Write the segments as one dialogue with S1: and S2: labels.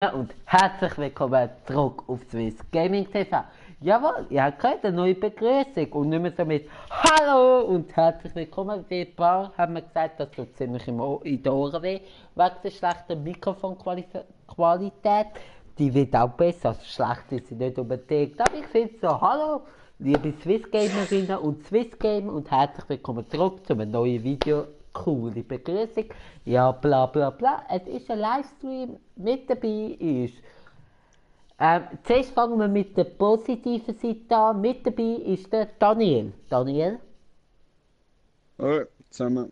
S1: Und herzlich willkommen zurück auf Swiss Gaming TV. Jawohl, ihr habt gehört, eine neue Begrüßung und nicht mehr so mit Hallo und herzlich willkommen. Wie ein paar haben mir gesagt, das tut ziemlich in den Ohren weh, wegen der schlechten Mikrofonqualität. Die wird auch besser, also schlecht ist sie nicht unbedingt. Aber ich finde so, hallo, liebe Swissgamerinnen und Swissgamer und herzlich willkommen zurück zu einem neuen Video. Coole Begrüßung. Ja, bla bla bla. Es ist ein Livestream. Mit dabei ist. Zuerst fangen wir mit der positiven Seite an. Mit dabei ist der Daniel. Daniel.
S2: Hallo zusammen.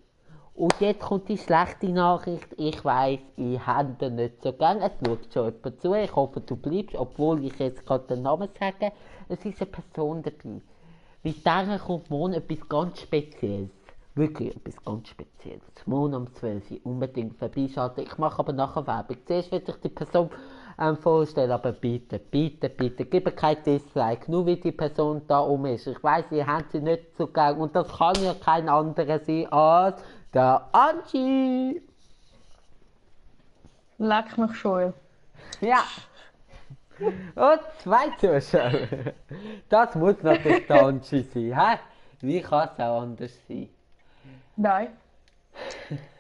S1: Und jetzt kommt die schlechte Nachricht. Ich weiss, ich habe den nicht so gern. Es schaut schon jemand zu. Ich hoffe, du bleibst, obwohl ich jetzt gerade den Namen sage. Es ist eine Person dabei. Mit der kommt morgen etwas ganz Spezielles. Wirklich etwas ganz Spezielles. Morgen um 12 Uhr unbedingt vorbeischalten. Ich mache aber nachher Werbung. Zuerst will ich die Person vorstellen, aber bitte, bitte, bitte, gib kein Dislike, nur wie die Person da ist. Ich weiss, ihr habt sie nicht so gern und das kann ja kein anderer sein als der Angie.
S3: Leck mich schon.
S1: Ja. Und zwei Zuschauer. Das muss natürlich der Angie sein, hä? Wie kann es auch anders sein?
S3: Nein.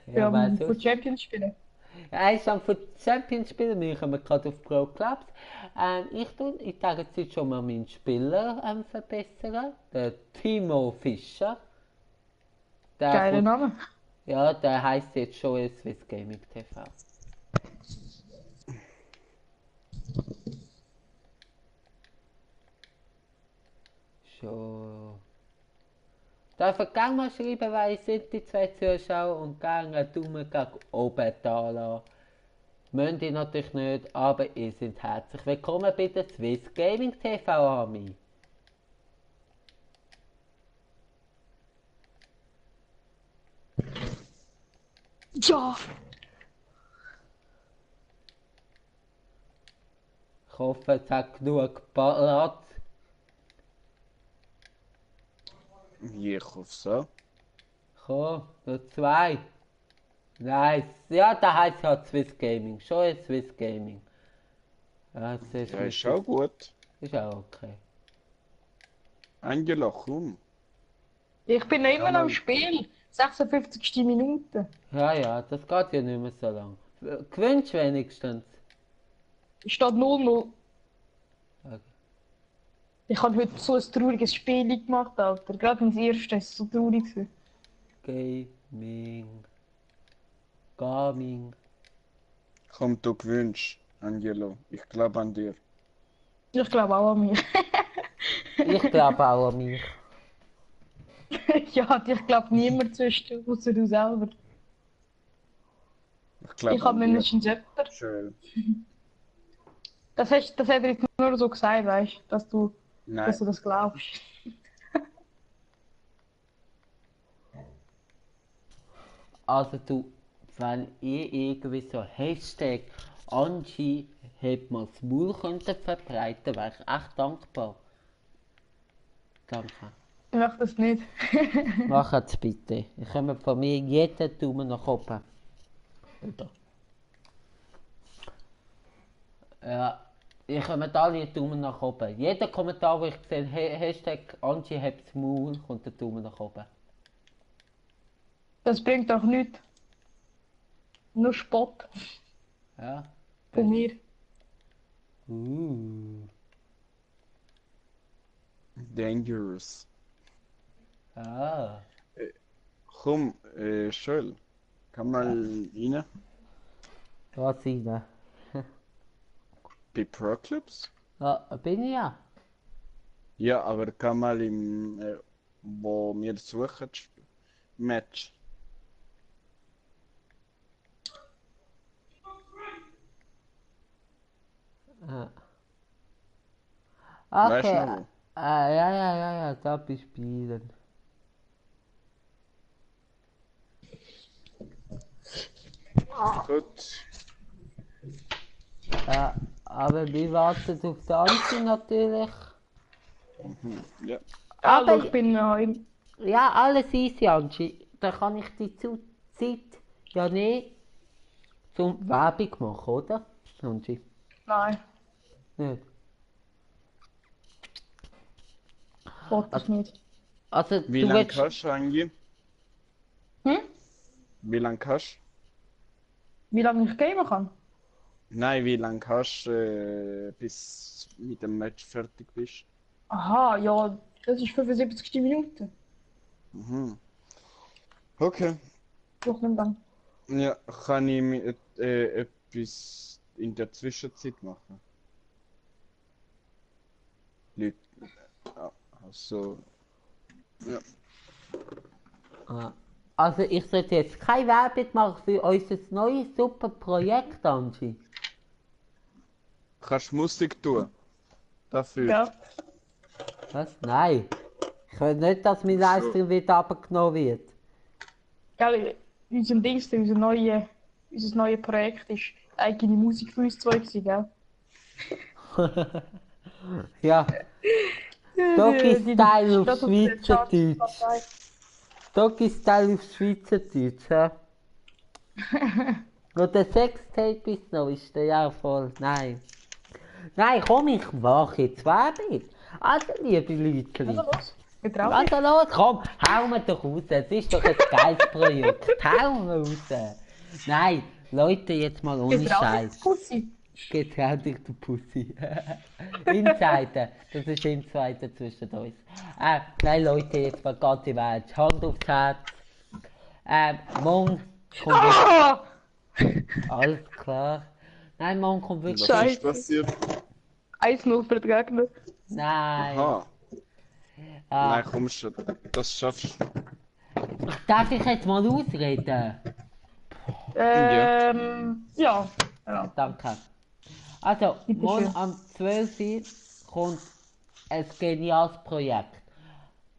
S1: Ja,
S3: Wir
S1: weißt du?
S3: von Champions spielen.
S1: Ja, ich sage für Champions spielen, wir kommen gerade auf Pro Clubs. Ich tue in dieser Zeit schon mal meinen Spieler verbessern. Der Timo Fischer. Der
S3: Geiler Name.
S1: Ja, der heisst jetzt schon Swiss Gaming TV. Schon. Darf ich gerne mal schreiben, wer sind die zwei Zuschauer und gerne einen Daumen gegen oben da lassen. Müsst ihr natürlich nicht, aber ihr seid herzlich willkommen bei der Swiss Gaming TV Army.
S3: Ja.
S1: Ich hoffe, es hat genug Platz.
S2: Ich hoffe so.
S1: Komm, nur zwei. Nice. Ja, da heißt halt Swiss Gaming. Schon ein Swiss Gaming. Ja, das ist,
S2: Ja, ist auch gut.
S1: ist auch okay.
S2: Angela, komm.
S3: Ich bin noch immer
S2: Ja,
S3: noch im
S2: Mann.
S3: Spiel. 56. Minute.
S1: Ja, das geht ja nicht mehr so lang. Gewünscht wenigstens.
S3: Es steht 0-0.
S1: Okay.
S3: Ich habe heute so ein trauriges Spiel gemacht, Alter. Gerade ins erste ist es so traurig gewesen.
S1: Gaming. Gaming.
S2: Komm, du gewünscht, Angelo. Ich glaube an dir.
S3: Ich glaube auch an mich.
S1: Ich glaube auch an mich.
S3: Ja, ich glaube niemand zwischen, außer du selber.
S2: Ich glaube
S3: Ich habe
S2: an dir.
S3: mindestens jemanden.
S2: Schön.
S3: Das hat er jetzt nur so gesagt, weißt du, dass du
S2: Nein.
S3: das glaubst.
S1: Also du, wenn ihr irgendwie so Hashtag Angie hat mal das Maul könntet verbreiten, wäre ich echt dankbar. Danke.
S3: Ich mache das nicht.
S1: Macht es bitte. Ich komme von mir jeden Daumen nach oben. Oder? Ja, ich komme alle Daumen nach oben. Jeder Kommentar, wo ich sehe, Hashtag Angie hat das Maul, kommt der Daumen nach oben.
S3: Das bringt doch nichts. Nur Spott
S1: Ja.
S3: von mir.
S2: Dangerous.
S1: Ah.
S2: Komm, schön. Komm mal rein.
S1: Was rein?
S2: Bei Pro Clubs?
S1: Ja, bin ich ja.
S2: Ja, aber komm mal im, wo wir suchen, Match. Weißt du
S1: Okay.
S2: noch?
S1: Ja, da bespielen.
S2: Gut.
S1: Ja, aber wir warten auf die Angie natürlich.
S2: Ja.
S3: Also,
S1: Aber
S3: ich bin
S1: ja, alles easy, Angie. Da kann ich die Zeit ja nicht zum Werbung machen, oder? Angie?
S3: Nein,
S1: Nicht.
S3: wollte ich nicht.
S1: Also,
S2: Wie
S1: du
S2: lange
S1: willst...
S2: kannst du eigentlich?
S3: Hm?
S2: Wie lange kannst du?
S3: Wie lange ich gamen kann?
S2: Nein, wie lange kannst du, bis mit dem Match fertig bist?
S3: Aha, ja, das ist 75 Minuten.
S2: Mhm. Okay.
S3: Doch nicht lang.
S2: Ja, kann ich etwas in der Zwischenzeit machen? Leute, ja, also, ja.
S1: Ah. Also, ich sollte jetzt keine Werbung machen für unser neues super Projekt, Angie.
S2: Kannst Musik tun? Dafür.
S3: Ja.
S1: Was? Nein. Ich will nicht, dass mein
S2: Schon.
S1: Livestream wieder abgenommen wird.
S3: Gell, unser neues Projekt ist eigene Musik für uns zwei gewesen, gell?
S1: Ja, Doggy-Style auf
S3: Steht auf der
S1: Schweizerdeutsch.
S3: Charts-Datei.
S1: Doggy-Style auf Schweizerdeutsch, ja. Oder Sextape ist noch, ist der ja voll. Nein. Nein, komm, ich mache jetzt Werbung. Also, liebe
S3: Also
S1: Leute.
S3: los, getrau dich.
S1: Also los, komm, hau mir doch raus. Es ist doch ein geiles Projekt. Hau mir raus. Nein, Leute, jetzt mal ohne
S3: Getrau dich,
S1: Scheiß.
S3: Pussy.
S1: Getrau dich, du Pussy. Insider, das ist Insider zwischen uns. Nein, Leute, jetzt mal ganz im Ernst. Hand aufs Herz. Morgen kommt wirklich...
S3: Ah!
S1: Alles klar. Nein, morgen kommt wirklich...
S2: Was ist
S3: Scheiße.
S2: passiert?
S3: 1-0 für den Gegner.
S1: Nein.
S2: Aha.
S1: Ah,
S2: Nein, komm schon. Das schaffst du.
S1: darf ich jetzt mal ausreden?
S3: Ja.
S1: Danke. Also,
S3: Bitte
S1: morgen
S3: schön.
S1: am 12. Uhr kommt ein geniales Projekt.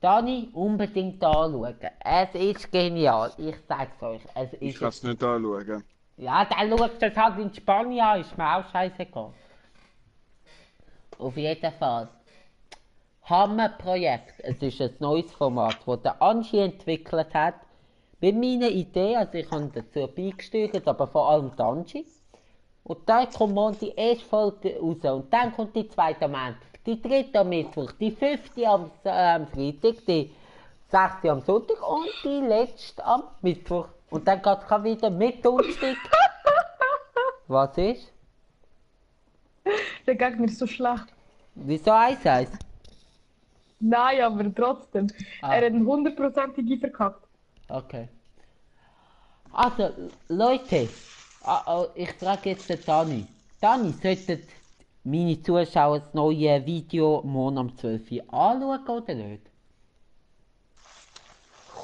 S1: Dani, unbedingt anschauen. Es ist genial. Ich sag's euch. Es
S2: Ich
S1: ist...
S2: kann es nicht anschauen.
S1: Ja, dann schaut es halt in Spanien an. Ist mir auch scheißegal. Auf jeden Fall. Hammerprojekt. Es ist ein neues Format, das der Angie entwickelt hat. Mit meiner Idee, also ich habe dazu beigesteuert, aber vor allem die Angie. Und dann kommt morgen die erste Folge raus. Und dann kommt die zweite am Montag, die dritte am Mittwoch, die fünfte am Freitag, die sechste am Sonntag und die letzte am Mittwoch. Und dann geht es wieder mit Donnerstag. Was ist?
S3: Der Gegner ist so schlecht.
S1: Wieso 1-1?
S3: Nein, aber trotzdem.
S1: Ah.
S3: Er hat einen 100%ige verkackt.
S1: Okay. Also, Leute, ich frage jetzt den Dani. Dani, sollten meine Zuschauer das neue Video morgen um 12 Uhr anschauen oder nicht?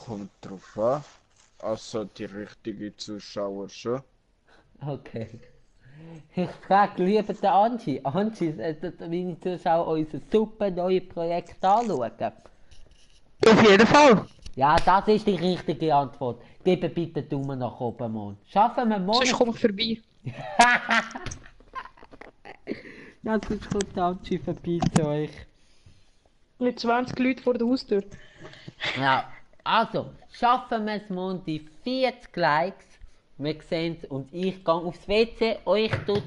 S2: Kommt drauf an. Also die richtigen Zuschauer schon.
S1: Okay. Ich frage lieber den Angie. Angie, sollten meine Zuschauer unser super neues Projekt anschauen?
S3: Auf jeden Fall.
S1: Ja, das ist die richtige Antwort. Gebt bitte Daumen nach oben, Mann. Schaffen wir morgen...
S3: Sonst komme ich vorbei.
S1: Ja, sonst kommt der Angie vorbei zu euch.
S3: Mit 20 Leuten vor der Haustür.
S1: Ja, also, schaffen wir es morgen die 40 Likes. Wir sehen es und ich gehe aufs WC. Euch tut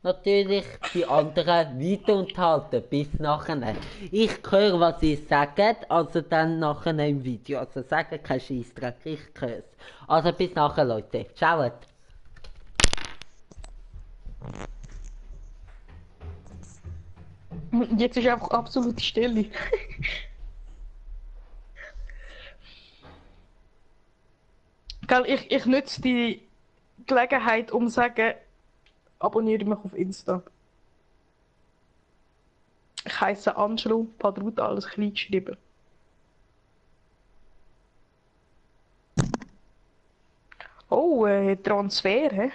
S1: natürlich die anderen weiter unterhalten. Bis nachher. Ich höre, was ihr sagt, also dann nachher im Video. Also sagen kein Scheissdreck, ich höre es. Also bis nachher, Leute. Ciao.
S3: Jetzt ist einfach absolute Stille. Gell, ich nutze die Gelegenheit, um zu sagen, abonniere mich auf Insta. Ich heiße Angelo Padrut, alles klein geschrieben. Oh, Transfer, hä?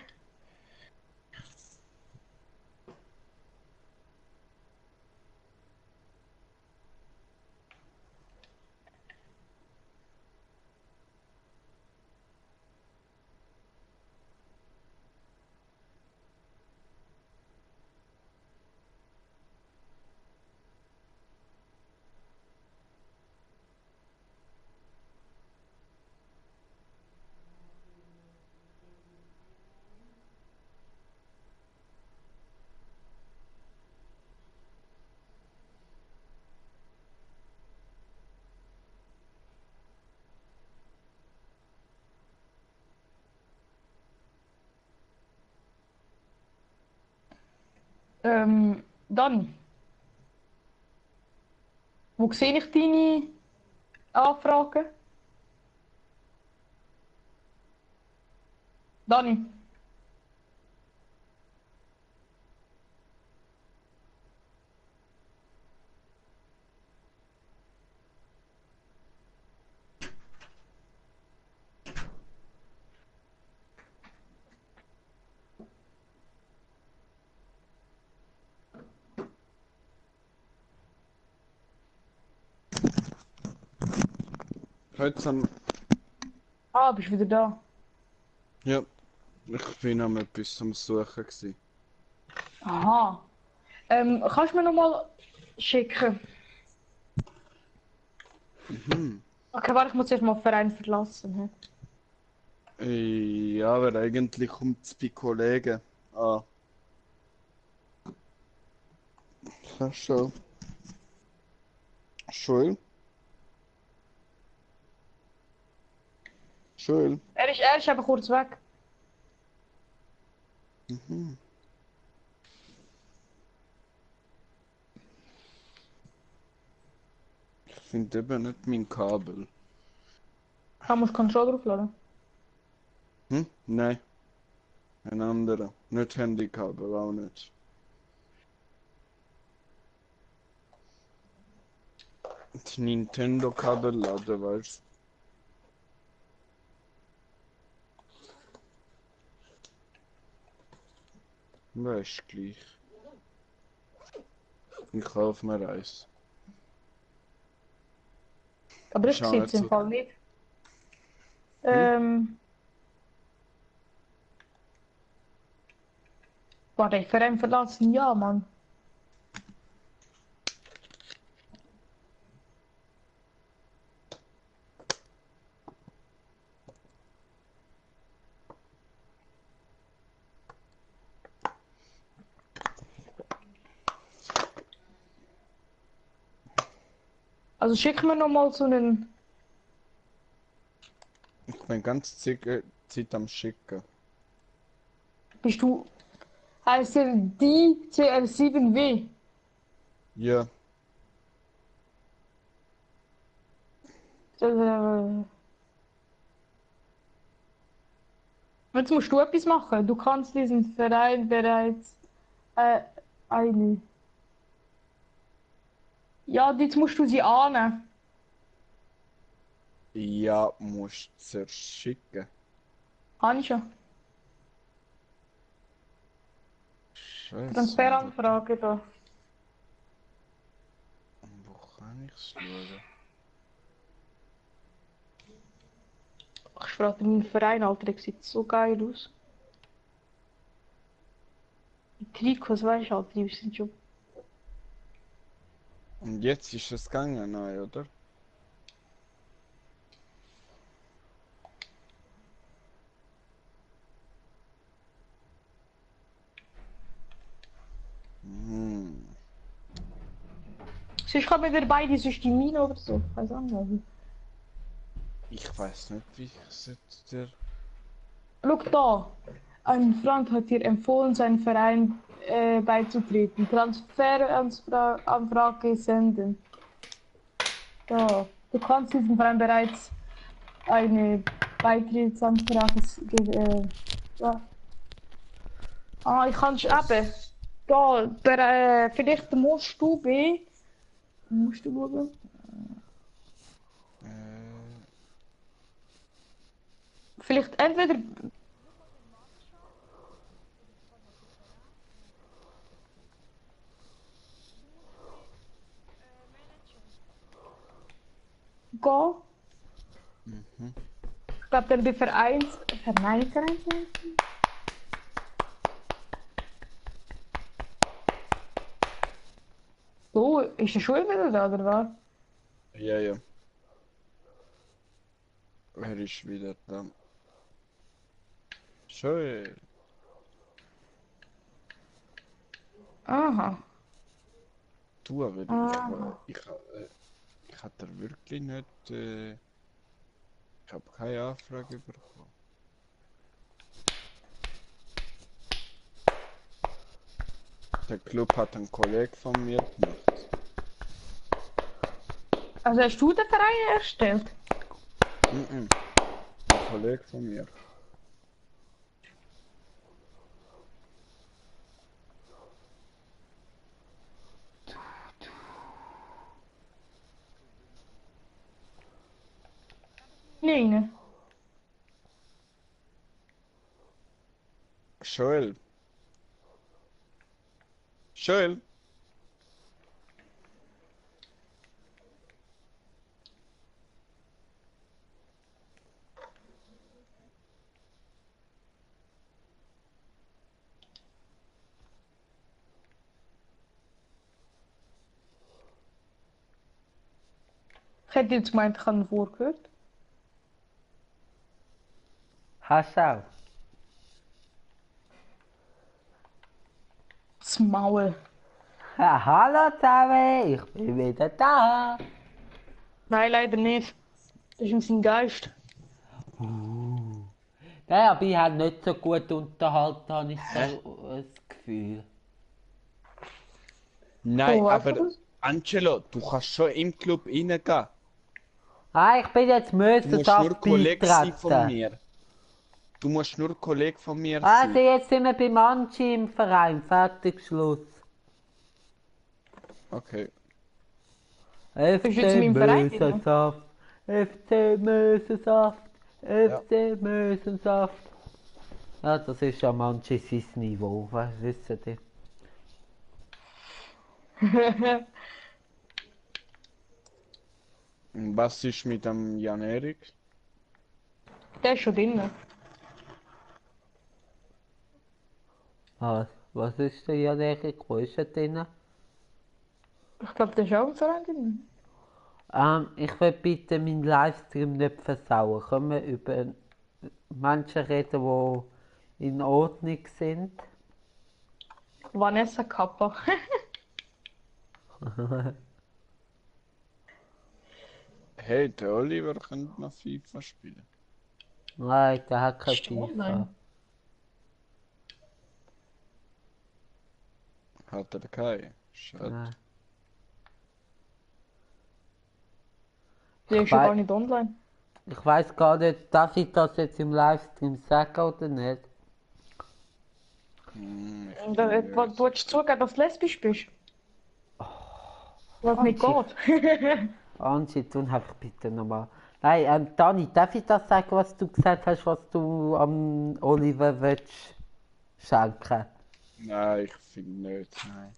S3: Dani, wo sehe ich deine Anfragen? Dani,
S2: Heute am...
S3: bist du wieder da?
S2: Ja, ich bin am etwas am Suchen gewesen.
S3: Aha. Kannst du mir nochmal schicken?
S2: Mhm.
S3: Okay, warte, ich muss erst mal den Verein verlassen.
S2: Ja, aber eigentlich kommt es bei Kollegen an. Kannst schon. Schul? Schul?
S3: Er ist eben kurz weg.
S2: Mhm. Ich finde eben nicht mein Kabel.
S3: Da musst du Controller draufladen.
S2: Hm? Nein, ein anderer. Nicht Handykabel, auch nicht. Das Nintendo-Kabel laden, weißt du? Weißt gleich. Ich kaufe mir eins.
S3: Aber ich
S2: Schau
S3: sehe
S2: nicht
S3: es im
S2: so.
S3: Fall nicht.
S2: Hm?
S3: Warte, Verein verlassen? Ja, Mann. Also schick mir nochmal so einen...
S2: Ich bin ganz Zeit am Schicken.
S3: Bist du... Heißt der DCR7W?
S2: Ja,
S3: Äh, Jetzt musst du etwas machen. Du kannst diesen Verein bereits eine. Ja, jetzt musst du sie ahnen.
S2: ja, musst du zuerst schicken.
S3: Habe ich schon.
S2: Scheiße.
S3: Transferanfrage da.
S2: Wo kann ich's schauen?
S3: Ich frage meinen Verein, Alter, der sieht so geil aus. Die Trikots, weißt du, Alter, die sind schon.
S2: Und jetzt ist es gegangen, nein, oder? Hm.
S3: Sonst kann man wieder beide Systemine oder so. Ich weiß auch nicht.
S2: Ich weiß nicht, wie ich es jetzt dir.
S3: Schau da. Ein Freund hat dir empfohlen, seinen Verein beizutreten. Transferanfrage senden. Da. Du kannst diesem Verein bereits eine Beitrittsanfrage ja. Ich kann es eben. Da, vielleicht musst du bei. Musst du schauen?
S2: Äh,
S3: Vielleicht entweder. Gehen.
S2: mhm.
S3: Ich glaube dann bei Vereins. Nein, Vereins. So, ist der Schule wieder da, oder was?
S2: Ja, ja. Er ist wieder da. Schön.
S3: Aha.
S2: Du, aber
S3: Aha.
S2: ich hatte wirklich nicht. Ich habe keine Anfrage bekommen. Der Club hat ein Kollege von mir gemacht.
S3: Also hast du den Verein erstellt?
S2: Mhm. Ein Kollege von mir.
S3: Nein.
S2: Joel. Joel.
S3: Ich hätte jetzt gemeint, ich habe ihn vorgehört.
S1: Hast du auch?
S3: Das Maul.
S1: Ja, hallo zusammen, ich bin wieder da.
S3: Nein, leider nicht. Das ist in seinem Geist.
S1: Nein, aber ich habe nicht so gut unterhalten, habe ich so das Gefühl.
S2: Nein,
S3: Oh, weißt du
S2: aber
S3: das?
S2: Angelo, du kannst schon im Club reingehen.
S1: Ah, ich bin jetzt
S2: Du musst nur
S1: Mösensaft
S2: Kollege sein von
S1: beitreten.
S2: mir. Du musst nur Kollege von mir
S1: Also
S2: sein.
S1: jetzt sind wir bei Manchi im Verein, fertig, Schluss.
S2: Okay.
S3: Bist du jetzt
S1: FC
S3: in meinem Verein drin?
S1: Mösensaft, FC Mösensaft, FC Mösensaft. Ja, das ist ja Manchi sein Niveau, wisst ihr?
S2: Und was ist mit dem Jan Erik?
S3: Der ist schon drin.
S1: Was ist denn ja der Wo ist er drin?
S3: Ich glaube, der ist auch im Verein drin.
S1: Ich will bitte meinen Livestream nicht versauen. Können wir über Menschen reden, die in Ordnung sind?
S3: Vanessa Kappa.
S2: Hey, der Oliver könnte noch FIFA spielen.
S1: Nein, der hat kein
S3: Ist der
S1: FIFA.
S3: online?
S2: Hat er keinen? Schade.
S1: Nein.
S3: Der ist
S1: Ich
S3: ja gar
S1: wei-
S3: nicht online.
S1: Ich weiß gar nicht, darf ich das jetzt im Livestream sagen oder nicht?
S2: Ich
S3: Und,
S2: bin
S3: du willst zugeben, dass du lesbisch bist? Was nicht
S1: Angie.
S3: geht.
S1: Angie, tun einfach bitte nochmal. Nein, Dani, darf ich das sagen, was du gesagt hast, was du am Oliver willst schenken?
S2: Nein, ich finde nicht. Nein.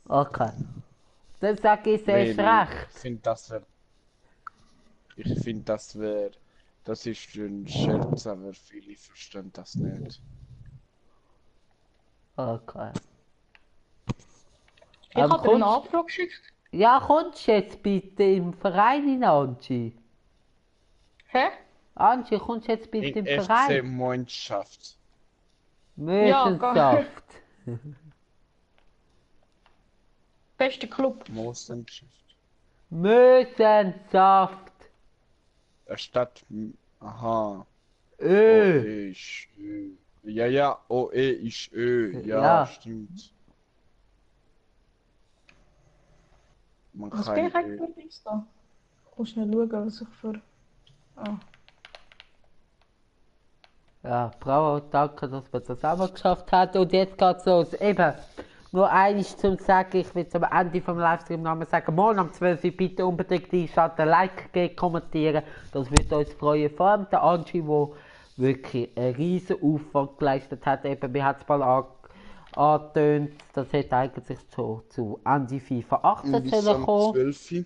S1: Okay. Dann sage ich es erst
S2: Weil
S1: recht.
S2: ich finde, das wäre. Ich finde, das wäre. Das ist ein Scherz, aber viele verstehen das nicht.
S1: Okay.
S3: Ich habe dir eine
S1: kommst-
S3: Anfrage geschickt.
S1: Ja, kommst du jetzt bitte im Verein in Angie?
S3: Hä?
S1: Angie, kommst du jetzt bitte
S2: In
S1: im
S2: FC
S1: Verein?
S2: Mannschaft.
S1: Mösensaft.
S3: Bester Club.
S2: Mooslandschaft.
S1: Mösensaft.
S2: Stadt. Aha.
S1: Ö.
S2: OE ist Ö. Ja, OE ist Ö. Ja,
S1: Ja.
S2: stimmt. Man
S3: Was
S2: kann
S3: bin ich
S2: Ö.
S3: eigentlich für Insta? Ich muss schnell schauen, was ich für... Ah.
S1: Ja, bravo, danke, dass wir das auch mal geschafft haben. Und jetzt geht's los. Eben, nur eines zum Sagen, ich will zum Ende vom Livestream noch mal sagen, morgen um 12 Uhr bitte unbedingt einschalten, Like geben, kommentieren. Das würde uns freuen. Vor allem der Angie, der wirklich einen riesen Aufwand geleistet hat. Eben, wir haben es mal angetönt, das hätte eigentlich zu Ende FIFA 18
S2: Bis
S1: sollen
S2: am
S1: kommen,
S2: 12.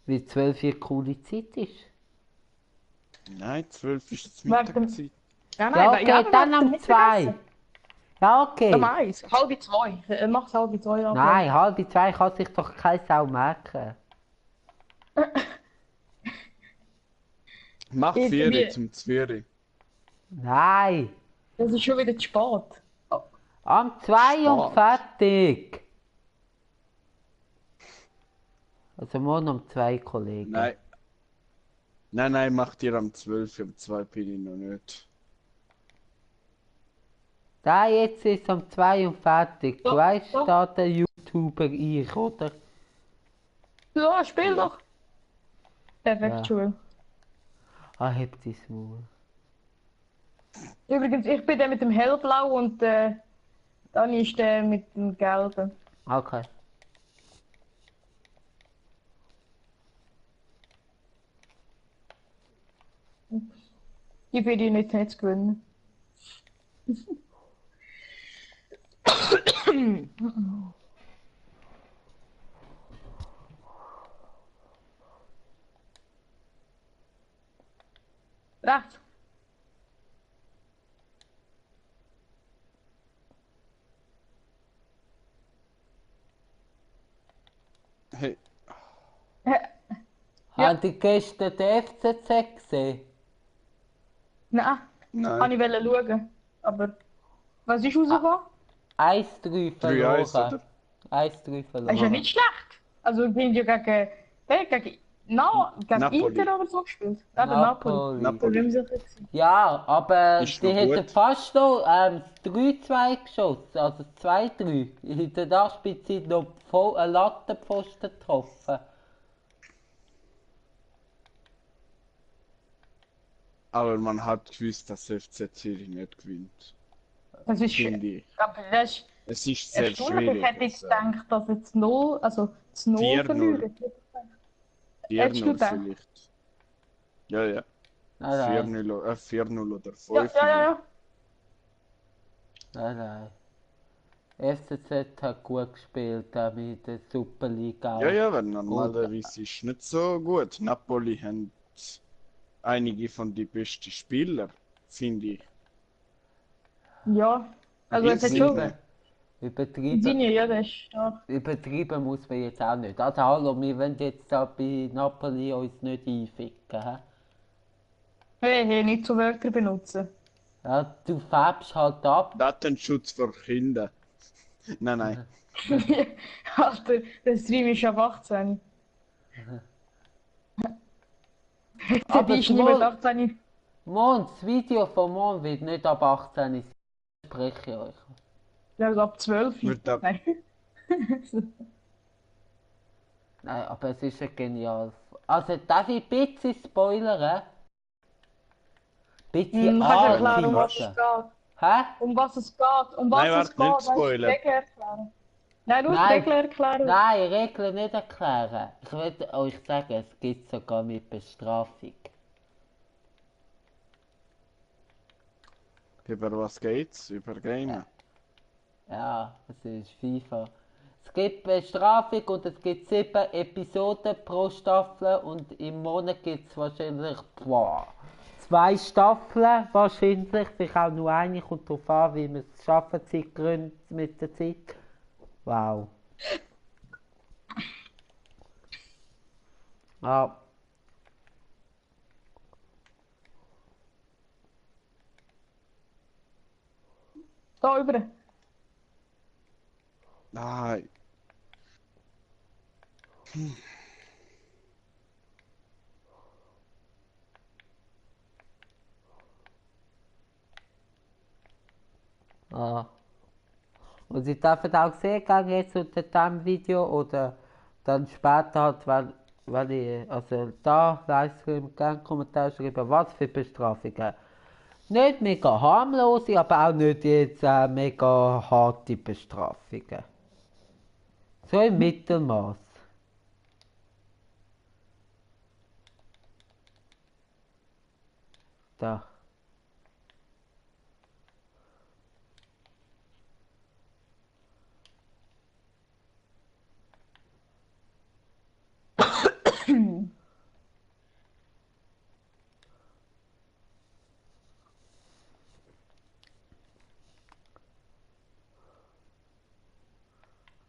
S1: weil 12 Uhr eine coole Zeit ist.
S2: Nein, 12 ist die
S3: Wegen dem-
S2: Mittagszeit.
S3: Ja,
S1: Ja,
S3: weil-
S1: okay,
S3: aber
S1: dann
S3: wegen dem
S1: um 2.
S3: Mittagessen.
S1: Ja, okay.
S3: Um 1. Halb 2. Mach's halb 2 an.
S1: Nein, halb 2 kann sich doch keine Sau merken.
S2: Mach
S3: Ich-
S2: 4
S3: wir-
S2: zum 2.
S1: Nein,
S3: Das ist schon wieder zu spät.
S1: am 2 und
S2: Spät.
S1: fertig. Also morgen um 2, Kollegen.
S2: Nein. Nein, mach dir am 12. Um 2 bin ich noch nicht.
S1: Da jetzt ist um 2 und fertig.
S3: Ja,
S1: Du weißt,
S3: ja.
S1: steht der YouTuber ich, oder?
S3: Ja, spiel
S2: Ja.
S3: doch. Perfekt,
S1: Ja.
S3: Schule.
S1: Ah, hebt dein Maul.
S3: Übrigens, ich bin der mit dem hellblau und dann ist der mit dem gelben.
S1: Okay.
S3: Die will ich nicht gewinnen. Rechts.
S2: Hey,
S3: Ja.
S1: Habt ihr gestern den FCZ gesehen?
S3: Nein,
S2: nein.
S3: ich wollte schauen. Aber was ist rausgekommen?
S1: 1-3
S2: 3-1,
S1: verloren.
S2: oder?
S1: 1-3
S3: Das ist ja
S1: verloren.
S3: nicht schlecht. Also, wir haben ja gegen
S2: Napoli.
S3: Inter oder so gespielt. Eben Napoli.
S1: Napoli.
S2: Napoli.
S3: Bin mir sicher gewesen.
S1: Ja, aber
S2: Ist
S1: die
S2: noch
S1: hätten
S2: gut.
S1: fast noch 3-2 geschossen, also 2-3. In der Nachspielzeit noch voll einen Lattenpfosten getroffen.
S2: Aber man hat gewusst, dass FC Zürich nicht gewinnt.
S3: Das ist,
S2: Finde ich.
S3: aber das ist
S2: Es ist sehr
S3: erstaunlich. Ich
S2: schwierig.
S3: hätte jetzt gedacht, dass jetzt 0, also das 0
S2: 4-0.
S3: verlieren. Hättest du
S2: 4-0
S3: gedacht?
S2: vielleicht. Ja, ja.
S1: Nein,
S2: 4-0 oder
S3: Ja,
S2: 5-0.
S3: ja, ja, ja.
S1: nein. FCZ hat gut gespielt, auch mit der Superliga.
S2: Ja, ja, weil normalerweise ist es nicht so gut. Napoli haben einige von den besten Spieler, finde ich.
S3: Ja, also es hat schon.
S2: Insigne.
S1: Übertrieben,
S3: Insigne, ja, der ist stark.
S1: übertrieben muss man jetzt auch nicht. Also hallo, wir wollen jetzt da bei Napoli uns nicht einficken. He?
S3: Hey, nicht so Wörter benutzen.
S1: Ja, du färbst halt ab.
S2: Datenschutz für Kinder. Nein, nein.
S3: Alter, der Stream ist ab 18.
S1: Aber
S3: Die ist nicht mit
S1: Mo,
S3: 18.
S1: das Video von Mon wird nicht ab 18 sein. Das spreche ich euch.
S3: Ja, also ab 12.
S2: Wird ab-
S3: Nein.
S1: Nein, aber es ist ein genial. Also darf ich ein bisschen spoilern? Ein bisschen
S3: Kannst du erklären, um was es
S1: anteasen.
S3: geht?
S1: Hä?
S3: Um was es geht? Um was
S2: Nein,
S3: es
S2: warte,
S3: geht?
S2: nicht
S3: Weißt du, die
S2: spoilern.
S3: Regeln erklären. Nein, du musst die
S1: Nein.
S3: Regeln erklären.
S1: Nein, Regeln nicht erklären. Ich will euch sagen, es gibt sogar mit Bestrafung.
S2: Über was geht's? Über Gamer.
S1: Ja, es ist FIFA. Es gibt Bestrafung und es gibt 7 Episoden pro Staffel und im Monat gibt es wahrscheinlich 2 Staffeln wahrscheinlich, vielleicht auch nur eine, kommt darauf an, wie man es schaffen, Zeitgründe mit der Zeit. Wow. Ja,
S3: Da über.
S2: Nein.
S1: ah. Und Sie dürfen auch sehen, gehen jetzt unter diesem Video oder dann später halt, weil ich, also da Livestream gerne Kommentar schreiben, was für Bestrafungen. Nicht mega harmlose, aber auch nicht jetzt mega harte Bestrafungen. So im Mittelmaß. Da.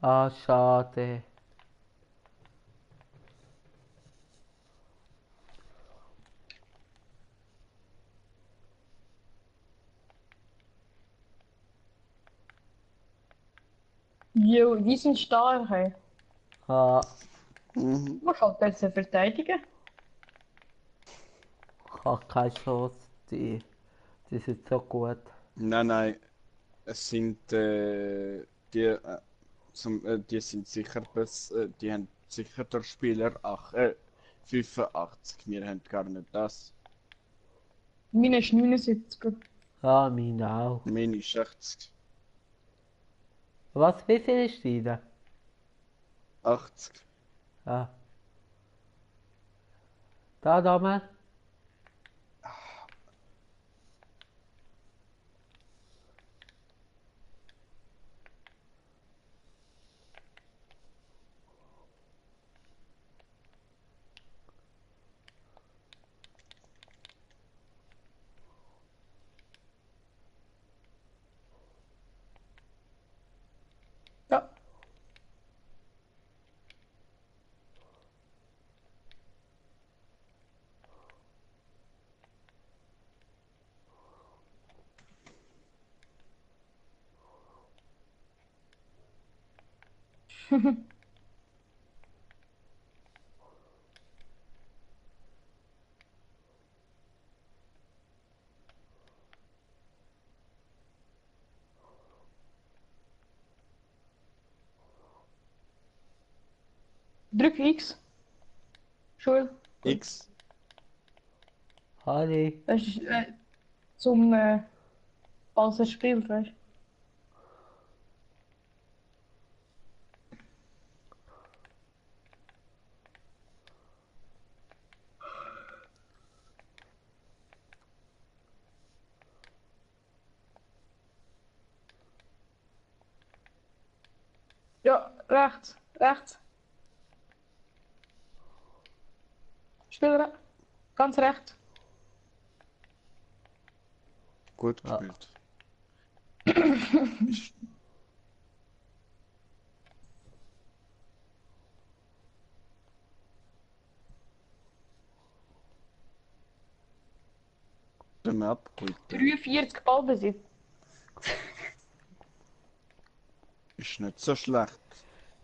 S1: Ah, schade.
S3: Jo, die sind stark. Hey.
S1: Ah,
S2: Mhm.
S3: Du musst halt besser verteidigen.
S1: ich habe keine Chance. Die sind so gut.
S2: Nein, nein. Es sind die sind sicher die haben sicher der Spieler 85. Wir haben gar nicht das.
S3: Meine ist 79.
S1: Ja, meine auch.
S2: Meine ist 60.
S1: Was, wie viel ist deine?
S2: 80.
S1: Ja. Da, Dame.
S3: Ja. Drück X. Schul.
S2: X.
S1: Halli.
S3: Das ist zum falls er spielt, weißt du? Ja, rechts. Rechts. Spiel ganz rechts.
S2: Gut
S1: Ja.
S2: gespielt. Dann ab, bitte.
S3: 43 Ballbesitz.
S2: Ist nicht so schlecht.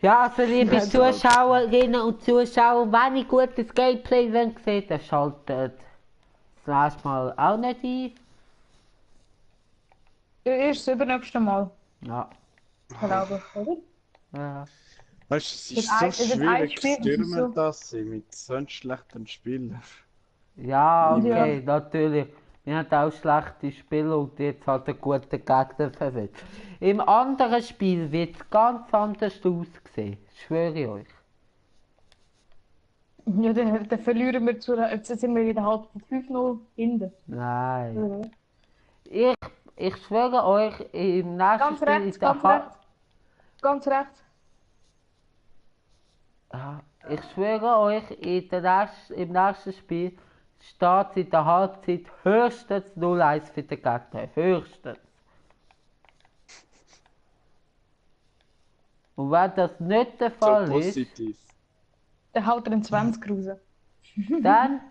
S1: Ja, also liebe
S2: Ja,
S1: Zuschauerinnen und Zuschauer, wenn ich gutes Gameplay sehe, dann schaltet das nächste Mal auch nicht ein.
S3: Erst das übernächste Mal,
S1: Ja.
S3: glaube ich, oder?
S1: Ja.
S2: Weißt du, es
S3: Mit
S2: ist so
S3: ein- mit einem
S2: schwierig,
S3: Spiel
S2: zu stürmen,
S3: so.
S2: das sie mit so einem schlechten Spieler.
S1: Ja, okay,
S3: Ja.
S1: natürlich. Wir haben auch schlechte Spieler und jetzt halt einen guten Gegner verwirrt. Im anderen Spiel wird es ganz anders aussehen, schwöre ich euch.
S3: Ja, dann verlieren wir jetzt sind wir in der Halbzeit 5-0 hinten.
S1: Nein.
S3: Ja.
S1: Ich schwöre euch, im nächsten
S3: Ganz
S1: Spiel
S3: rechts,
S1: in der
S3: ganz rechts. Ganz rechts.
S1: Ja, ich schwöre euch, im nächsten Spiel steht es in der Halbzeit höchstens 0-1 für den Gegner. Höchstens. Und wenn das nicht der
S2: So
S1: Fall ist,
S2: positiv.
S3: Dann haut er einen 20 raus.
S1: dann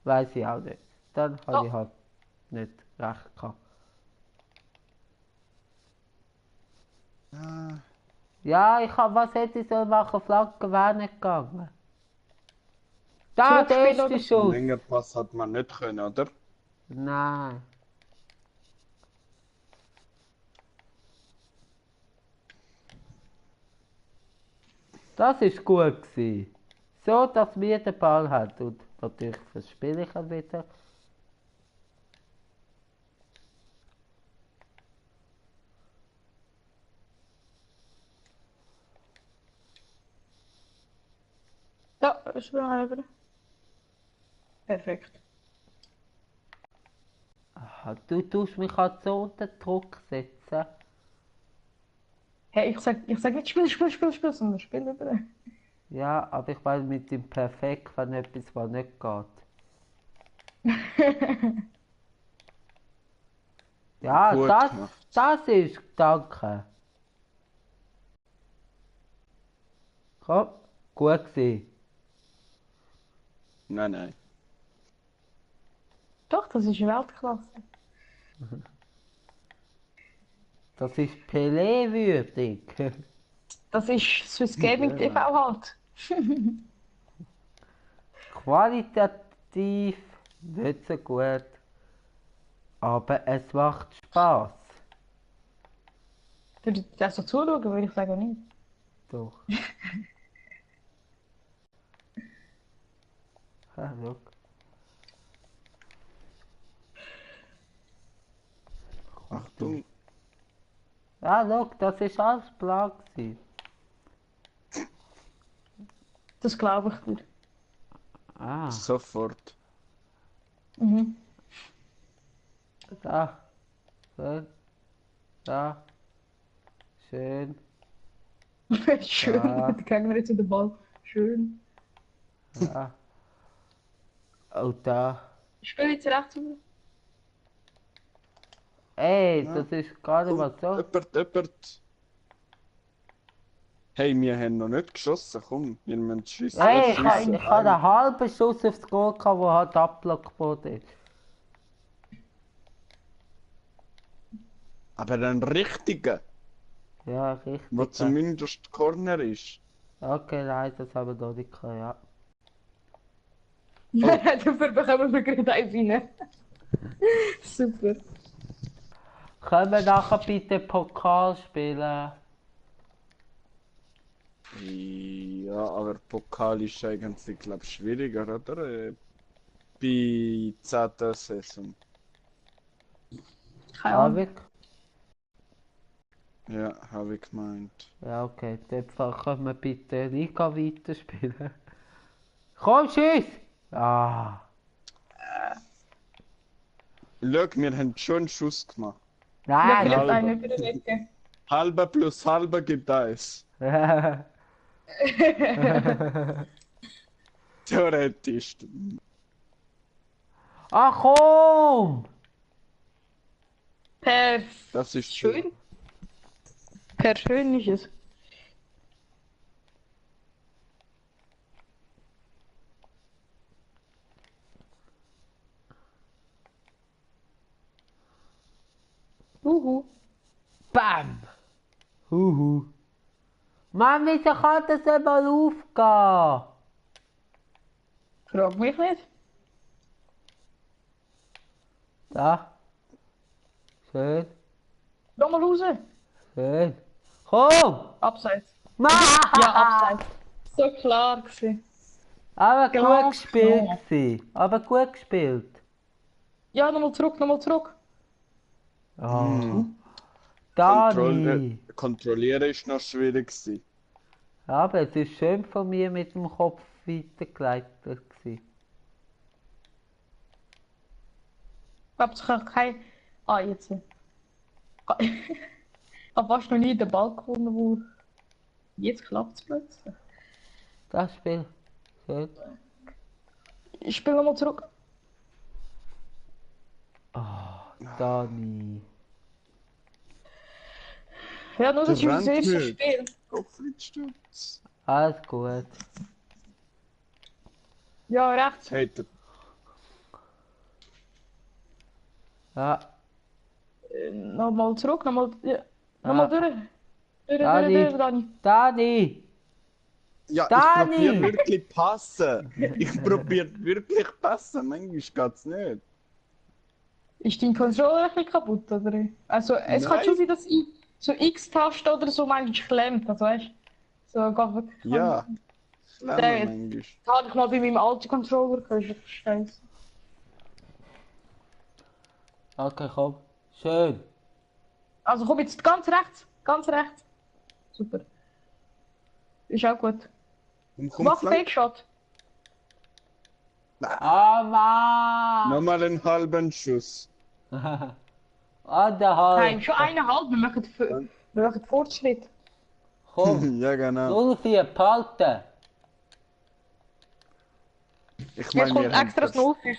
S1: weiß ich auch nicht. Dann habe
S3: Oh.
S1: ich halt nicht recht gehabt.
S2: Ah,
S1: Ja, was hätte ich sollen machen? Flanken wäre nicht gegangen. Da, der
S3: Zurückspielen
S1: erste
S3: oder-
S1: Schuss.
S2: länger Pass hat man nicht können, oder?
S1: Nein. Das ist gut gewesen. So, dass wir den Ball haben. Und natürlich verspiele ich ihn wieder.
S3: Ja, spiel mal über. Perfekt.
S1: Aha, du tust mich halt so unter Druck setzen.
S3: Hey, ich sag nicht spiel, sondern spiel über.
S1: Ja, aber ich weiß mit dem Perfekt, wenn etwas mal nicht geht. Ja,
S2: Gut
S1: das,
S2: gemacht.
S1: das ist, danke. Komm, gut gewesen.
S2: Nein.
S3: Doch, das ist Weltklasse.
S1: Das ist Pelé würdig.
S3: Das ist Swiss Gaming TV halt.
S1: Qualitativ nicht so gut. Aber es macht Spaß.
S3: Würde ich das so zuschauen, würde ich sagen nicht.
S1: Doch. Ah, schau.
S2: Achtung.
S1: Ah, schau, das ist alles blau gewesen.
S3: Das glaube ich dir.
S1: Ah,
S2: Sofort.
S3: Mhm.
S1: da. Schön. Da. Schön.
S3: Schön,
S1: Ah.
S3: dann kriegen wir jetzt den Ball. Schön.
S1: Ja. Oh, da.
S3: Spiel jetzt rechts rüber.
S1: Ey,
S2: Ja.
S1: das ist gar nicht mal so.
S2: Jemand. Hey, wir haben noch nicht geschossen, komm, wir müssen schiessen.
S1: Hey, ich
S2: schiessen.
S1: habe einen halben Schuss aufs Goal gehabt, der halt abgelockt wurde.
S2: Aber einen richtigen,
S1: Ja, richtig.
S2: der zumindest Corner ist.
S1: Okay, nein, das haben wir noch nicht gehabt, ja.
S3: Ja, dafür bekommen wir gerade eins rein. Super.
S1: Können wir nachher bitte Pokal spielen?
S2: Ja, aber Pokal ist eigentlich, glaube ich, schwieriger, oder? Bei 10. Saison.
S3: Keine Ahnung.
S1: Avik?
S2: Ja, habe ich gemeint.
S1: Ja, okay, in dem Fall können wir bitte Liga weiterspielen. Komm, schieß! Ah,
S2: Schau, wir haben schon einen Schuss gemacht.
S3: Ja,
S1: nein!
S3: vielleicht
S2: halber.
S3: einen über den Weg.
S2: Halber plus halber gibt eins. Theoretisch.
S1: Ach komm!
S2: Das ist
S3: Schön. Per schön ist es. Uhu.
S1: Bam! Huhu. Mann, wieso kann das einmal aufgehen?
S3: Frag mich nicht.
S1: Da. Schön,
S3: Nochmal raus.
S1: schön. Komm!
S3: Abseits.
S1: Mann!
S3: Ja, abseits. So klar gewesen.
S1: Aber gut
S3: Glas
S1: gespielt
S3: genommen.
S1: gewesen. Aber gut gespielt.
S3: Ja, nochmal zurück, nochmal zurück.
S1: Oh. Dani!
S2: Kontrollieren ist noch schwierig gewesen.
S1: Aber es ist schön von mir mit dem Kopf weitergeleitet gewesen.
S3: Ich glaube, ich habe kein... Ah, jetzt. Ich habe fast noch nie den Ball gewonnen, wo... Jetzt klappt es plötzlich.
S1: Das Spiel. Schön.
S3: Ich spiele nochmal zurück.
S1: Dani.
S3: Ja, nur das ist
S2: Der
S3: unser
S2: rennt
S3: erstes
S2: nicht.
S3: Spiel.
S2: Kopflidsturz.
S1: Alles gut.
S3: Ja, rechts.
S2: Hey,
S1: Ja.
S3: Nochmal zurück, nochmal... Ja. Nochmal durch. Durch, Dani.
S1: Dani!
S2: ja,
S1: Dani!
S2: ich probiere wirklich passen. Ich probiere wirklich passen, manchmal geht's nicht.
S3: Ist dein Controller ein bisschen kaputt, oder? Also, es kann
S2: Nein.
S3: schon sein, dass ich so X-Taste oder so manchmal klemmt, also weißt du? So, geht wirklich.
S2: Ja,
S3: Der-
S2: schlimm manchmal.
S3: Das hatte ich mal bei meinem alten Controller, kannst du verstehen.
S1: Okay, komm. Schön.
S3: Also komm jetzt ganz rechts, ganz rechts. Super. Ist auch gut.
S2: Komm,
S3: Mach
S2: flank.
S3: Fake Shot.
S1: Ah, Mann!
S2: Nochmal einen halben Schuss.
S3: Nein,
S1: Anderhalb.
S3: schon 1,5. Wir machen Fortschritt.
S1: Komm.
S2: Ja, genau.
S1: 0-4, behalten.
S2: Ich
S3: Jetzt
S2: meine,
S3: kommt
S2: wir haben
S3: extra das
S2: das.
S3: 0-5.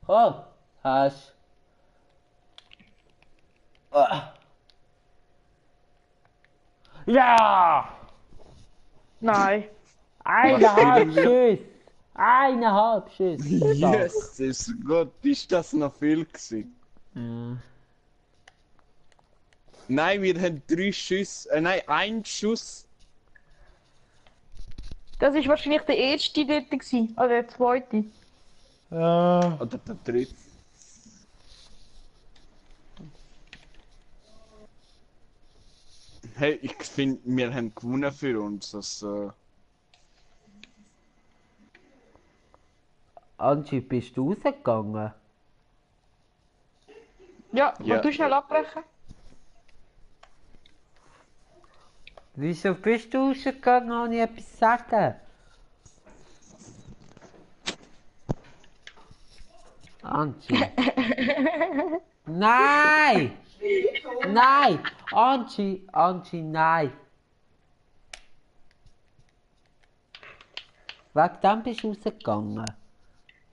S1: Komm. Hast. Ah. Ja!
S3: Nein.
S1: Eineinhalb Schuss. Eineinhalb Schuss.
S2: Yes, ist gut. Ist das noch viel gewesen?
S1: Ja.
S2: Nein, wir haben 3 Schüsse. Nein, ein Schuss.
S3: Das war wahrscheinlich der erste dort gewesen. Oder der zweite.
S1: Ja.
S2: Oder der dritte. Hey, ich finde, wir haben gewonnen für uns. Das,
S1: Angie, bist du rausgegangen?
S3: Ja,
S2: Ja.
S3: willst du schnell abbrechen?
S1: Wieso bist du rausgegangen, ohne etwas zu sagen? Angie. Nein! Nein! Angie, nein! Wegen dem bist du rausgegangen.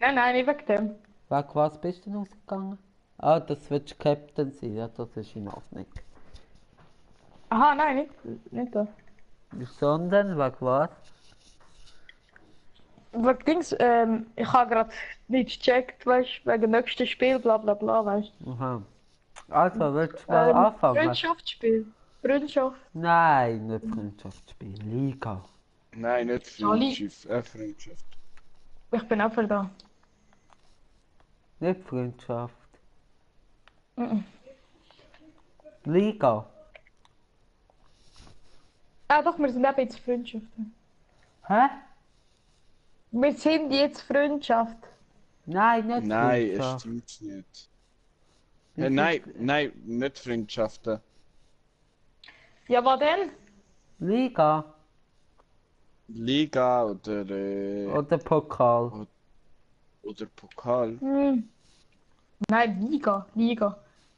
S3: Nein, nicht wegen dem.
S1: Wegen was bist du denn rausgegangen? Ah, das wird du Captain sein, ja, das ist in Ordnung.
S3: Aha, nein, nicht da.
S1: Sondern, wegen was?
S3: Wegen Dings, ich habe gerade nicht gecheckt, weißt du, wegen dem nächsten Spiel, bla bla bla, weißt du.
S1: Aha. Also, willst du mal anfangen?
S3: Freundschaftsspiel. Freundschaft.
S1: Nein, nicht Freundschaftsspiel, Liga.
S2: nein, nicht Freundschaft. Freundschaft.
S3: Ich bin auch für da.
S1: Nicht Freundschaft.
S3: Mhm.
S1: Liga.
S3: Ah doch, wir sind eben jetzt Freundschaft.
S1: Hä?
S3: Wir sind jetzt Freundschaft.
S1: Nein, nicht
S2: Nein, es
S1: Freundschaft.
S2: stimmt nicht.
S1: Wir sind-
S2: Nein, nicht Freundschaften.
S3: Ja, was denn?
S1: Liga
S2: Liga
S1: oder Pokal.
S2: oder Pokal.
S3: Nein, Liga.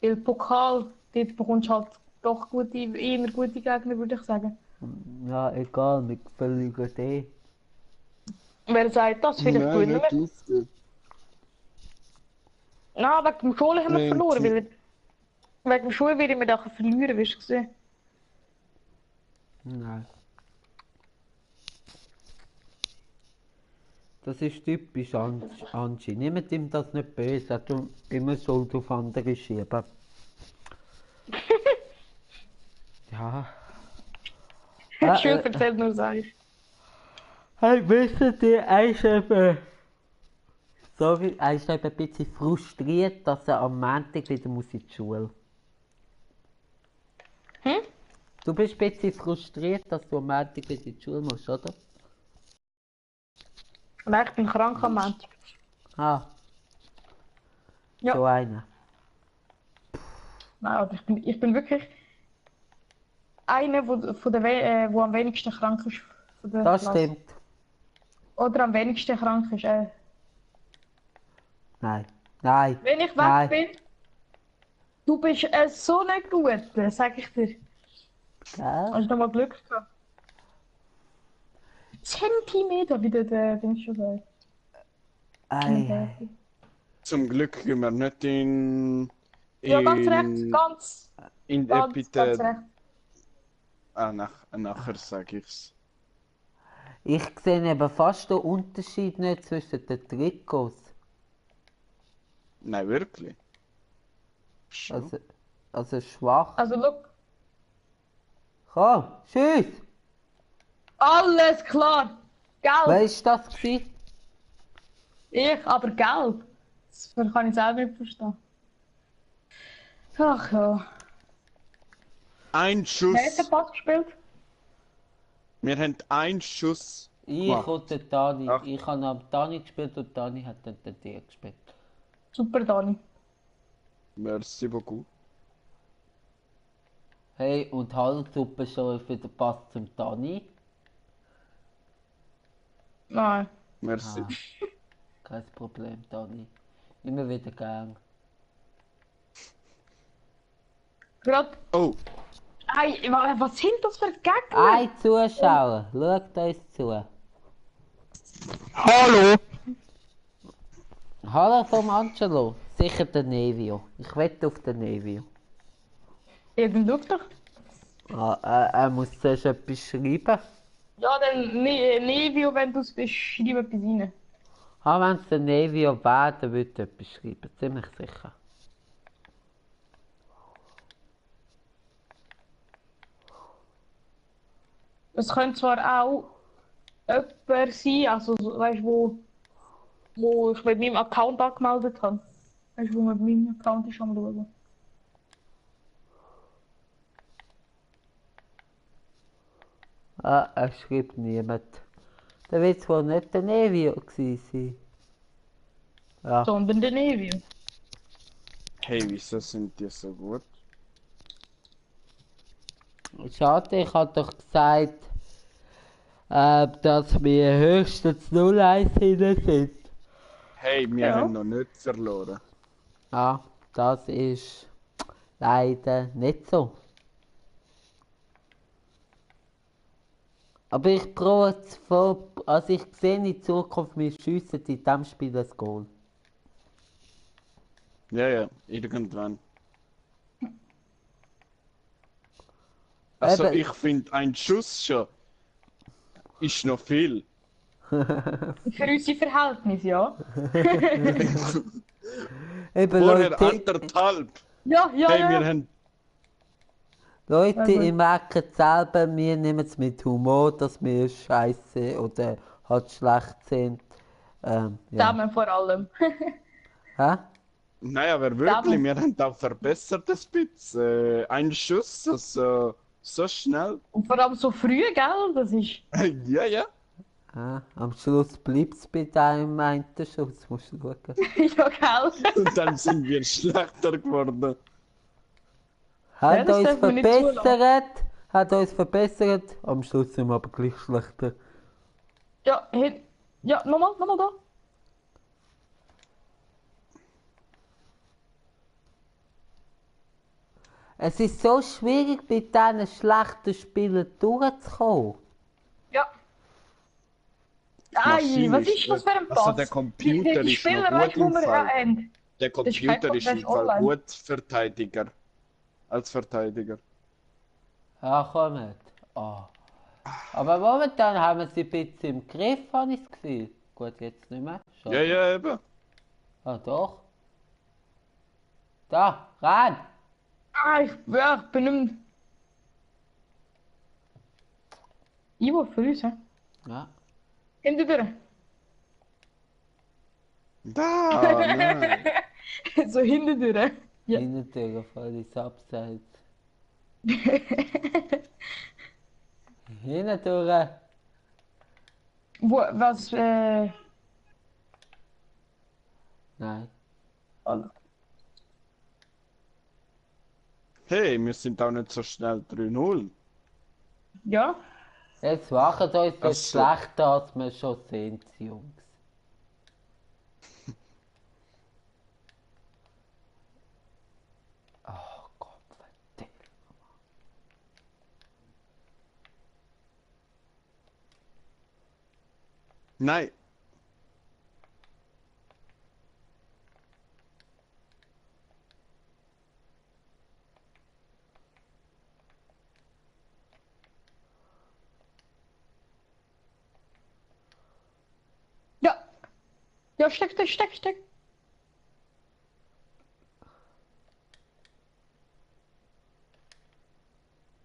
S3: Weil Pokal, dort bekommst du halt doch eher gute Gegner, würde ich sagen.
S1: Ja, egal, mit völliger Idee.
S3: Wer sagt das? Vielleicht
S2: Nein,
S3: gewinnen
S2: nicht
S3: wir.
S2: aufgeben.
S3: Na, wegen dem Schule haben wir
S2: Nein,
S3: verloren.
S2: die-
S3: Weil wegen dem Schule würde ich mir nachher verlieren, wirst du gesehen.
S1: Nein. Das ist typisch Angie. Nehmt ihm das nicht böse, er tut immer Schuld auf andere schieben. Ja.
S3: Die Schule erzählt nur das.
S1: Hey, wisst ihr, er ist eben... Sorry, er ist eben ein bisschen frustriert, dass er am Montag wieder muss in die Schule.
S3: Hm?
S1: Du bist ein bisschen frustriert, dass du am Montag wieder in die Schule musst, oder?
S3: Nein, ich bin krank am Montag.
S1: Ah,
S3: Ja.
S1: so einer.
S3: Nein, aber ich bin wirklich einer, wo am wenigsten krank ist. Von der
S1: Das
S3: Klasse.
S1: stimmt.
S3: Oder am wenigsten krank ist.
S1: Nein. Nein.
S3: Wenn ich weg
S1: Nein.
S3: bin, du bist so nicht gut, sag ich dir.
S1: Gell?
S3: Hast du noch mal Glück gehabt? Zentimeter, wie der Ding schon sagt.
S1: Ei.
S2: Zum Glück gehen wir nicht
S3: Ja, ganz recht, ganz
S2: Epithet.
S3: recht.
S2: Ah, nachher sage ich's.
S1: Ich sehe eben fast den Unterschied nicht zwischen den Trikots.
S2: Nein, wirklich. Schon.
S1: Also schwach.
S3: Also, look,
S1: Komm, tschüss!
S3: alles klar. Gelb.
S1: Wer ist das gewesen?
S3: Ich, aber gelb. Das kann ich selber nicht verstehen. Ach ja.
S2: Ein Schuss.
S3: Wer hat den Pass gespielt?
S2: Wir haben einen Schuss.
S1: Ich
S2: gemacht.
S1: und der Dani.
S2: Ach.
S1: Ich habe am Dani gespielt und Dani hat dann den dir gespielt.
S3: Super, Dani.
S2: Merci beaucoup.
S1: Hey, und hallo Suppe schon wieder Pass zum Dani.
S3: Nein.
S2: Merci.
S1: Ah, kein Problem, Dani. Immer wieder gern.
S3: Gerade.
S2: Oh,
S3: Hey, was sind das für Gegner?
S1: Ein Zuschauer, schaut uns zu.
S2: hallo.
S1: Hallo vom Angelo. Sicher der Nevio. Ich wette auf den Nevio.
S3: Ja, dann schau doch.
S1: Ah, er muss zuerst etwas schreiben.
S3: Ja, dann Nevio, wenn du es bist, schreib etwas rein.
S1: Ah, wenn es der Nevio wäre, dann würde er etwas schreiben. Ziemlich sicher.
S3: Es könnte zwar auch jemand sein, also weißt du, wo ich mit meinem Account angemeldet habe. Weißt du, wo mit meinem Account ist am schauen.
S1: Ah, er schreibt niemand. Der wird wohl nicht der Nevio gewesen sein. Ja.
S3: Sondern der Nevio.
S2: Hey, wieso sind die so gut?
S1: Schade, ich habe doch gesagt, dass wir höchstens 0-1 hinten sind.
S2: Hey, wir
S3: Ja.
S2: haben noch nicht verloren.
S1: Ja, das ist leider nicht so. Aber ich probe es vor, also ich sehe in Zukunft, wir schiessen in diesem Spiel ein Goal.
S2: Ja, ja, irgendwann. Also
S1: Eben.
S2: ich finde, ein Schuss schon ist noch viel.
S3: Für unsere Verhältnisse, ja.
S1: Eben
S2: Vorher
S1: Leute,
S2: anderthalb.
S3: Ja, ja,
S2: Hey,
S3: ja.
S2: wir haben...
S1: Leute,
S3: Also-
S1: ihr merkt selber, wir nehmen es mit Humor, dass wir scheiße oder halt schlecht sind. Ja.
S3: Zusammen vor allem.
S1: Hä?
S2: Nein, aber wirklich,
S3: Damals-
S2: wir haben auch verbessert ein bisschen. Ein Schuss, also so schnell.
S3: Und vor allem so früh, gell? Das ist.
S2: Ja, ja.
S1: Ja, am Schluss bleibt es bei deinem einen Schuss, musst du schauen.
S3: Ja, gell?
S2: Und dann sind wir schlechter geworden.
S1: Hat
S3: das
S1: uns
S3: darf man nicht
S1: verbessert, am Schluss sind wir aber gleich schlechter.
S3: Ja, hin. Ja, nochmal da.
S1: Es ist so schwierig, bei diesen schlechten Spielen durchzukommen.
S3: Ja. Ei,
S2: Maschine
S3: was ist das für ein Pass?
S2: Also der Computer
S3: die
S2: ist noch
S3: Spieler,
S2: gut
S3: weißt du, wo
S2: im
S3: wir
S2: Fall.
S3: haben?
S2: Der
S3: ist kein
S2: Computer ist im
S3: Podcast
S2: Fall
S3: online.
S2: gut Verteidiger. Als Verteidiger.
S1: Ja, kommt. Oh. Aber momentan haben wir sie ein bisschen im Griff, habe ich das Gefühl. Gut, jetzt nicht mehr.
S2: Ja,
S1: Schade.
S2: ja, eben.
S1: Ah, doch. Da, rein!
S3: Ah, ich bin nicht mehr. Ivo, für uns, hä?
S1: Ja.
S3: Hinter dir.
S2: Da, nein.
S3: So hinter dir. Ja.
S1: Hintertür voll ins Abseits. Hinterdurch.
S3: Wo, was,
S1: Nein.
S3: alles.
S2: Hey, wir sind auch nicht so schnell 3-0.
S3: Ja,
S1: Jetzt machen uns
S2: Ach
S1: das
S2: so.
S1: schlechter, als wir schon sind, Jungs. Oh Gott, verdammt.
S2: Nein.
S3: ja. Ja, steck.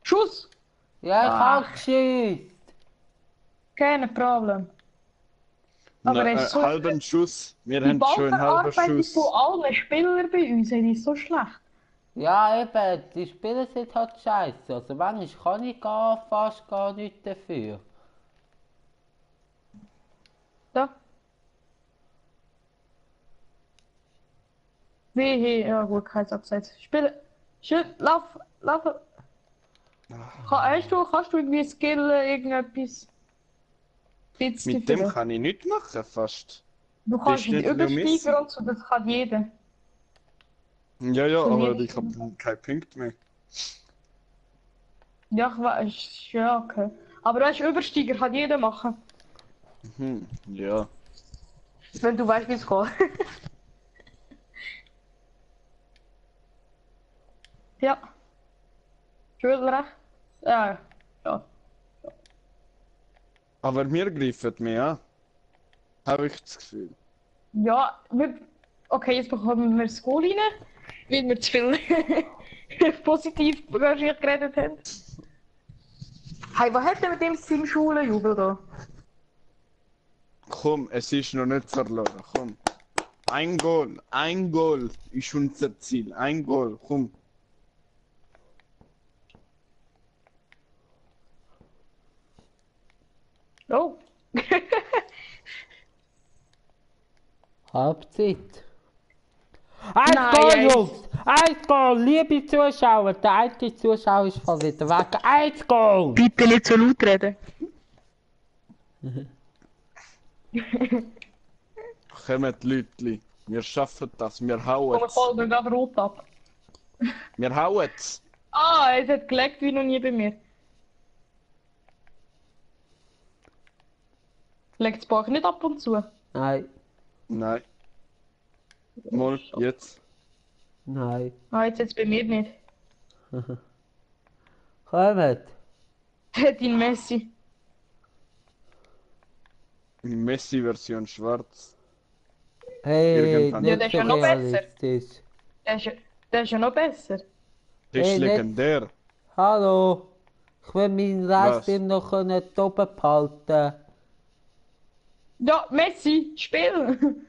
S3: Schuss!
S1: Ja, ich
S3: Ah.
S1: hab geschissen.
S3: Kein Problem. Aber
S2: Na,
S3: er ist so.
S2: halben Schuss. Wir
S3: Die
S2: haben schon einen halben
S3: Ballverarbeitung
S2: Schuss.
S3: von allen Spielern bei uns, die ist so schlecht.
S1: Ja, eben, die Spieler sind halt scheiße. Also manchmal kann ich fast gar nichts dafür.
S3: Ja. Wehe, ja gut, kein Abseits. Spiel. Schön, lauf. Kannst du irgendwie skillen, irgendetwas? Bisschen
S2: Mit dem
S3: vielleicht.
S2: kann ich nichts machen, fast.
S3: Du kannst
S2: ist
S3: ihn
S2: nicht nur Messi.
S3: übersteigen und so, das kann jeder.
S2: Ja, ja,
S3: Von
S2: aber
S3: mir
S2: ich habe keinen Punkt mehr.
S3: Ja, ich weiß, ja, okay. Aber weißt du, Übersteiger kann jeder machen.
S2: Ja.
S3: Wenn du weißt, wie es geht. Ja. Schön recht. Ja.
S2: Aber wir greifen mehr an. Habe ich das Gefühl.
S3: Ja, okay, jetzt bekommen wir das Goal rein, weil wir zu viel positiv geredet haben. Hey, was hat denn mit dem Team Schulenjubel da?
S2: Komm, es ist noch nicht verloren. Komm. Ein Goal ist unser Ziel. Ein Goal, komm.
S3: Oh.
S1: Halbzeit. Eins
S3: Nein,
S1: Goal,
S3: eins.
S1: Jungs! Eins Goal, liebe Zuschauer! Der eine Zuschauer ist voll wieder weg. Eins Goal!
S3: Bitte nicht so laut reden.
S2: Kommt, Leute. Wir schaffen das. Wir
S3: Komm,
S2: hauen
S3: ich hol mir gerade rot ab.
S2: Wir hauen's.
S3: Ah, es hat geleckt wie noch nie bei mir. Legt das Bauch nicht ab und zu.
S1: Nein,
S2: Nein. Mal, jetzt.
S1: nein.
S3: Ah, jetzt bei mir nicht.
S1: Kommt!
S3: Dein Messi.
S2: Messi-Version schwarz.
S1: Hey,
S2: Irgendwann.
S3: Ja, der
S1: nicht
S3: ist
S1: so
S3: ja noch besser.
S1: realistisch.
S3: Der ist ja noch besser.
S2: Das ist
S1: Hey, nicht-
S2: legendär.
S1: Hallo! Ich will meinen Livestream noch können oben behalten.
S3: Ja, Messi, spiel!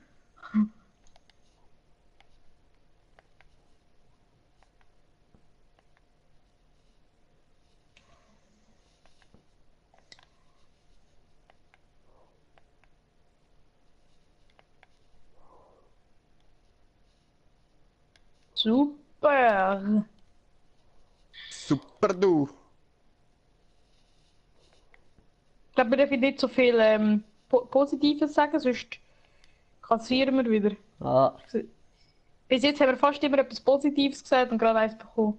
S3: Super!
S2: Super du.
S3: Ich glaube, wir dürfen nicht so viel Positives sagen, sonst kassieren wir wieder.
S1: Ah,
S3: Bis jetzt haben wir fast immer etwas Positives gesagt und gerade eins bekommen.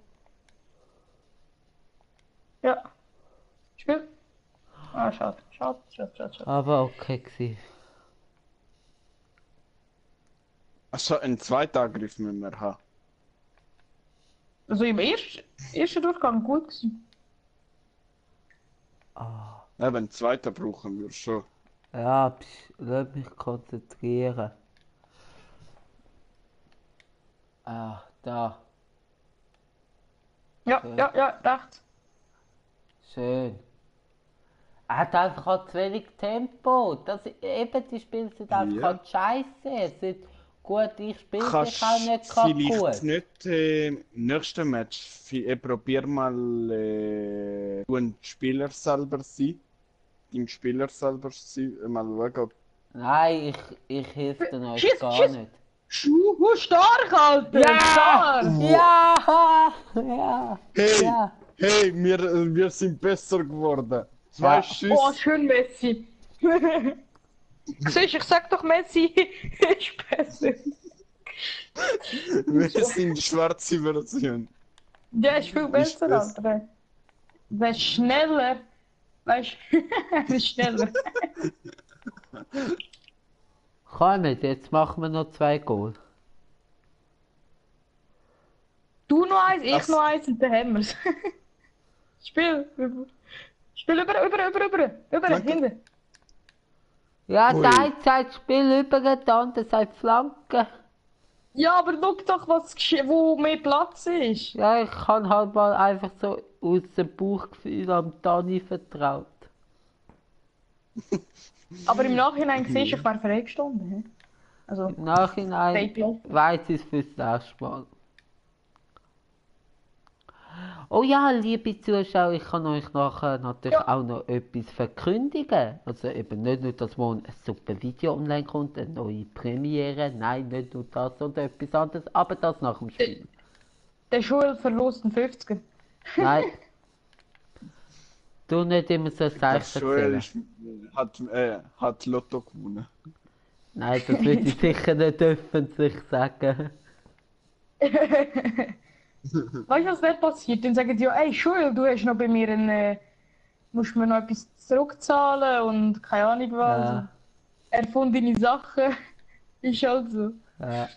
S3: Ja. Spiel. Ah, schade. Schade, schade, schade, schade.
S1: aber okay gewesen.
S2: Also einen zweiten Angriff müssen wir haben.
S3: Also im ersten Durchgang gut gewesen.
S2: Eben, einen zweiten brauchen wir schon.
S1: Ja, lass mich konzentrieren. Ah, da.
S3: Ja, ja, ja, recht.
S1: Schön. Er hat einfach halt zu wenig Tempo. Eben, die Spiele sind einfach
S2: Ja.
S1: halt scheiße. Es sind gut, ich spiele
S2: Kannst
S1: sich auch nicht gerade
S2: vielleicht
S1: gut.
S2: nicht nächsten Match probier mal du ein Spieler selber sein. Dein Spieler selber sein. Mal schauen, ob
S1: Nein, ich helfe dir euch
S3: Schieß,
S1: gar
S3: schieß.
S1: nicht.
S3: Stark, Alter!
S1: Ja!
S3: Stark!
S1: Ja! Ja!
S2: Hey!
S1: Ja!
S2: Hey, wir sind besser geworden. Zwei
S1: Ja.
S2: Schüsse.
S3: Oh, schön, Messi. Siehst, ich sag doch, Messi ist besser.
S2: Wir sind schwarze Version.
S3: Der ist viel besser,
S2: besser.
S3: Alter. Der ist schneller. Weißt du, der ist schneller.
S1: Kommt, jetzt machen wir noch 2 Goal.
S3: Du noch eins, ich
S2: Das-
S3: noch eins und dann haben wir's. Spiel. Spiel über,
S2: Flanke.
S3: hinten.
S1: Ja,
S2: Ui.
S1: der eine sagt Spiel über, der andere sagt Flanke.
S3: Ja, aber schau doch, wo mehr Platz ist.
S1: Ja, ich kann halt mal einfach so aus dem Bauchgefühl am Dani vertraut.
S3: Aber im Nachhinein siehst du, ich wäre freigestanden. hä? Also,
S1: Im Nachhinein
S3: Statement.
S1: weiß ich es fürs nächste Mal. Oh ja, liebe Zuschauer, ich kann euch nachher natürlich
S3: Ja.
S1: auch noch etwas verkündigen. Also eben nicht nur, dass morgen ein super Video online kommt, eine neue Premiere, nein, nicht nur das, sondern etwas anderes, aber das nach dem Spiel.
S3: Der Schulverlust in 50er.
S1: Nein. Du nicht immer so
S2: Der
S1: seicht
S2: Joel
S1: erzählen.
S2: hat Lotto gewonnen.
S1: Nein, das würde ich sicher nicht öffentlich sagen.
S3: Weißt du, was nicht passiert? Dann sagen die, ja, ey, Schul, du hast noch bei mir musst mir noch etwas zurückzahlen und keine Ahnung was.
S1: Ja.
S3: Erfundene Sachen. Ist halt so.
S1: Ja.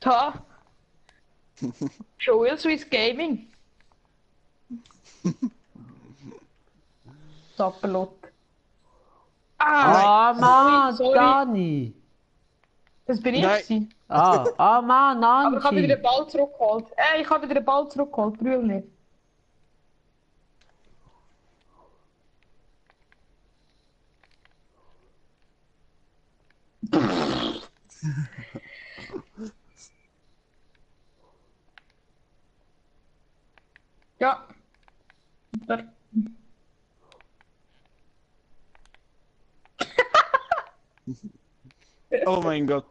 S3: Da. Joel Swiss Gaming. Zappelot.
S1: Ah, Mann,
S3: sorry.
S1: Dani!
S3: Das bin ich.
S2: Nein.
S3: gewesen.
S1: Mann,
S3: Aber ich habe wieder
S1: Angie!
S3: den Ball zurückgeholt. Ich habe wieder den Ball zurückgeholt, brüll nicht. Ja. Super.
S2: Oh mein Gott.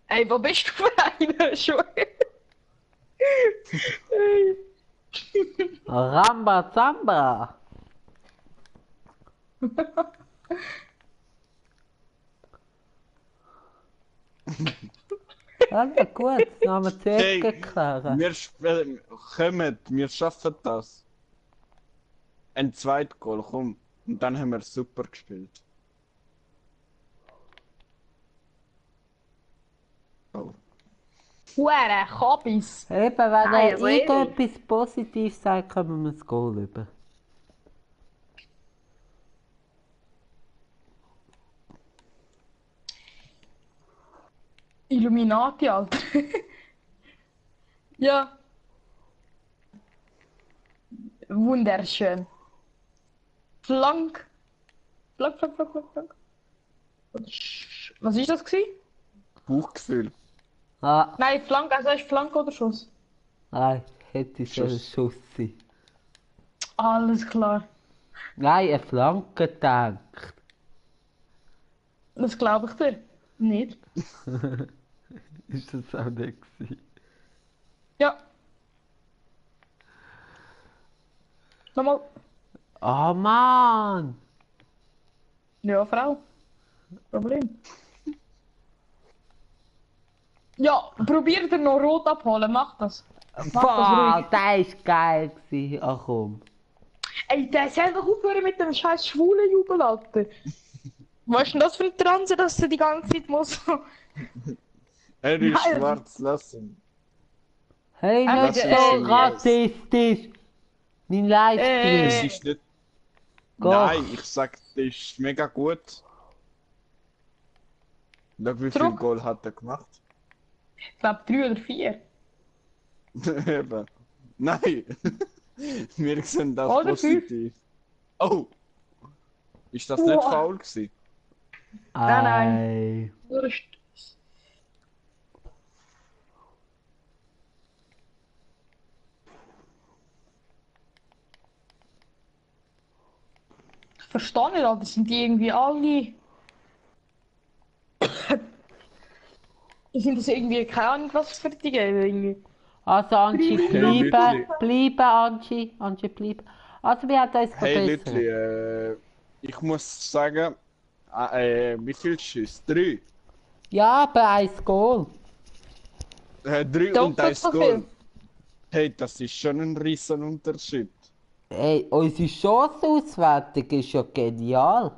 S3: Ey, wo bist du für einen schon? Ey.
S1: Ramba Zamba. Also gut, dann haben wir zuerst
S2: Hey,
S1: geklärt.
S2: kommen, wir schaffen das. Ein zweites Goal, komm. Und dann haben wir super gespielt. Oh.
S3: Hure, Kabis.
S1: Eben, wenn
S3: Nein,
S1: er
S3: also ehrlich.
S1: irgendetwas Positives sagt, kommen wir das Goal über.
S3: Illuminati, Alter. Ja. Wunderschön. Flank. Flank, Flank, Flank, Flank, Flank. Was ist das gewesen?
S2: Bauchgefühl.
S1: Ah,
S3: Nein, Flank, also ist Flank oder Schuss?
S1: nein, hätte ich sollen
S2: Schuss.
S1: Schuss sein.
S3: Alles klar.
S1: Nein, eine Flanke gedacht.
S3: Das glaube ich dir. Nicht.
S1: Ist das auch nicht gewesen?
S3: Ja. Nochmal.
S1: Oh Mann!
S3: Ja, Frau. Problem. Ja, probier dir noch rot abholen, mach das. Mach das
S1: Boah,
S3: ruhig.
S1: der ist geil gewesen. Ach komm.
S3: Ey, der soll doch aufhören mit dem scheiß schwulen Jubel, Alter. Was ist denn das für ein Transe, dass du die ganze Zeit muss?
S2: Er ist
S3: Nein.
S2: schwarz, lass ihn.
S1: Hey,
S3: Aber
S1: nicht
S2: der-
S1: so rassistisch! Mein Livestream!
S2: Es ist nicht.
S1: Doch.
S2: Nein, ich sag, das ist mega gut. Schau, wie viel
S3: Druck.
S2: Goal hat er gemacht?
S3: Ich glaube 3 oder 4.
S2: Eben. Nein! Wir sehen das
S3: Oder
S2: positiv. Oh! Ist das nicht
S3: Wow.
S2: faul gewesen?
S3: Nein, nein.
S1: Ei.
S3: Nur ein Ich verstehe nicht, Alter. Sind die irgendwie alle. Sind das irgendwie keine Ahnung, was für die geben? Irgendwie.
S1: Also Angie,
S2: Hey,
S1: bleiben,
S2: Lütli.
S1: bleiben Angie, Angie, bleiben. Also wir haben uns
S2: Hey
S1: verbessert.
S2: Lütli, ich muss sagen, wie viel Schuss? 3?
S1: Ja, aber ein Goal.
S2: 3
S3: Doch,
S2: und
S3: das
S2: ein
S3: ist so
S2: Goal.
S3: viel.
S2: Hey, das ist schon ein riesen Unterschied.
S1: Ey, unsere Chancenauswertung ist ja genial.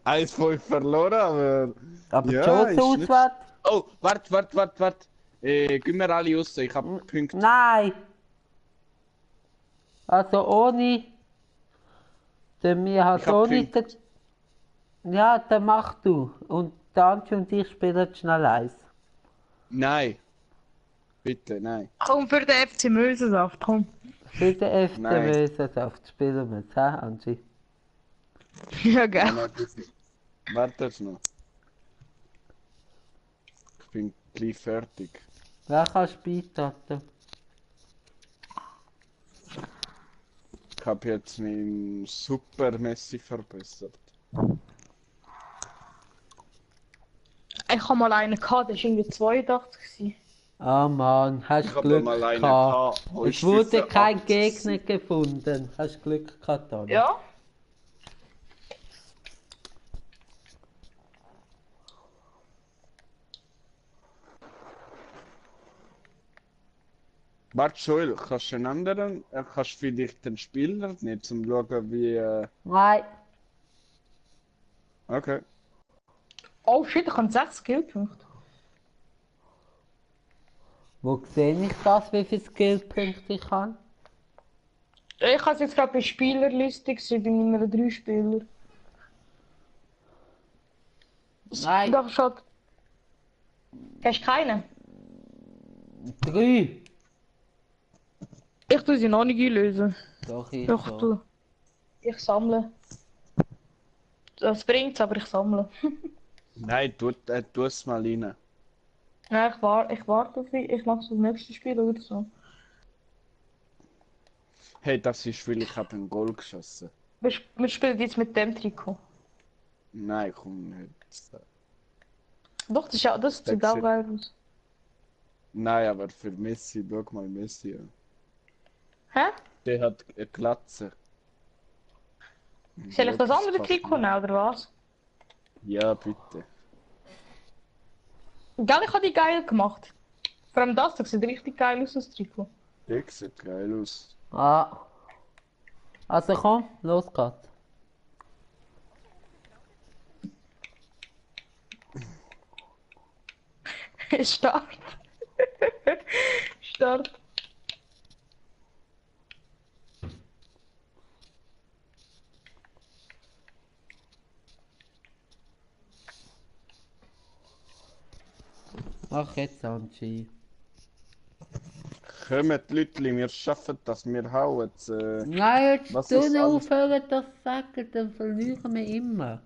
S2: 1-5 verloren, aber...
S1: Aber die
S2: Ja, ist nicht-
S1: Chancenauswertung?
S2: Oh, warte. Gehen wir alle raus, ich hab Punkte.
S1: Nein! Also ohne... Dann wir halt
S2: Ich hab
S1: ohne...
S2: Punkte.
S1: Ja, dann mach du. Und der Angie und ich spielen schnell eins.
S2: Nein. Bitte, nein.
S3: Komm für den FC Mösensaft, komm.
S1: Für den FC
S2: Nein.
S1: Mösensaft spielen wir es, hä, Angie?
S3: Ja,
S2: Nein,
S3: gell.
S2: nein, bitte. Warte jetzt noch. Ich bin gleich fertig.
S1: Wer kann beitreten?
S2: Ich habe jetzt meinen Super Messi verbessert.
S3: Ich habe mal einen gehabt, der war irgendwie 82 gewesen.
S1: Ah Mann, hast
S2: Ich habe
S1: Glück
S2: mal einen
S1: gehabt.
S2: gehabt, wo
S1: Es
S2: ist
S1: wurde
S2: 85.
S1: kein Gegner gefunden. Hast Glück gehabt, Anni.
S3: Ja?
S2: Warte, Joel, kannst du einen anderen, kannst du vielleicht den Spieler nicht zum schauen, wie,
S1: Nein.
S2: okay.
S3: Oh shit, ich habe 6 Skillpunkte.
S1: Wo sehe ich das, wie viele Skillpunkte ich habe?
S3: Ich habe es jetzt gerade bei Spielerliste gesehen, bei Nummer 3 Spieler.
S1: Nein.
S3: Doch schon. Hast du keinen?
S1: 3.
S3: Ich tue sie noch nicht einlösen.
S1: Doch, ich
S3: Doch,
S1: schon.
S3: du. Ich sammle. Das bringt's, aber ich sammle.
S2: Nein, tu es mal rein.
S3: Ja, ich warte auf dich. Ich mache so das nächste Spiel oder so.
S2: Hey, das ist, weil ich habe ein Goal geschossen.
S3: Wir spielen jetzt mit dem Trikot.
S2: Nein, komm nicht.
S3: Doch, das sieht auch geil aus.
S2: Nein, aber für Messi, schau mal Messi an.
S3: Hä?
S2: Der hat eine Glatze.
S3: Soll ich das andere
S2: passt
S3: Trikot
S2: nicht.
S3: nehmen, oder was?
S2: Ja, bitte.
S3: Gell, ich habe die geil gemacht. Vor allem das sieht richtig geil aus, das Trikot.
S2: Der sieht geil aus.
S1: Ah. Also komm, los geht's.
S3: Start. Start.
S1: Ach, jetzt Angie.
S2: Kommen die Leute, wir schaffen das, wir hauen es.
S1: Nein, jetzt
S2: Was
S1: du
S2: ist
S1: nicht
S2: alles?
S1: aufhören, das zu sagen, dann verlieren wir immer.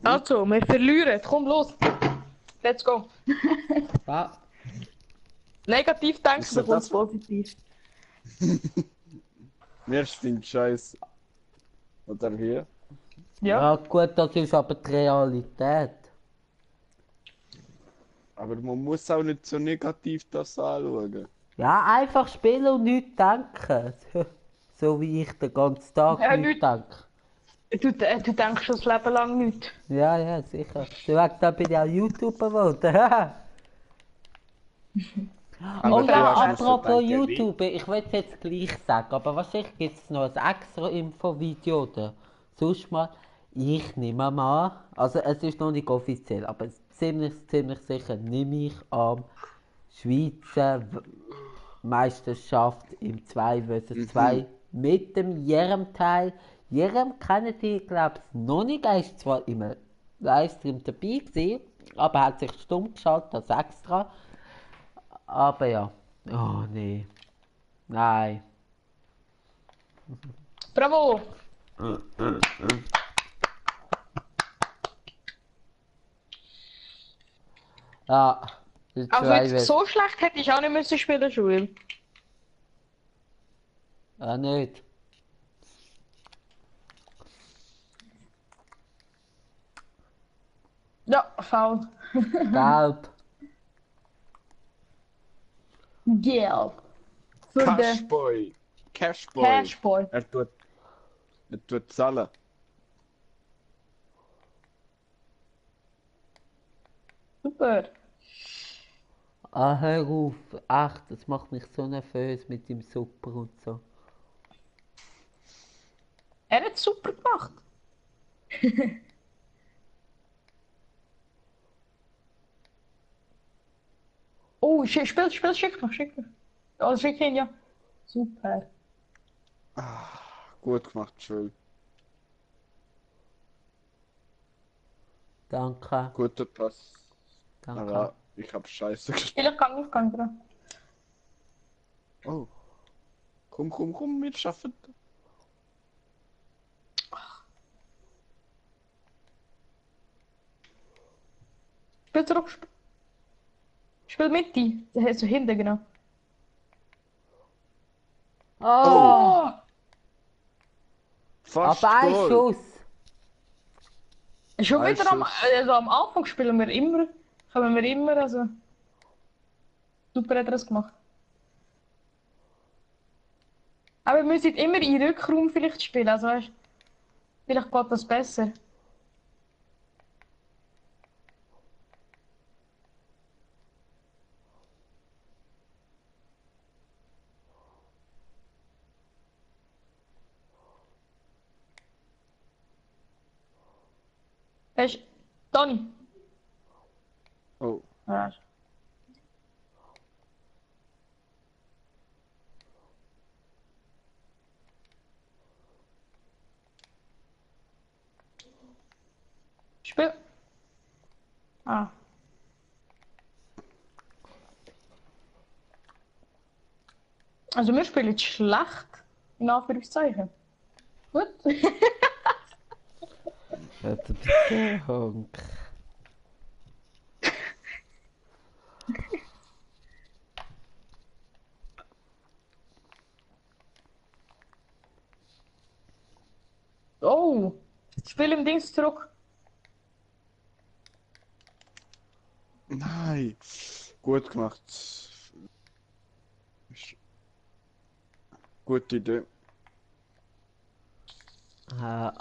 S3: Also, wir verlieren. Komm, los. Let's go.
S1: Ja,
S3: Negativ denken,
S2: Ist so
S3: bekommst
S2: das?
S3: positiv.
S2: Mir stimmt Scheiß. Oder hier?
S3: Ja.
S1: ja gut, das ist aber die Realität.
S2: Aber man muss auch nicht so negativ das anschauen.
S1: Ja, einfach spielen und nichts denken. So wie ich den ganzen Tag
S3: Ja,
S1: nichts
S3: nicht-
S1: denke.
S3: Du denkst schon das Leben lang nicht.
S1: Ja, ja, sicher. Deswegen da bin ich auch YouTuber geworden.
S2: Aber
S1: Oh
S2: du
S1: ja,
S2: hast müssen
S1: apropos
S2: denken, wie-
S1: YouTube, ich will es jetzt gleich sagen, aber wahrscheinlich gibt es noch ein extra Infovideo oder sonst mal. Ich nehme mal an, also es ist noch nicht offiziell, aber ziemlich sicher nehme ich an, Schweizer Meisterschaft im 2 vs 2 mit dem Jerem teil. Jerem kennen die, glaube ich, noch nicht. Er ist zwar im Livestream dabei gewesen, aber hat sich stumm geschaltet als extra. Aber ja. Oh nee. Nein.
S3: Bravo!
S1: Ja. Der
S3: Also
S1: 2
S3: jetzt
S1: vs.
S3: so schlecht hätte ich auch nicht müssen spielen, Joel.
S1: Ja, nicht.
S3: Ja, faul.
S1: Gelb.
S3: Gelb. Für den
S2: Cashboy! Cashboy!
S3: Cashboy.
S2: Er tut zahlen.
S3: Super.
S1: Ah, hör auf. Echt, das macht mich so nervös mit dem Super und so.
S3: Er hat es super gemacht. Oh, spiel, schick mich. Oh, schick ihn, ja. Super.
S2: Gut gemacht, Joel.
S1: Danke.
S2: Guter Pass.
S1: Danke.
S2: Aber ich hab Scheiße gespielt.
S3: Ich kann dran.
S2: Oh. Komm, wir schaffen das.
S3: Spiel zurück. Spiel Mitte. So hinten, genau.
S1: Oh!
S3: Oh!
S2: Fast
S1: Aber ein
S2: Goal.
S1: Schuss.
S3: Schon
S2: Ein
S3: wieder
S2: Schuss.
S3: also am Anfang spielen wir immer, kommen wir immer, also. Super hat er das gemacht. Aber wir müssen immer in Rückraum vielleicht spielen, also weißt, vielleicht geht das besser. Weißt du, Toni?
S2: Oh.
S3: Ja. Spiel. Ah. Also wir spielen jetzt schlecht, in Anführungszeichen. Gut.
S1: Ja, du bist der Honk.
S3: Oh, ich spiele im Dings zurück.
S2: Nein. Gut gemacht. Gute Idee.
S1: Ja.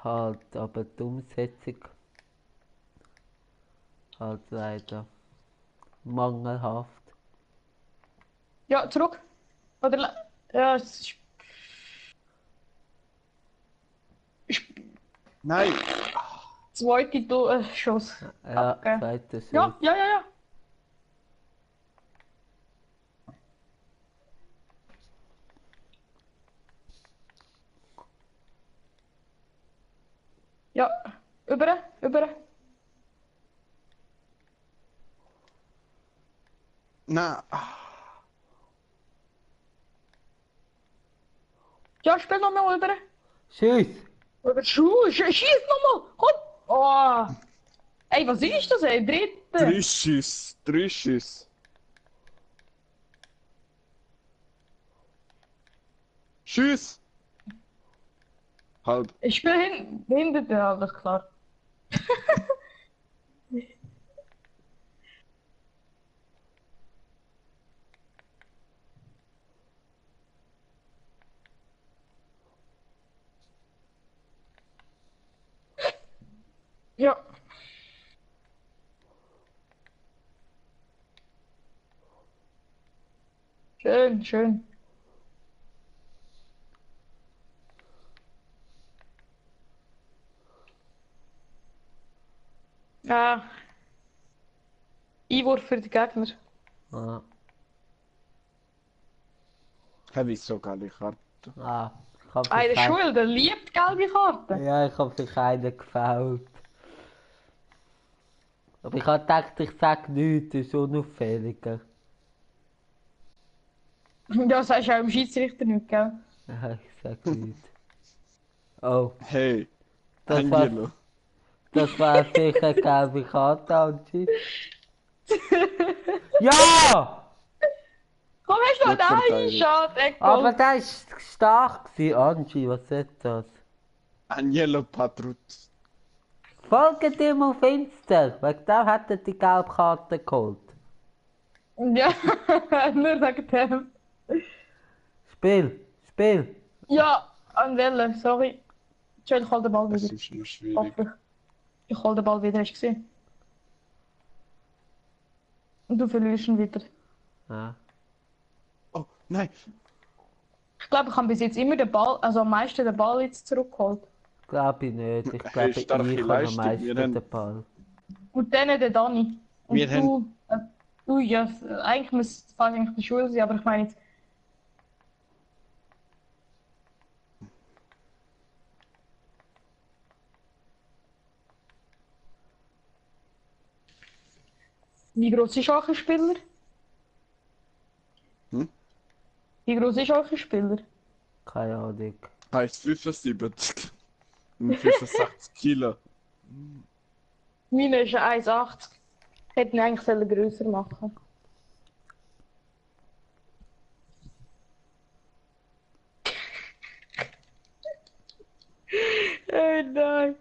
S1: Halt, aber die Umsetzung halt leider mangelhaft.
S3: Ja, zurück. Oder ja, es ist
S2: Nein.
S3: zweite Schuss.
S1: Ja,
S3: Okay.
S1: zweiter Schuss.
S3: Ja. Ja, über.
S2: Nein.
S3: Ja, spiel nochmal über.
S1: Tschüss!
S3: Über schieß nochmal. Komm. Oh. Ey, was ist das, ey? Dritte.
S2: 3 Schüsse. 3 Schüsse. Tschüss. Halb.
S3: Ich spiele hinter dir, alles klar. Ja. Schön. Ja. Einwurf für die Gegner.
S1: Ah,
S2: Habe ich so geile Karte.
S1: ah, ich hab
S3: Ey, der
S1: für
S3: Schul, der liebt gelbe Karten.
S1: ja, ich hab für keinen gefällt. Aber ich hab gedacht, ich sag nichts, das ist unauffälliger.
S3: Ja, sagst du auch im Schiedsrichter nicht, gell?
S1: Ja, ich sag nichts. Oh,
S2: Hey.
S1: das war,
S2: Angelo.
S1: das war sicher gelbe Karte, Angie. Ja!
S3: Komm, hast du noch
S2: Gut
S3: einen
S2: verteidigt.
S3: Shot, Eckball.
S1: Aber das war stark gewesen, Angie, was ist das?
S2: Angelo Patrut.
S1: Folgt ihm auf Insta, wegen dem hat er die gelbe Karte geholt.
S3: Ja, nur wegen dem.
S1: Spiel.
S3: Ja, an Welle, sorry. Schön, ich hol den Ball
S2: Es
S3: wieder.
S2: ist nur schwierig.
S3: Hoffentlich. Ich hol den Ball wieder, hast du gesehen? Und du verlierst ihn wieder.
S1: Ja.
S2: Oh, nein.
S3: Ich glaube, ich habe bis jetzt immer den Ball, also am meisten den Ball jetzt zurückgeholt.
S1: Glaube ich nicht. Ich
S2: Hey,
S1: glaube,
S2: starke
S1: ich habe am
S2: Leistung.
S1: meisten
S2: Wir haben-
S1: den Ball.
S3: Und dann der Dani. Und
S2: Wir
S3: du, ja, eigentlich muss es fast eigentlich die Schule sein, aber ich meine jetzt. Wie groß ist euer Spieler?
S2: Hm?
S3: Wie groß ist euer Spieler?
S1: Keine Ahnung.
S2: Heißt 75. Und 65 Kilo.
S3: Meine ist 1,80. Hätte ihn eigentlich größer machen. Oh nein.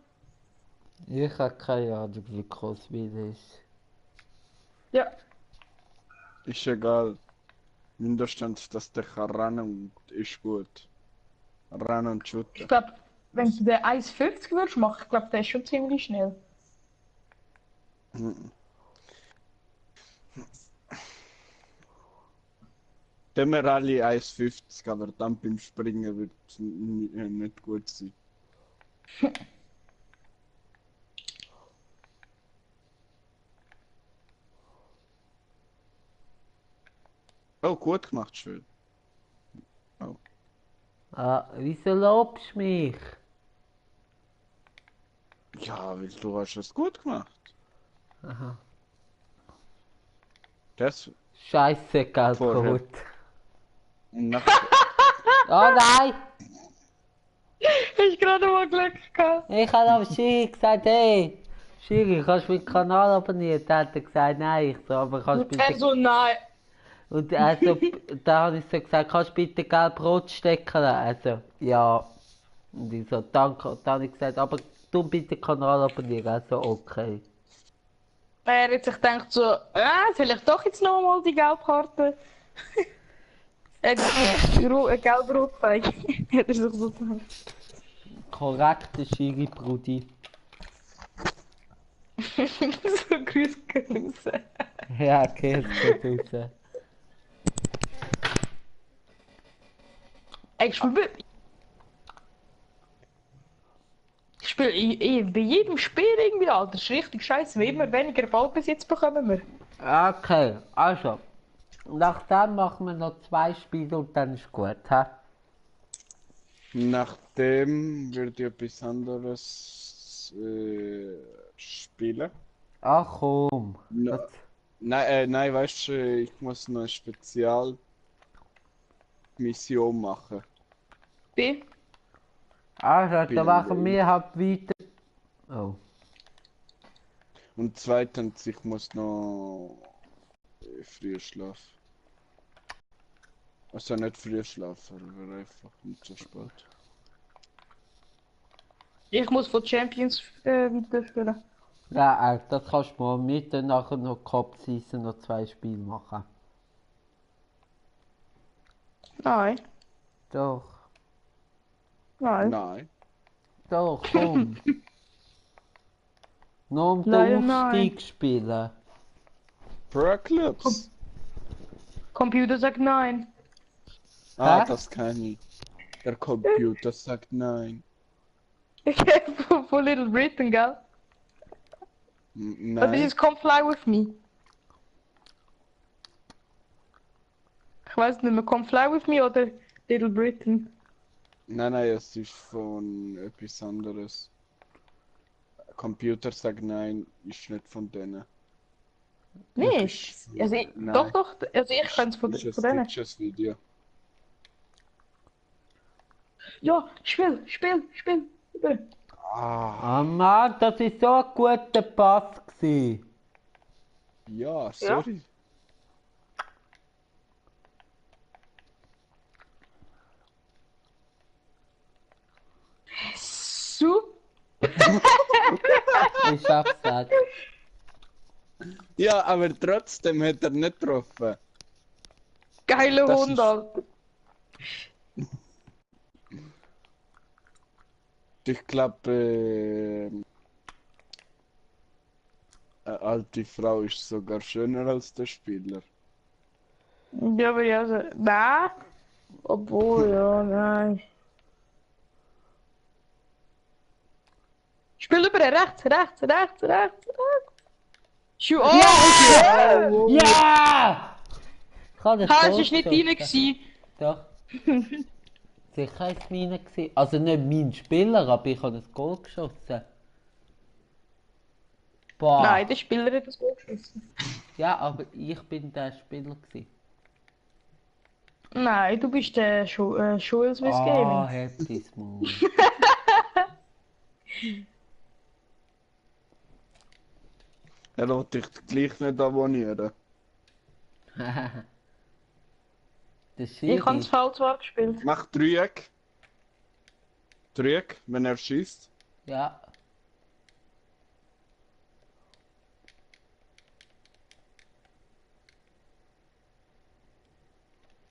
S1: Ich habe keine Ahnung, wie groß Will ist.
S3: Ja,
S2: Ist egal. Mindestens, dass der kann rennen und ist gut. Rennen und
S3: ich
S2: shooten.
S3: glaube, wenn du den 1,50 würdest machen, ich glaube, der ist schon ziemlich schnell.
S2: Dann wir alle 1,50, aber dann beim Springen wird es nicht gut sein. Oh, gut gemacht, schön.
S1: Ah, wieso lobst du mich?
S2: Ja, weil du hast es gut gemacht.
S1: Aha.
S2: Das,
S1: Scheiße, gelb
S2: Vorher.
S1: rot.
S2: Und nach,
S1: Oh nein!
S3: Hast gerade mal Glück gehabt.
S1: Ich habe am Schiri gesagt, hey, Schiri, kannst du meinen Kanal abonnieren? Dann hat er gesagt, nein. Ich so, aber kannst du
S3: Und er
S1: bitte...
S3: so, nein.
S1: Und also, da habe ich so gesagt, kannst du bitte gelb-rot stecken? Also, ja. Und ich so, danke. Und dann habe ich gesagt, aber du bitte den Kanal abonnieren. Also, okay.
S3: Er hat sich gedacht so, soll ich doch jetzt nochmal die Gelbkarte? Gelb-rot zeigen. Hat er sich so gedacht.
S1: Korrekter Schiri, Brudi.
S3: So Grüße gehen raus.
S1: Ja, okay, es geht raus.
S3: Ich spiele bei jedem Spiel irgendwie, Alter. Das ist richtig scheiße. Wie immer weniger Ballbesitz bekommen wir.
S1: Okay, also. Nachdem machen wir noch 2 Spiele und dann ist gut, hä?
S2: nachdem würde ich etwas anderes spielen.
S1: Ach komm.
S2: Na,
S1: Was?
S2: nein, weißt du, ich muss noch eine Spezialmission machen.
S3: B.
S1: Also, dann machen wir halt weiter. Oh.
S2: Und zweitens, ich muss noch früher schlafen. Also nicht früher schlafen, aber einfach nicht so spät.
S3: Ich muss von Champions weiterspielen.
S1: Ja, das kannst du mal mit und nachher noch Cup Season noch 2 Spiele machen.
S3: Nein.
S1: Doch,
S3: Nein.
S2: Nein.
S1: doch, komm. Nur um den
S3: Leider nein.
S1: Aufstieg spielen.
S2: Pro Clubs.
S3: Computer sagt nein.
S2: Ah,
S1: Hä?
S2: das kann ich. Der Computer sagt nein.
S3: von Little Britain, gell? Was ist
S2: Nein.
S3: es? Come Fly With Me? Ich weiß nicht mehr, Come Fly With Me oder Little Britain?
S2: Nein, es ist von etwas anderes. Computer sagt nein, ist nicht von denen.
S3: Nicht?
S2: Ist-
S3: Also,
S2: nein.
S3: doch, also ich kann es von
S2: Ist ein
S3: denen.
S2: Stitches-Video.
S3: Ja, spiel.
S2: Ah,
S1: Ah Mann, das ist so ein guter Pass gewesen.
S2: ja, sorry.
S3: Super.
S1: Ich hab's gesagt.
S2: Ja, aber trotzdem hat er nicht getroffen.
S3: Geile
S2: Das
S3: Hund,
S2: ist-
S3: Alter.
S2: Ich glaube, eine alte Frau ist sogar schöner als der Spieler.
S3: Ja, aber ja, so. Nein. Obwohl, ja, nein. Spiel über rechts. Schu oh,
S1: Ja!
S3: okay.
S1: Ja! Ich hab das
S3: Ha,
S1: Tor
S3: es war nicht
S1: geschossen.
S3: deine gewesen.
S1: Doch. Sicher ist es meine gewesen. Also nicht mein Spieler, aber ich habe das Goal geschossen. Boah.
S3: Nein, der Spieler hat das Goal geschossen.
S1: Ja, aber ich bin der Spieler gewesen.
S3: Nein, du bist der Schules Miss
S1: Ah,
S3: Gaming.
S1: Happy Smooth.
S2: Er lässt dich gleich nicht abonnieren.
S1: Der
S3: Ich habe
S1: Schiri.
S3: das falsch zwar gespielt.
S2: Mach Dreieck. Dreieck, wenn er schießt.
S1: Ja.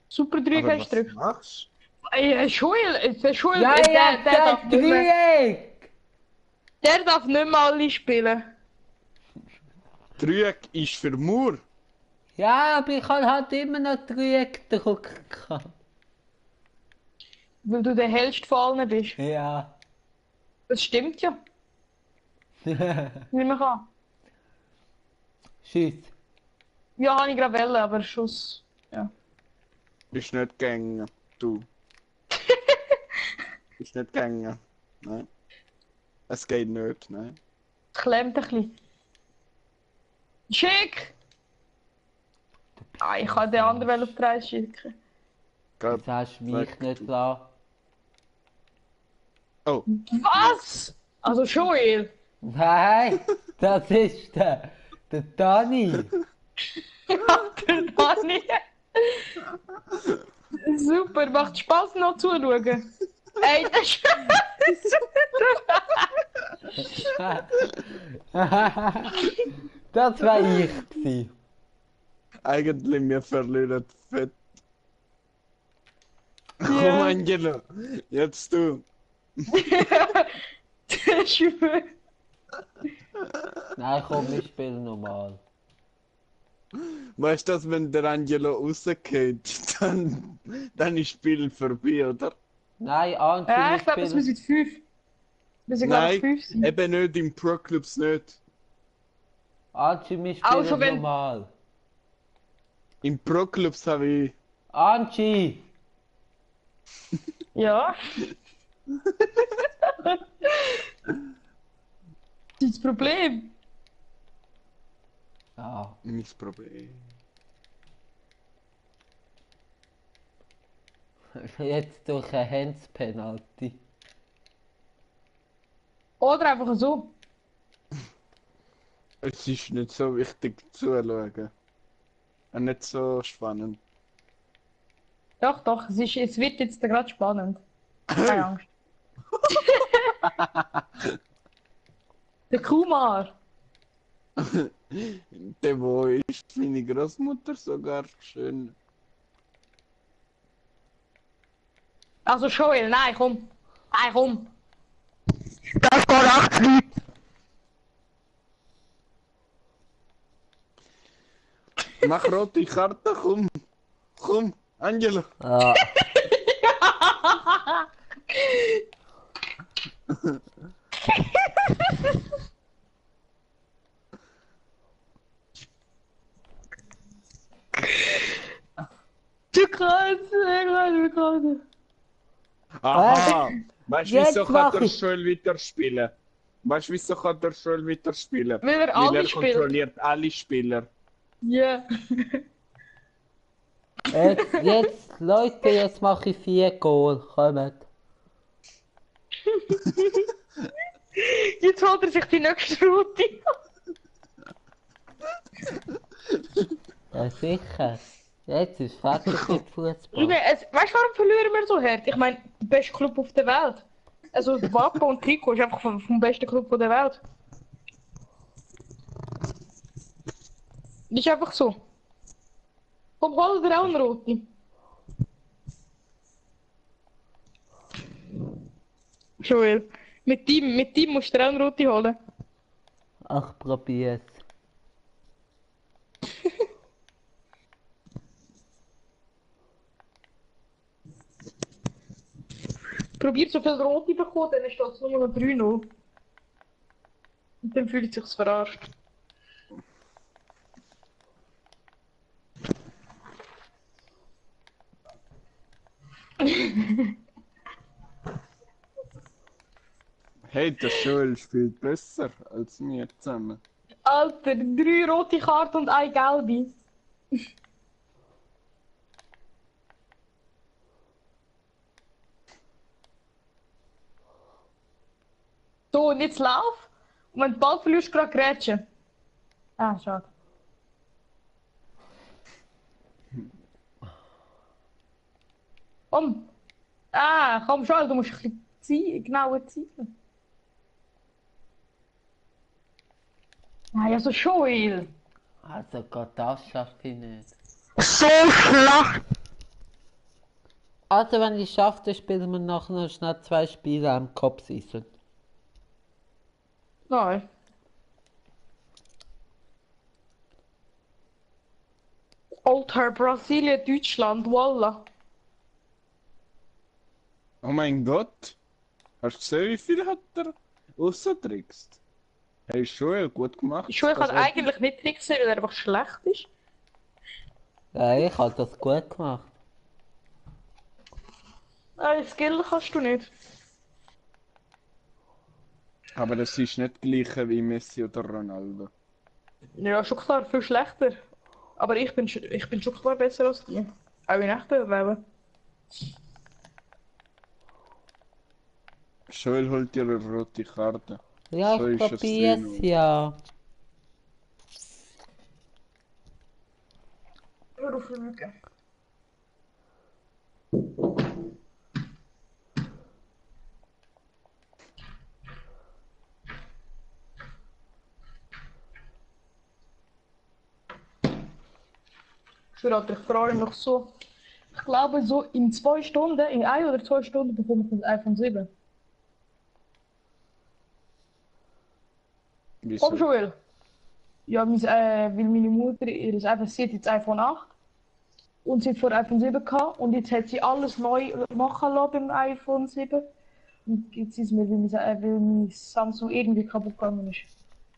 S3: Super 3
S2: Aber
S3: kannst du
S2: was
S3: drücken.
S2: machst
S3: Der Schul,
S1: Ja,
S3: der, darf
S1: der
S3: nicht mehr,
S1: Dreieck!
S3: der darf nicht mehr alle spielen.
S2: du? Dreieck ist für Mur.
S1: Ja, aber ich habe halt immer noch Dreieck gedrückt.
S3: Weil du der hellste von allen bist.
S1: Ja.
S3: Das stimmt ja. Nimm mich an.
S1: Tschüss.
S3: Ja, habe ich gerade wollen, aber Schuss. Ja.
S2: Ist nicht gegangen. Du. Ist nicht gegangen. Nein. Es geht nicht, nein.
S3: Es klemmt ein bisschen. Schick! Ah, ich kann den anderen auf 3 schicken.
S2: Gott.
S1: Jetzt hast du mich nicht gelassen.
S2: Oh,
S3: Was? Also Joel.
S1: Nein, das ist der Dani.
S3: Der Dani. Super, macht Spaß noch zuschauen. Ey, das ist
S1: Das war ich gewesen.
S2: eigentlich wir verlieren fett. Komm,
S3: Ja.
S2: Angelo, jetzt du.
S3: Schwör.
S1: Nein, komm, wir spielen normal.
S2: Weißt du, dass wenn der Angelo rausgeht, dann ist das Spiel vorbei, oder?
S1: Nein, Angie,
S3: Ja,
S1: wir
S3: ich glaube, es
S1: spielen...
S3: müssen 5. Wir sind glaube ich
S2: Nein,
S3: 5 sein.
S2: eben nicht, im Pro-Clubs nicht.
S1: Angie, wir spielen
S3: Also, wenn-
S1: normal.
S2: Im Pro-Clubs habe ich...
S1: Angie!
S3: Ja. Das ist das Problem.
S1: Ja,
S2: Mein Problem.
S1: jetzt durch eine Hands-Penalty.
S3: Oder einfach so.
S2: Es ist nicht so wichtig zuschauen. Und nicht so spannend.
S3: Doch, doch, es wird jetzt gerade spannend. Keine Angst. Der Kumar.
S2: Der, wo ist meine Großmutter sogar schön.
S3: Also Joel, nein, komm. Nein, komm. Das geht 8 Leute.
S2: Mach rote Karte, komm. Komm, Angelo.
S1: Ja.
S3: Du kannst, du kannst.
S2: Aha! Weißt du, wieso
S1: Jetzt
S2: kann
S1: mach
S2: der
S1: ich.
S2: Schul weiterspielen? Weißt du, wieso kann der Schul weiterspielen?
S3: Weil er
S2: Weil
S3: alle
S2: er
S3: spielt.
S2: kontrolliert alle Spieler.
S3: Ja.
S1: Jetzt, Leute, jetzt mache ich 4 Goal. Kommt.
S3: Jetzt holt er sich die nächste Route.
S1: Ja, sicher. Jetzt ist fertig mit Fußball.
S3: Junge, weißt du, warum verlieren wir so hart? Ich meine, der beste Club auf der Welt. Also, Wappen und Trikot ist einfach vom besten Club der Welt. Das ist einfach so. Komm, hol dir auch eine rote. Joel, mit dem musst du dir auch eine rote holen.
S1: Ach, probier's.
S3: Probier so viel rote bekommen, dann steht es nur noch 3-0. Und dann fühlt es sich verarscht.
S2: Hey, der Schul spielt besser als wir zusammen.
S3: Alter, 3 rote Karten und 1 gelbe. So, und jetzt lauf. Und wenn du den Ball verlierst, gerade grätschen. Ah, schade. Komm. Ah, komm schon, du musst ein bisschen genauer ziehen. Ah, ja, so Joel.
S1: Also Gott, das schaffe ich nicht.
S3: So schlecht.
S1: Also wenn ich schaffe, dann spielen wir nachher noch schnell 2 Spiele am Cup-Season.
S3: Nein. Alter, Brasilien, Deutschland, Walla.
S2: Oh mein Gott! Hast du gesehen, wie viel hat er rausgetrickst? Hey, Schul, gut gemacht.
S3: Joel kann
S2: Das hat-
S3: eigentlich nicht tricksen, weil er einfach schlecht ist.
S1: Ja, ich habe das gut gemacht.
S3: Nein, Skill kannst du nicht.
S2: Aber das ist nicht gleich wie Messi oder Ronaldo.
S3: Ja, schon klar, viel schlechter. Aber ich bin schon klar besser als die. Auch in echten Leben.
S2: Joel holt dir eine rote Karte.
S1: Ja,
S2: So
S1: ich
S2: ist es
S1: probier's
S2: 3-0.
S1: ja.
S3: Hör auf Lügen. Ich frage mich so. Ich glaube, so in 2 Stunden, in 1 oder 2 Stunden bekomme ich das iPhone 7.
S2: Wieso?
S3: Komm, Joel. Ja, weil meine Mutter ihr iPhone, sie hat jetzt iPhone 8 und sie hat vor iPhone 7 gehabt und jetzt hat sie alles neu machen lassen beim iPhone 7. Und jetzt ist mir, weil mein Samsung irgendwie kaputt gegangen ist.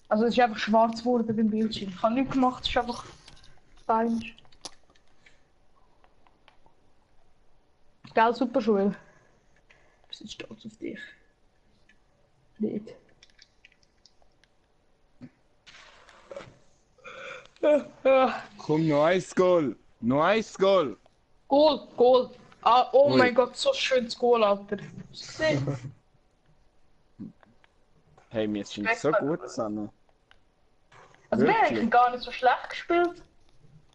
S3: Also es ist einfach schwarz geworden beim Bildschirm. Ich habe nichts gemacht, es ist einfach fein. Gell, super Joel. Ich bin stolz auf dich. Nicht.
S2: Komm, noch ein Goal! Noch ein Goal!
S3: Goal, Goal. Ah, oh
S2: Ui.
S3: mein Gott, so schönes Goal, Alter. Sick.
S2: Hey, wir sind so gut zusammen.
S3: Also wir haben
S2: Wirklich?
S3: eigentlich gar nicht so schlecht gespielt.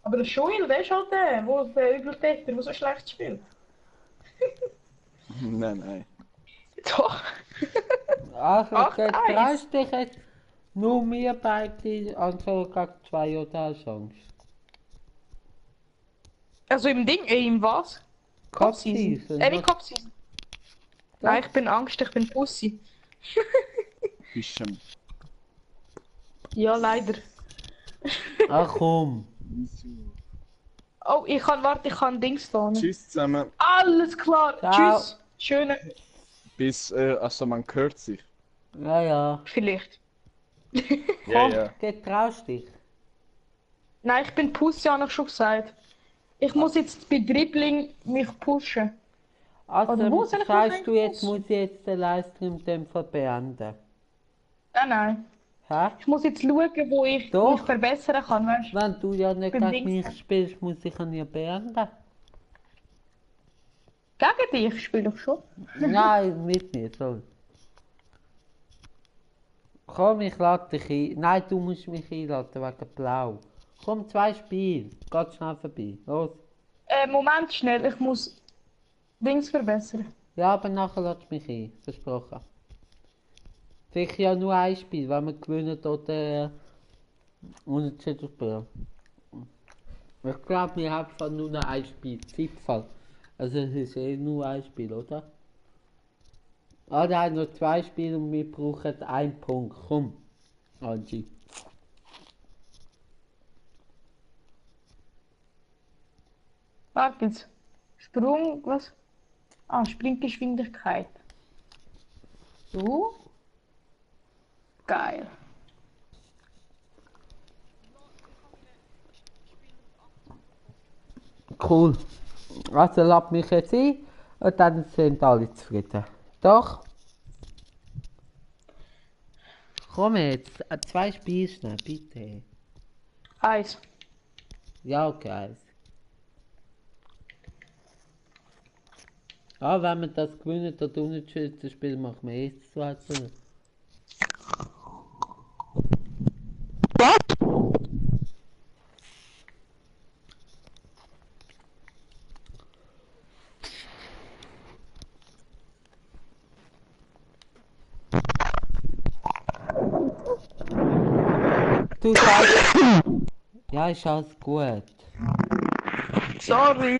S3: Aber der Joel, der ist halt der Übeltäter, der so schlecht spielt.
S2: Nein.
S3: Doch.
S1: Also,
S3: Ach,
S1: jetzt
S3: eins.
S1: traust dich jetzt nur wir beide, also gegen 2 oder Chance.
S3: Also im Ding, im was?
S1: Cup-Season,
S3: Nicht
S1: was?
S3: Cup-Season. Nein, ich bin Angst, ich bin Pussy.
S2: Bist du
S3: Ja, leider.
S1: Ach komm.
S3: Oh, ich kann Dings da. Ne?
S2: Tschüss zusammen.
S3: Alles klar.
S1: Ciao.
S3: Tschüss. Schöne.
S2: Bis, also man hört sich.
S1: Ja.
S3: Vielleicht.
S1: Komm, jetzt traust dich.
S3: Nein, ich bin Pussy, habe ich schon gesagt. Ich muss jetzt bei Dribbling mich pushen.
S1: Also,
S3: Oder wo soll ich
S1: sagst
S3: mich
S1: du jetzt,
S3: pushen?
S1: muss ich jetzt den Livestream in dem Fall beenden?
S3: Nein.
S1: Hä?
S3: Ich muss jetzt schauen, wo ich
S1: Doch.
S3: mich verbessern kann, weißt du?
S1: Wenn du ja nicht
S3: Beim
S1: gegen
S3: Dings.
S1: mich spielst, muss ich ihn ja beenden.
S3: Gegen dich spiele ich schon.
S1: Nein, mit mir, so. Komm, ich lade dich ein. Nein, du musst mich einladen wegen Blau. Komm, 2 Spiele. Geht schnell vorbei. Los.
S3: Moment, schnell, ich muss Dings verbessern.
S1: Ja, aber nachher lädst du mich ein. Versprochen. Sicher ja nur ein Spiel, wenn wir gewinnen oder unentschieden spielen. Ich glaube, wir haben von nur noch ein Spiel. Tippfall. Also es ist eh nur ein Spiel, oder? Ah, da haben noch 2 Spiele und wir brauchen 1 Punkt. Komm, Angie.
S3: Warte jetzt. Sprung, was? Ah, Springgeschwindigkeit. So. Geil.
S1: Cool. Also lad mich jetzt ein und dann sind alle zufrieden. Doch? Komm jetzt, 2 Spiele schnell, bitte.
S3: 1.
S1: Ja, okay. Ah, wenn wir das gewinnen oder unentschieden, das Spiel machen wir eh 2-0. Du sagst... Ja, ist alles gut.
S3: Sorry.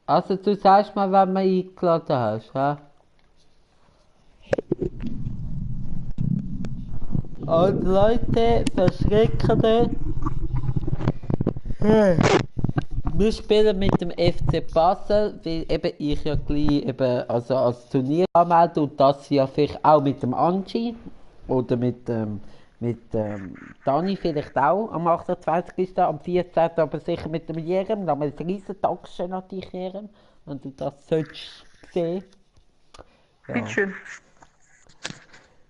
S1: Also du sagst mal, wenn du mich eingeladen hast, hä? Und Leute, verschrecken nicht. Wir spielen mit dem FC Basel, weil eben ich ja gleich eben, also als Turnier anmelde und das ja vielleicht auch mit dem Angie oder mit Dani vielleicht auch am 28. am 14. aber sicher mit dem Jerem. Nochmal ein riesen Dankeschön an dich, Jerem, wenn du das sollst sehen. Ja.
S3: Bitteschön.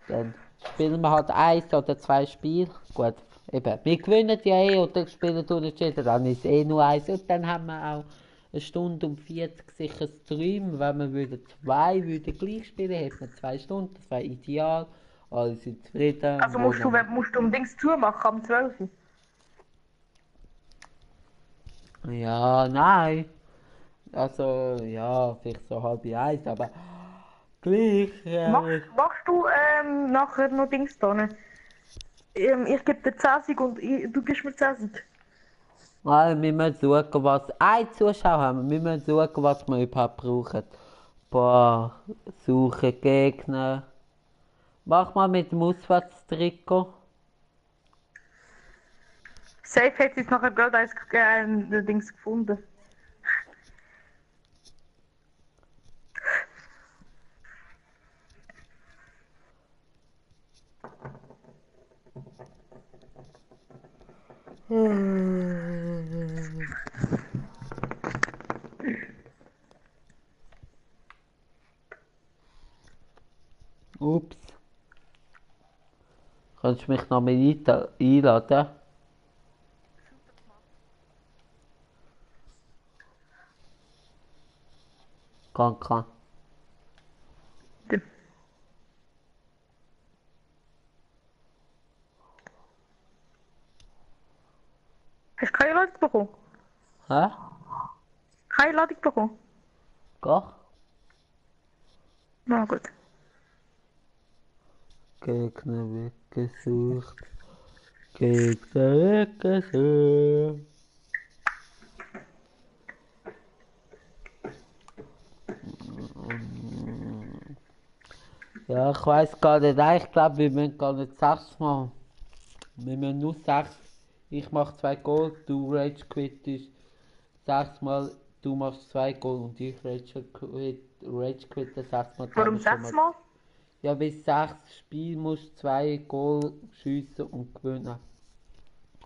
S1: Dann spielen wir halt 1 oder 2 Spiele. Gut, Eben, wir gewinnen ja eh oder spielen unentschieden, dann ist eh nur eins. Und dann haben wir auch 1 Stunde und 40 sicher Stream. Wenn wir würden gleich spielen, hätten wir 2 Stunden, das wäre ideal. Alle sind zufrieden.
S3: Also musst du um Dings zumachen am 12.
S1: Ja, nein. Also, ja, vielleicht so 12:30, aber gleich.
S3: Machst du nachher noch Dings da? Ich gebe dir 10 Sieg und du gibst mir 10 Sieg.
S1: Also, wir müssen schauen, was. Ein Zuschauer haben wir. Wir müssen schauen, was wir überhaupt brauchen. Boah, suchen Gegner. Mach mal mit dem Auswärtstrikot.
S3: Safe hat jetzt nachher gerade ein Dings gefunden.
S1: Ups. Kannst du mich noch mal einladen? Kann.
S3: Hast du keine Ladung bekommen?
S1: Hä?
S3: Keine Ladung bekommen?
S1: Doch?
S3: Na gut.
S1: Gegner weggesucht. Gegner weggesucht. Ja, ich weiß gar nicht. Ich glaube, wir müssen gar nicht 6 machen. Wir müssen nur 6. Ich mache 2 Goal, du Rage quittest 6 Mal, du machst 2 Goal und ich Rage quitte 6 Mal.
S3: Warum 6 Mal?
S1: Ja, bis 6 Spiel musst du 2 Goal schiessen und gewinnen.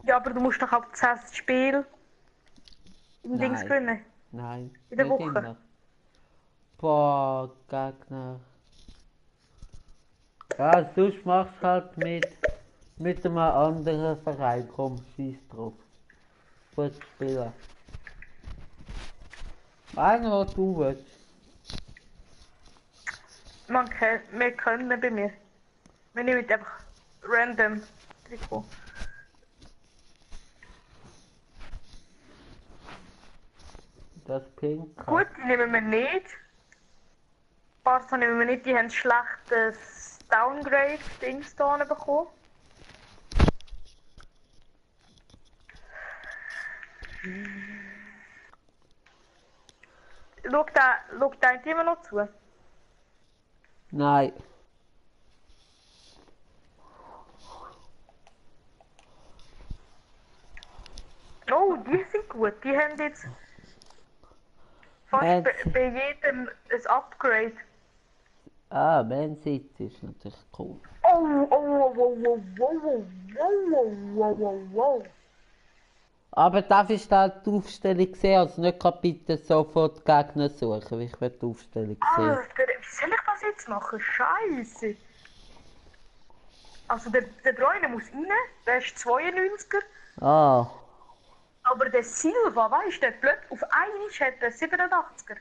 S3: Ja, aber du musst doch auch das Spiel im Dings gewinnen.
S1: Nein,
S3: in der
S1: nicht
S3: Woche.
S1: immer. Boah, Gegner. Ja, sonst machst du halt mit einem anderen Verein. Komm, schieß drauf. Gut spielen. Einer, was du willst.
S3: Wir können bei mir. Wir nehmen einfach random Trikot.
S1: Das Pink.
S3: Gut, die nehmen wir nicht. Barca nehmen wir nicht, die haben ein schlechtes Downgrade-Dings da bekommen. Schaut dein Team noch zu?
S1: Nein.
S3: Oh, die sind gut. Die haben jetzt fast bei jedem ein Upgrade.
S1: Ah, Man City ist natürlich cool.
S3: Wow.
S1: Aber darf ich da die Aufstellung sehen? Also nicht gerade bitte sofort Gegner suchen, weil ich will die Aufstellung sehen.
S3: Alter, wie soll ich das jetzt machen? Scheiße. Also der Bräune muss rein, der ist 92er.
S1: Ah,
S3: Aber der Silva, weißt du, der plötzlich auf einmal hat der 87er.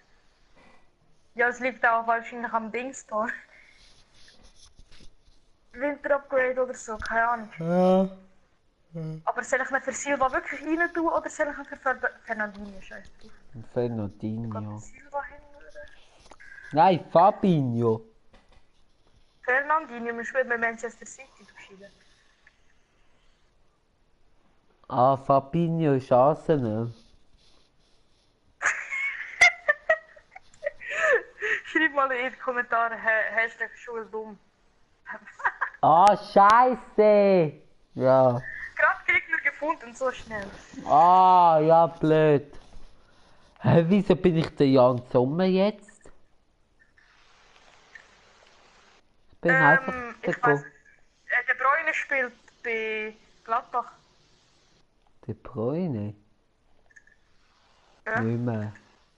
S3: Ja, es liegt auch wahrscheinlich am Dings-Tor. Winter-Upgrade oder so, keine Ahnung.
S1: ja.
S3: Aber soll ich ihn für Silva wirklich rein tun oder soll ich ihn für Fernandinho scheiße drauf?
S1: Fernandinho.
S3: Silva hin oder?
S1: Nein, Fabinho.
S3: Fernandinho, wir spielen bei Manchester City verschieden.
S1: Ah, Fabinho ist Arsenal.
S3: Schreib mal in die Kommentare, Hashtag Schule dumm.
S1: Ah, Scheiße! Ja.
S3: Gerade Gegner gefunden, so schnell.
S1: Ah, ja, blöd. Hä, wieso bin ich der Jan Sommer jetzt? Ich bin einfach der
S3: Ich weiss, der Bräune spielt bei Gladbach.
S1: De Bruyne?
S3: Ja.
S1: Nicht mehr.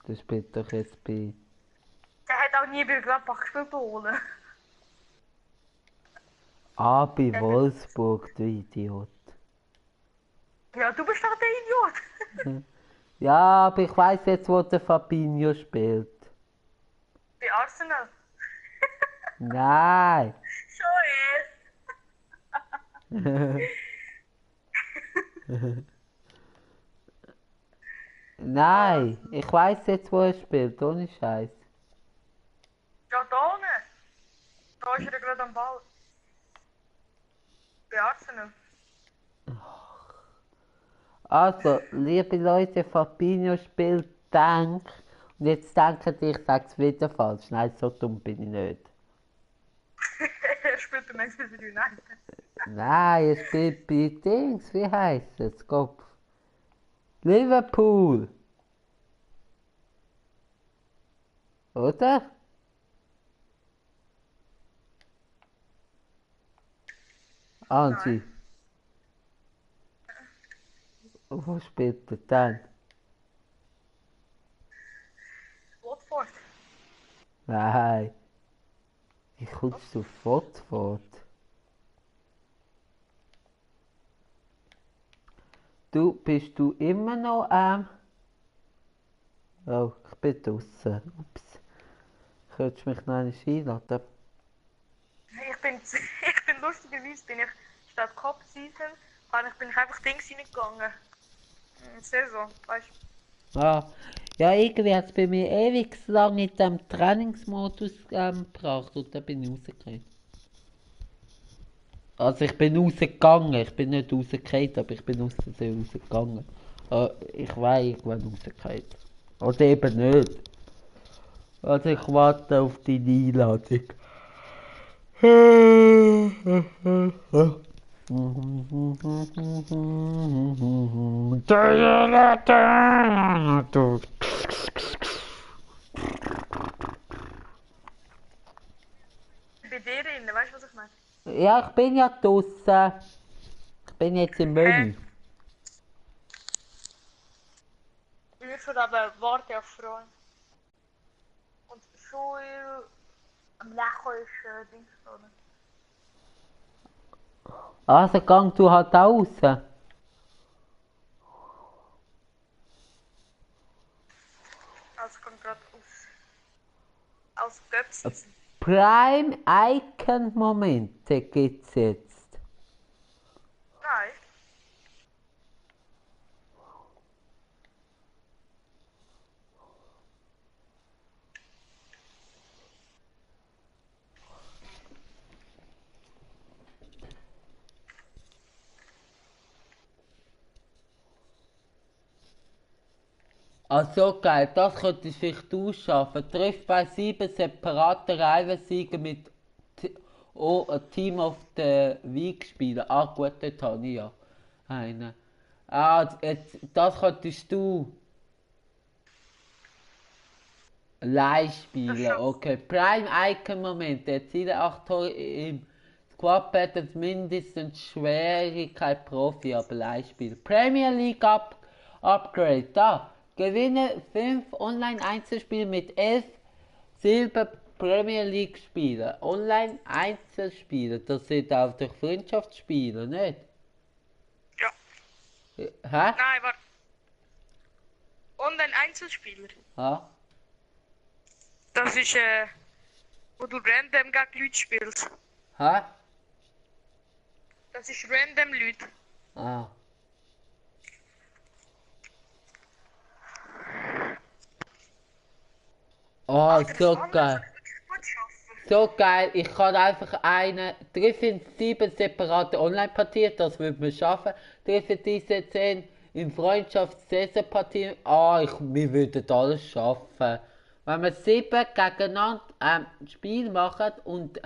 S1: Der spielt doch jetzt bei...
S3: Der hat auch nie bei Gladbach gespielt, ohne.
S1: Ah, bei Wolfsburg, du Idiot.
S3: Ja, du bist doch der Idiot.
S1: Ja, aber ich weiß jetzt, wo der Fabinho spielt.
S3: Bei Arsenal.
S1: Nein.
S3: Schon
S1: Nein, ich weiß jetzt, wo er spielt, ohne Scheiß.
S3: Ja, da unten. Da ist er gerade am Ball. Bei Arsenal.
S1: Also, liebe Leute, Fabinho spielt Dank. Und jetzt denken die, ich sage es wieder falsch. Nein, so dumm bin ich nicht.
S3: Er spielt bei Manchester United.
S1: Nein, er spielt bei Dings, wie heisst es? Kopf. Liverpool. Oder? Angie. Wo spielt er dann?
S3: Watford.
S1: Nein. Wie kommst du fort? Bist du immer noch Oh, ich bin draußen. Ups. Könntest du mich noch einmal einladen?
S3: Ich bin lustigerweise statt Cup Season, bin ich einfach Dings reingegangen. Saison, weißt du?
S1: Ja, irgendwie hat es bei mir ewig lang in dem Trainingsmodus gebracht und dann bin ich rausgekommen. Also ich bin rausgegangen, ich bin nicht rausgefallen, aber ich bin aus Versehen rausgegangen. Ich war irgendwann rausgefallen. Oder eben nicht. Also ich warte auf die Einladung.
S3: Bei dir drin, weißt du, was ich meine?
S1: Ja, ich bin ja draussen. Ich bin jetzt im Menü.
S3: Ich würde schon aber warten auf Freund. Und Schul am Lecho ist Dings drin.
S1: Also gang du halt auch raus.
S3: Also kommt gerade aus Göpsen.
S1: Prime Icon Momente gibt's jetzt.
S3: Nein.
S1: Ah, so geil, das könntest du vielleicht ausschaffen. Trifft bei 7 separaten Reihensieger mit ein Team of the Week spielen. Ah gut, dort habe ich ja einen. Jetzt, das könntest du live spielen. Okay, Prime Icon Moment. Erziele 8 Tore im Squad Battles mindestens Schwierigkeit Profi, aber live spielen. Premier League Upgrade. Da. Gewinne 5 Online-Einzelspiele mit 11 Silber Premier League Spielen. Online-Einzelspiele. Das sind auch durch Freundschaftsspiele, nicht?
S3: Ja.
S1: Hä?
S3: Nein, warte. Online-Einzelspieler.
S1: Ja.
S3: Das ist, wo du random gegen Leute spielst.
S1: Hä?
S3: Das ist random Leute.
S1: Ah. Oh, so geil. So geil, ich kann einfach treffen 7 separate Online-Partien, das würde man schaffen. Treffen diese 10 in Freundschafts-Saisonpartien. Wir würden alles schaffen. Wenn wir 7 gegeneinander Spiel machen und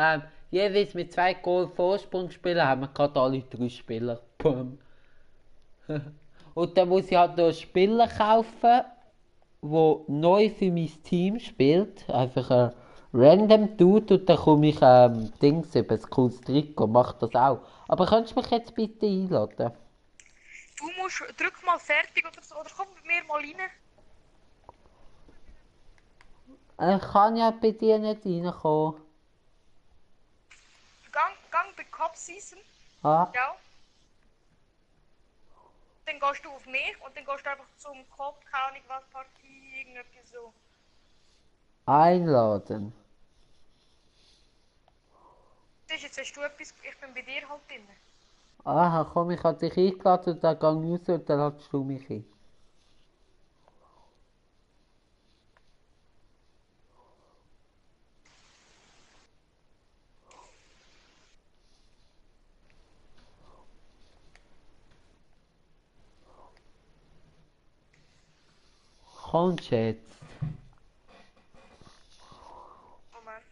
S1: jeweils mit 2 Goal Vorsprung spielen, haben wir gerade alle 3 Spieler. Boom. Und dann muss ich halt noch einen Spieler kaufen, der neu für mein Team spielt. Einfach ein random Dude und dann komme ich Dings über ein cooles Trikot, mach das auch. Aber könntest du mich jetzt bitte einladen?
S3: Drück mal fertig oder so, oder komm mit mir mal rein.
S1: Ich kann ja bei dir nicht reinkommen.
S3: Gang bei Cup Season.
S1: Ah,
S3: Ja. dann gehst du auf mich und dann gehst du einfach zum Kopf, keine Ahnung was, Partie, irgendetwas so.
S1: Einladen.
S3: Das ist jetzt hast du etwas, ich bin bei dir halt drin.
S1: Aha, komm, ich habe dich eingeladen und dann gang raus und dann ladest du mich ein. Kommst jetzt?
S3: Moment.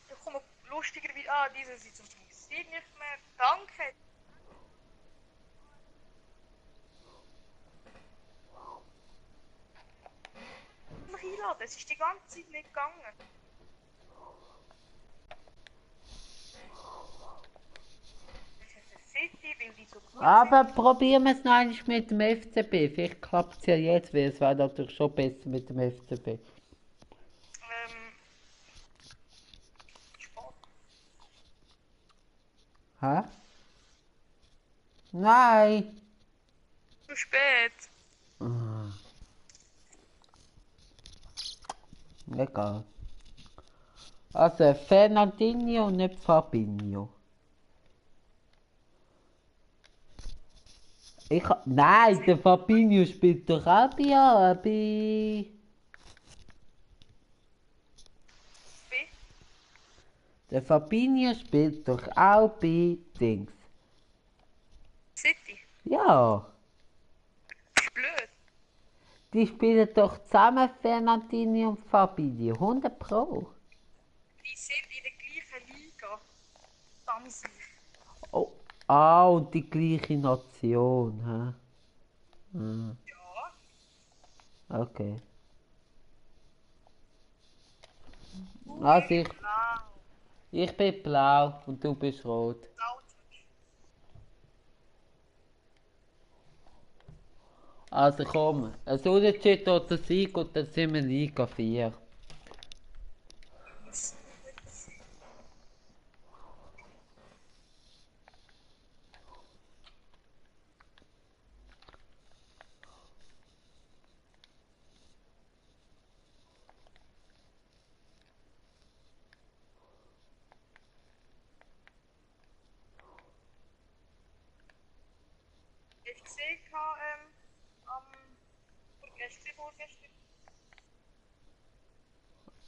S3: Ich komme lustigerweise. Ah, diese sieht zum Musik nicht mehr. Danke. Mich einladen, es ist die ganze Zeit nicht gegangen. City, weil die so gut
S1: Aber probieren wir es noch einmal mit dem FCB. Vielleicht klappt es ja jetzt, weil es wäre natürlich schon besser mit dem FCB.
S3: sind. Sport.
S1: Hä? Nein!
S3: Zu spät.
S1: Ah, egal. Also Fernandinho und nicht Fabinho. Nein, der Fabinho spielt doch auch bei
S3: B.
S1: Der Fabinho spielt doch auch bei Dings.
S3: City.
S1: Ja,
S3: Das ist blöd.
S1: die spielen doch zusammen Fernandinho und Fabinho. 100 Pro.
S3: Die sind in der gleichen Liga. Samsi.
S1: Oh, ah, und die gleiche Nation, hä? Ah,
S3: Ja.
S1: okay. Also
S3: Blau.
S1: ich bin blau und du bist rot.
S3: Blau.
S1: Also komm, ein Unentschieden oder Sieg und dann sind wir Liga 4.
S3: Ich gesehen, am vorgestern.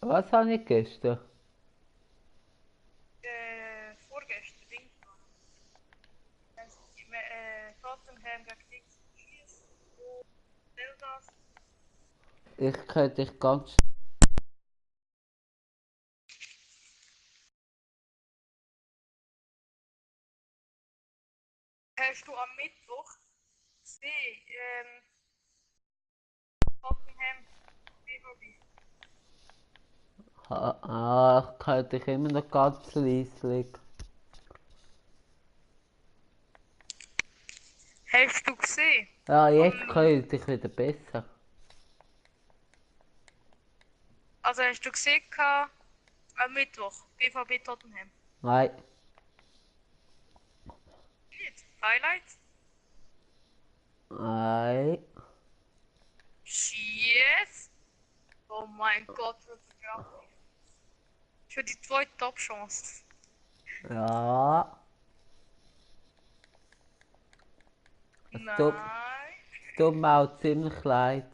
S1: Was habe ich gestern?
S3: Vorgestern, Ding. Tottenham gegen Dings. Schieß. Zeldas.
S1: Ich könnte dich ganz...
S3: Hast du am Mittwoch gesehen, Tottenham BVB?
S1: Ich könnte dich immer noch ganz leislich.
S3: Hast du gesehen?
S1: Ja, jetzt könnte ich wieder besser.
S3: Also hast du gesehen am Mittwoch BVB Tottenham?
S1: Nein.
S3: Nicht? Highlights?
S1: Nein.
S3: Yes! Oh mein Gott, wirklich krass. Für die zweite Top-Chance.
S1: Ja.
S3: Nein.
S1: Es tut mir auch ziemlich leid.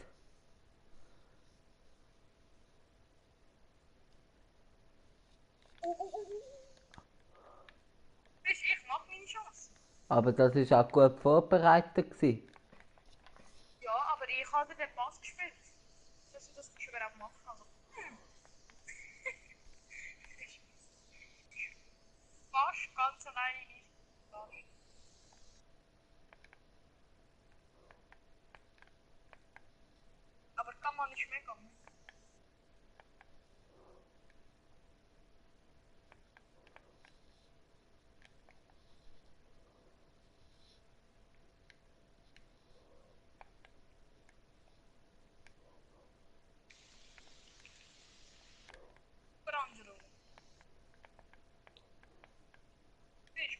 S3: Ich mach meine Chance.
S1: Aber das war auch gut vorbereitet gewesen.
S3: Ja, aber ich habe den Pass gespielt. Dass ich das schon überhaupt machen kann. Also, fast ganz alleine nicht. Fast. Aber kann man nicht mehr kommen. Brandro. Ich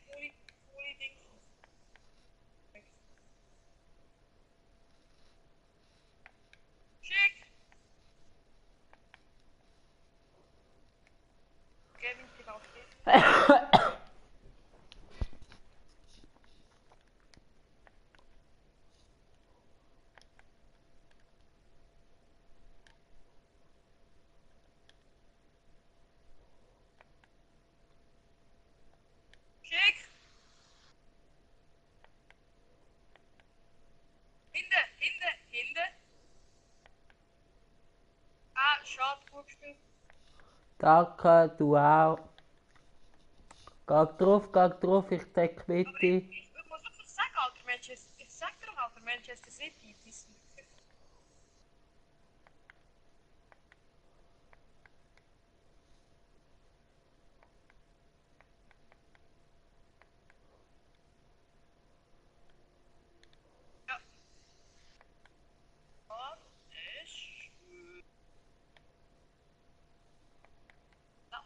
S1: Danke, du auch. Geh drauf, ich zeig mit dir.
S3: Ich muss einfach sagen, Alter, Manchester, ich sag dir doch, Alter, Manchester City, die sind... Ja. Und ich... Ja.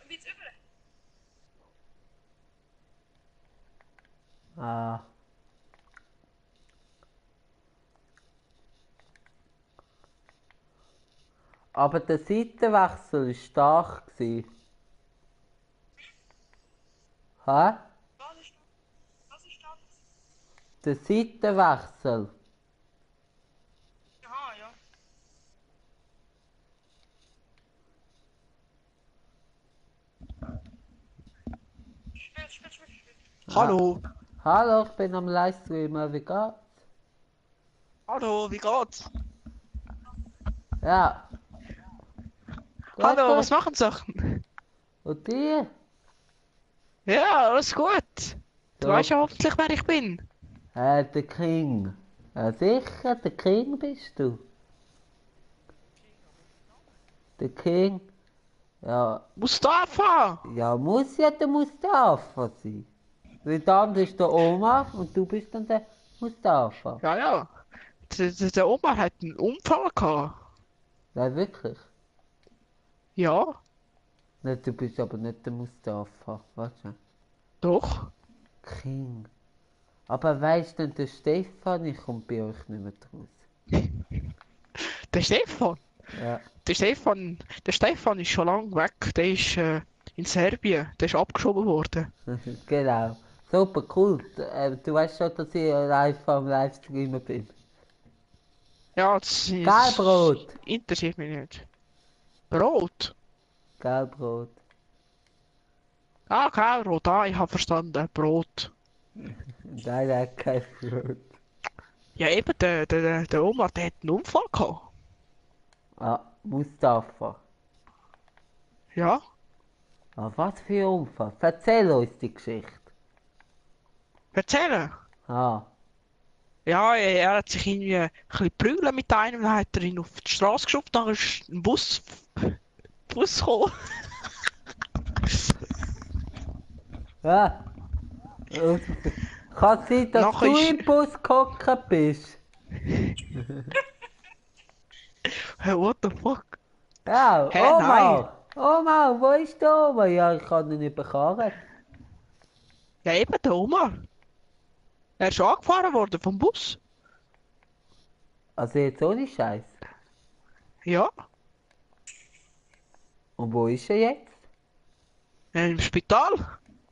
S3: Wie über.
S1: Ah. Aber der Seitenwechsel war stark. Hä?
S3: Was ist das?
S1: Der Seitenwechsel.
S3: Aha, ja. Spiel.
S4: Hallo.
S1: Hallo, ich bin am Livestreamen, wie geht's?
S4: Hallo, wie geht's?
S1: Ja.
S4: Hallo,
S1: Gut.
S4: was machen Sachen?
S1: Und dir?
S4: Ja, alles gut. Du
S1: Ja.
S4: weißt ja hoffentlich, wer ich bin.
S1: Der King. Ja, sicher, der King bist du. Der King. Ja,
S4: Mustafa!
S1: ja, muss ja der Mustafa sein. Weil dann ist der Oma und du bist dann der Mustafa.
S4: Ja. Der Oma hat einen Unfall gehabt.
S1: Nein, wirklich.
S4: Ja,
S1: Nein, du bist aber nicht der Mustafa. Warte.
S4: doch.
S1: King. Aber weißt du, der Stefan, ich komme bei euch nicht mehr draus.
S4: Der Stefan.
S1: Ja.
S4: Der Stefan ist schon lange weg. Der ist in Serbien. Der ist abgeschoben worden.
S1: Genau. Super cool. Du weißt schon, dass ich live am Livestreamen bin.
S4: Ja, das ist...
S1: Gelbrot.
S4: Interessiert mich nicht. Brot?
S1: Gelbrot.
S4: Ah, Gelbrot. Ah, ich habe verstanden. Brot.
S1: Nein, kein Brot.
S4: Ja, eben, der Oma, der hat einen Unfall gehabt.
S1: Ah, Mustafa.
S4: Ja.
S1: Ah, was für ein Unfall. Erzähl uns die Geschichte.
S4: Erzählen.
S1: Ah.
S4: Ja, er hat sich irgendwie ein bisschen prügeln mit einem, dann hat er ihn auf die Straße geschoben, dann ist ein Bus gekommen.
S1: Ja. Kann sein, dass
S4: Nachher
S1: du
S4: ist-
S1: im Bus gehockt bist.
S4: Hey, what the fuck?
S1: Ja,
S4: Hä,
S1: Oma. Oma, wo ist die Oma? Ja, ich kann ihn nicht bekommen.
S4: Ja, eben, der Omar. Er ist angefahren worden vom Bus.
S1: Also jetzt ohne Scheiß.
S4: Ja,
S1: Und wo ist er jetzt?
S4: im Spital.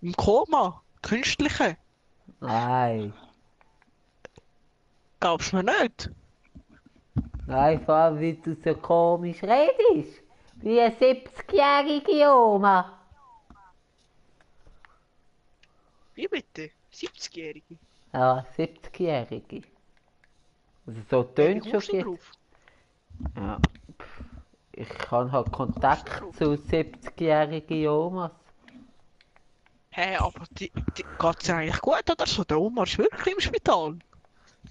S4: Im Koma. Künstliche.
S1: Nein.
S4: Glaubst du mir nicht?
S1: Nein, vor allem, wie du so komisch redest. Wie eine 70-jährige Oma.
S4: Wie bitte? 70-Jährige.
S1: Ja, 70-jährige. Also so
S4: Wie
S1: tönt schon
S4: kommst du
S1: jetzt.
S4: drauf?
S1: Ja. Ich habe halt Kontakt zu 70-jährigen Omas.
S4: Hä, aber geht's dir eigentlich gut oder so? Der Omar ist wirklich im Spital.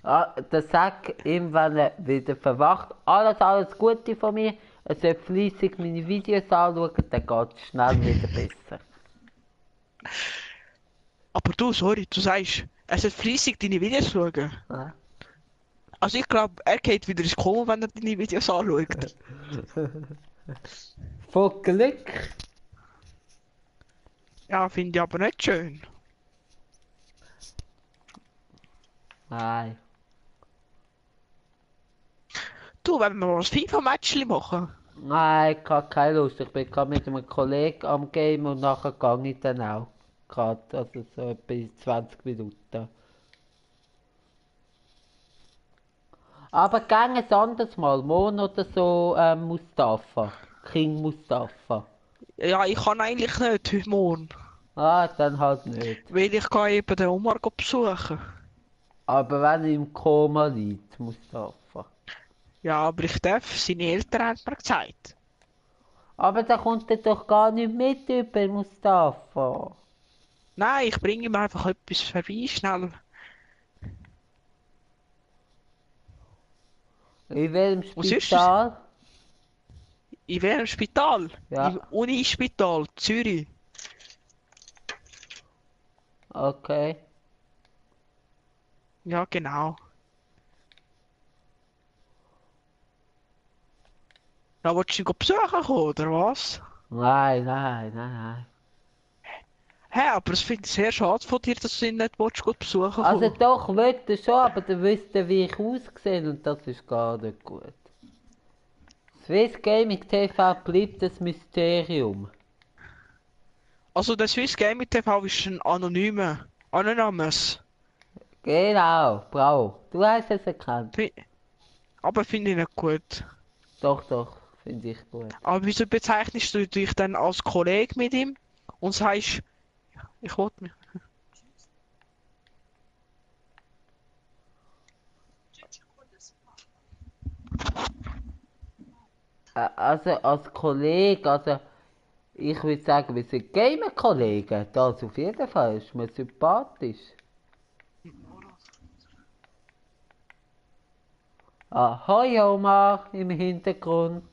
S1: Ah, dann sag ihm, wenn er wieder verwacht, alles Gute von mir. Er soll fleissig meine Videos anschauen, dann geht es schnell wieder besser.
S4: Aber du, sorry, du sagst, er soll fleissig deine Videos schauen.
S1: Ja.
S4: Also ich glaube, er geht wieder ins Koma, wenn er deine Videos anschaut.
S1: Von Glück.
S4: Ja, finde ich aber nicht schön.
S1: Nein.
S4: Du, wenn wir mal ein FIFA-Matchli machen?
S1: Nein, ich habe keine Lust. Ich bin gerade mit einem Kollegen am Game und nachher gehe ich dann auch. Gerade, also so etwa in 20 Minuten. Aber gang ein anderes Mal, morgen oder so, Mustafa. King Mustafa.
S4: Ja, ich kann eigentlich nicht heute Morgen.
S1: Ah, dann halt nicht.
S4: Weil ich gehe eben den Omar besuchen.
S1: Aber wenn er im Koma liegt, Mustafa.
S4: Ja, aber ich darf, seine Eltern haben mir gesagt.
S1: Aber da kommt er doch gar nicht mit über, Mustafa.
S4: Nein, ich bringe ihm einfach etwas vorbei, schnell.
S1: In welchem
S4: Was ist es?
S1: Spital?
S4: In welchem Spital?
S1: Ja.
S4: Im Unispital, Zürich.
S1: Okay.
S4: Ja, genau. Ja, willst du ihn besuchen kommen, oder was?
S1: Nein.
S4: Hä, aber das finde ich sehr schade von dir, dass du ihn nicht besuchen
S1: Also
S4: kommen.
S1: doch, wollte schon, aber dann wüsste wie ich aussehe und das ist gar nicht gut. Swiss Gaming TV bleibt ein Mysterium.
S4: Also der Swiss Gaming TV ist ein Anonymous.
S1: Genau, bravo. Du hast es erkannt.
S4: Aber finde ich nicht gut.
S1: Doch, finde ich gut.
S4: Aber wieso bezeichnest du dich dann als Kollege mit ihm und sagst, ich wollte mich.
S1: Also als Kollege, also ich würde sagen, wir sind Gamer-Kollegen. Das auf jeden Fall, ist mir sympathisch. Hoi Omar im Hintergrund.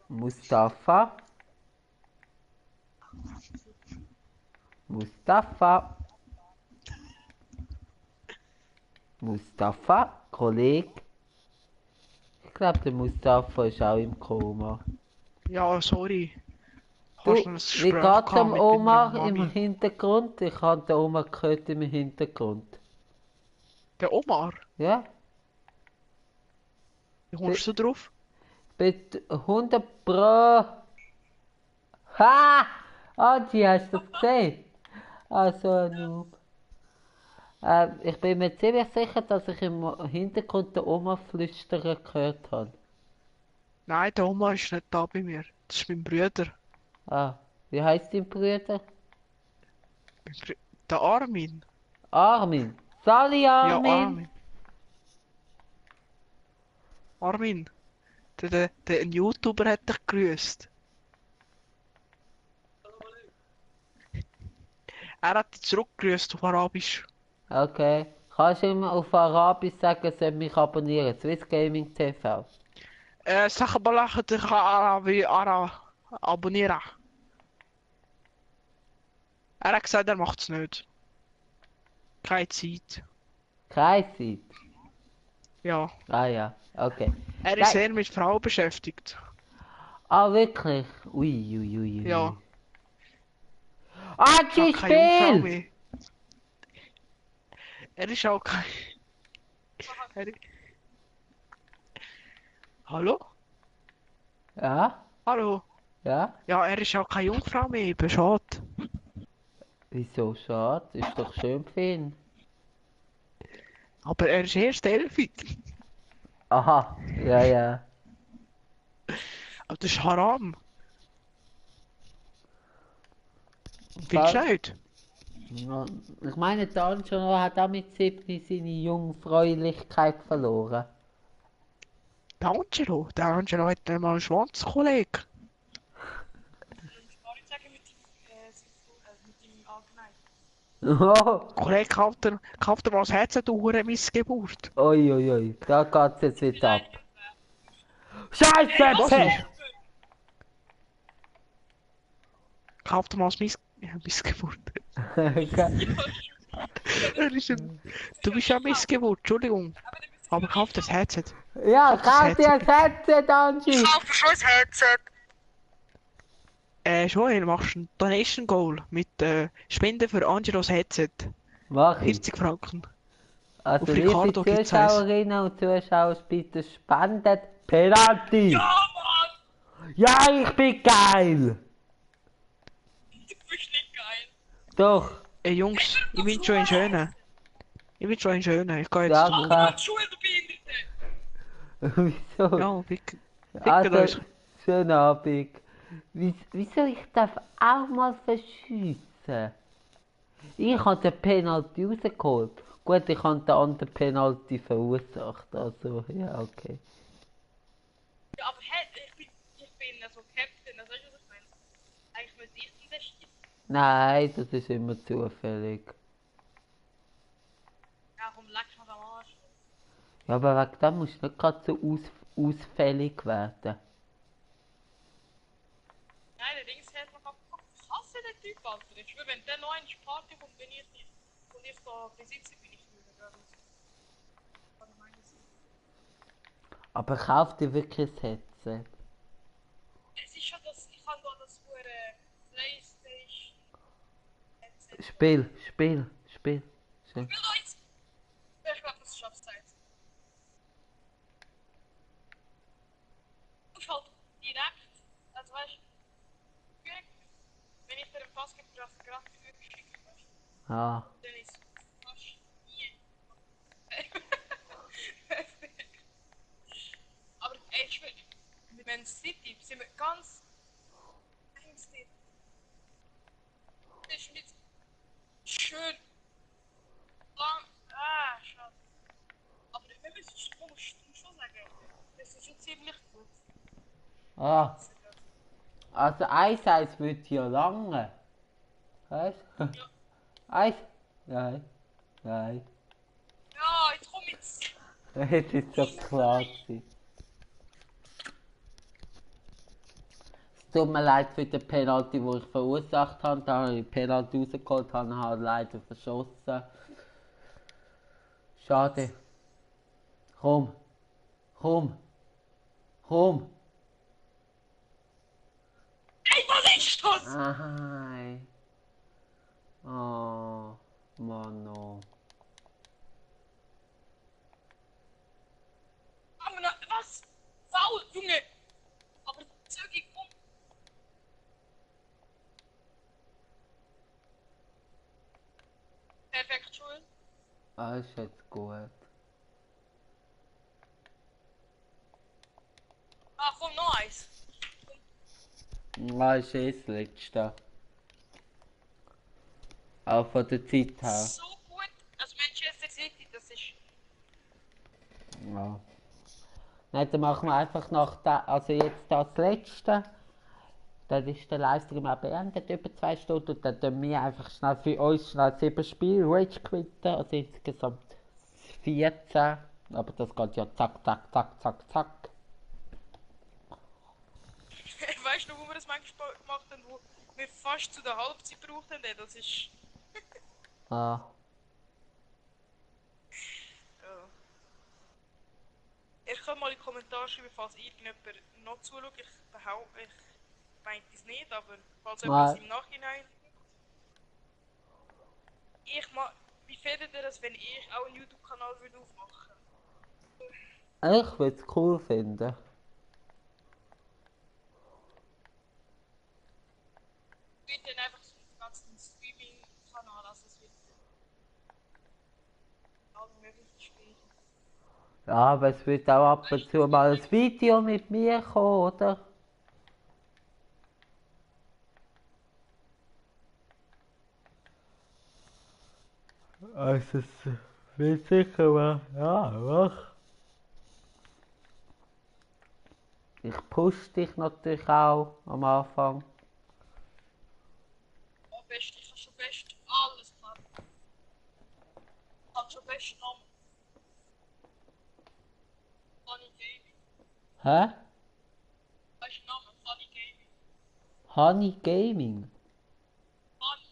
S1: Mustafa. Mustafa, Kollege. Ich glaube, der Mustafa ist auch im Koma.
S4: Ja, sorry.
S1: Du,
S4: Hast du ein
S1: wie
S4: Gespräch
S1: geht's
S4: gehabt
S1: dem
S4: mit
S1: Omar
S4: deiner
S1: im
S4: Mami?
S1: Hintergrund? Ich habe den Omar gehört im Hintergrund.
S4: Der Omar?
S1: Ja?
S4: Wie kommst du drauf?
S1: Mit 100 Pro. Ha! Angie, hast du das gesehen? Also ein Noob. Ich bin mir ziemlich sicher, dass ich im Hintergrund den Oma flüstern gehört habe.
S4: Nein, der Omar ist nicht da bei mir. Das ist mein Bruder.
S1: Wie heißt dein Bruder?
S4: Der Armin.
S1: Armin. Sali
S4: Ja,
S1: Armin.
S4: Armin. Armin. Ein YouTuber hat dich gegrüßt. Er hat dich zurückgegrüßt auf Arabisch.
S1: Okay. Kannst du ihm auf Arabisch sagen, er soll mich abonnieren? Swiss Gaming TV.
S4: Sag mal, lachen dich abonnieren. Er hat gesagt, er macht's nicht. Keine Zeit.
S1: Keine Zeit.
S4: Ja.
S1: Ja, okay.
S4: Er ist sehr mit Frauen beschäftigt.
S1: Wirklich? Ui.
S4: Ja.
S1: Angie,
S4: Ich habe keine Jungfrau
S1: Spiel!
S4: mehr. Er ist auch kein... Hallo?
S1: Ja?
S4: Hallo?
S1: Ja?
S4: Ja, er ist auch keine Jungfrau mehr, eben schade.
S1: Wieso schade? Ist doch schön für ihn.
S4: Aber er ist erst 11.
S1: Aha, ja.
S4: Aber das ist Haram. Findest du nicht?
S1: Ja, ich meine, der Angelo hat auch mit 7 seine Jungfräulichkeit verloren.
S4: Der Angelo hat nicht mal einen Schwanz, Kollege.
S1: Oh,
S4: Kollege, kauft er mal das Herz, du Hure Missgeburt.
S1: ui, da geht's jetzt wieder ab. Scheiße,
S4: Was
S1: Pech!
S4: Kauft er mal das Missgeburt. Du bist ja Missgeburt, Entschuldigung. Aber kauft das Headset.
S1: Ja,
S4: Kauf das
S1: kauf dir ein Headset, Angie!
S3: Kauf schon ein Headset!
S4: Joel, machst du ein Donation Goal mit Spenden für Angelos Headset.
S1: Mach ich.
S4: 40 Franken.
S1: Also,
S4: Auf
S1: liebe
S4: Ricardo gibt's eins.
S1: Zuschauerinnen und Zuschauer, bitte spendet Penalty! Ja, Mann! Ja, ich bin geil!
S3: Du bist nicht geil!
S1: Doch,
S4: Jungs, ich bin schon ein Schöner. Ich gehe jetzt zum
S1: danke.
S3: Schule, du Behinderte!
S1: Wieso?
S4: Ja, fickt
S1: Also,
S4: euch.
S1: schönen Abend. Wieso ich darf auch mal verschiessen? Ich habe den Penalty rausgeholt. Gut, ich habe den anderen Penalty verursacht. Also, ja, okay.
S3: Ja, aber hey, ich bin so Captain, also weißt du, was ich meine? Eigentlich müsste ich diese schießen.
S1: Nein, das ist immer zufällig.
S3: Ja, komm, leck mal am Arsch.
S1: Ja, aber wegen dem musst du nicht gerade so ausfällig werden.
S3: Nein, der Dings hat noch abgekauft. Ich hasse den Typ, Alter. Ich schwöre, wenn der noch in die Party kommt, bin ich nicht. Und ich da besitze, bin ich früher. Oder meine ich?
S1: Aber kauf dir wirklich ein Headset.
S3: Es ist schon das, ich habe da das für Playstation.
S1: Spiel.
S3: Ich will da jetzt. Ich glaube, das schaffst du jetzt. Du musst halt direkt, also weißt du, wenn ich dir einen Pass gebe, darfst du gerade schicken, weißt du?
S1: Ja.
S3: Dann ist fast nie. Aber ey, ich will, mit Man City sind wir ganz ängstlich. Das ist nicht schön lang. Ah, schade. Aber wir müssen schon sagen, das ist schon ziemlich gut.
S1: Ah. Also 1-1 wird hier lange. Weißt du?
S3: Ja.
S1: 1. Nein. Nein.
S3: Ja, jetzt komm jetzt.
S1: Das ist so klar gewesen. Es tut mir leid für den Penalty, den ich verursacht habe. Da habe ich den Penalty rausgeholt, habe ihn halt leider verschossen. Schade. Komm. Komm. Komm.
S3: Ey, was ist das?
S1: Nein. Oh. Mann, oh.
S3: Aber na, was? Faul, Junge. Aber zügig, komm. Perfekt, schuld.
S1: Ah, ist jetzt gut.
S3: Ah, komm, noch eins.
S1: Ah, ist eh das Letzte. Auch von der Zeit her.
S3: So gut. Also Manchester City, das ist...
S1: Ja. Nein, dann machen wir einfach nach da, also jetzt das Letzte. Dann ist der Livestream auch beendet, über 2 Stunden. Und dann tun wir einfach schnell für uns schnell 7 Spiele Rage quitten. Also insgesamt 14. Aber das geht ja zack, zack, zack, zack, zack.
S3: Weißt du, wo wir das manchmal gemacht haben, wo wir fast zu der Halbzeit gebraucht haben? Das ist...
S1: Ah.
S3: Ja. Ihr könnt mal in die Kommentare schreiben, falls irgendjemand noch zuschaut. Ich behaupte, ich meinte es nicht, aber falls etwas im Nachhinein... Wie findet ihr das, wenn ich auch einen YouTube-Kanal würde aufmachen?
S1: Ich würde es cool finden.
S3: Ich würde dann einfach so einen ganzen Streaming-Kanal, also es wird alle möglichen Spiele.
S1: Ja, aber es wird auch ab und zu mal ein Video mit mir kommen, oder? Also es wird sicher mal, ja, mach. Ich push dich natürlich auch am Anfang.
S3: Oh, best, ich habe schon best alles klar. Ich habe schon best Namen. Funny Gaming.
S1: Hä?
S3: Weißt du Namen? Funny Gaming.
S1: Honey Gaming?
S3: Funny.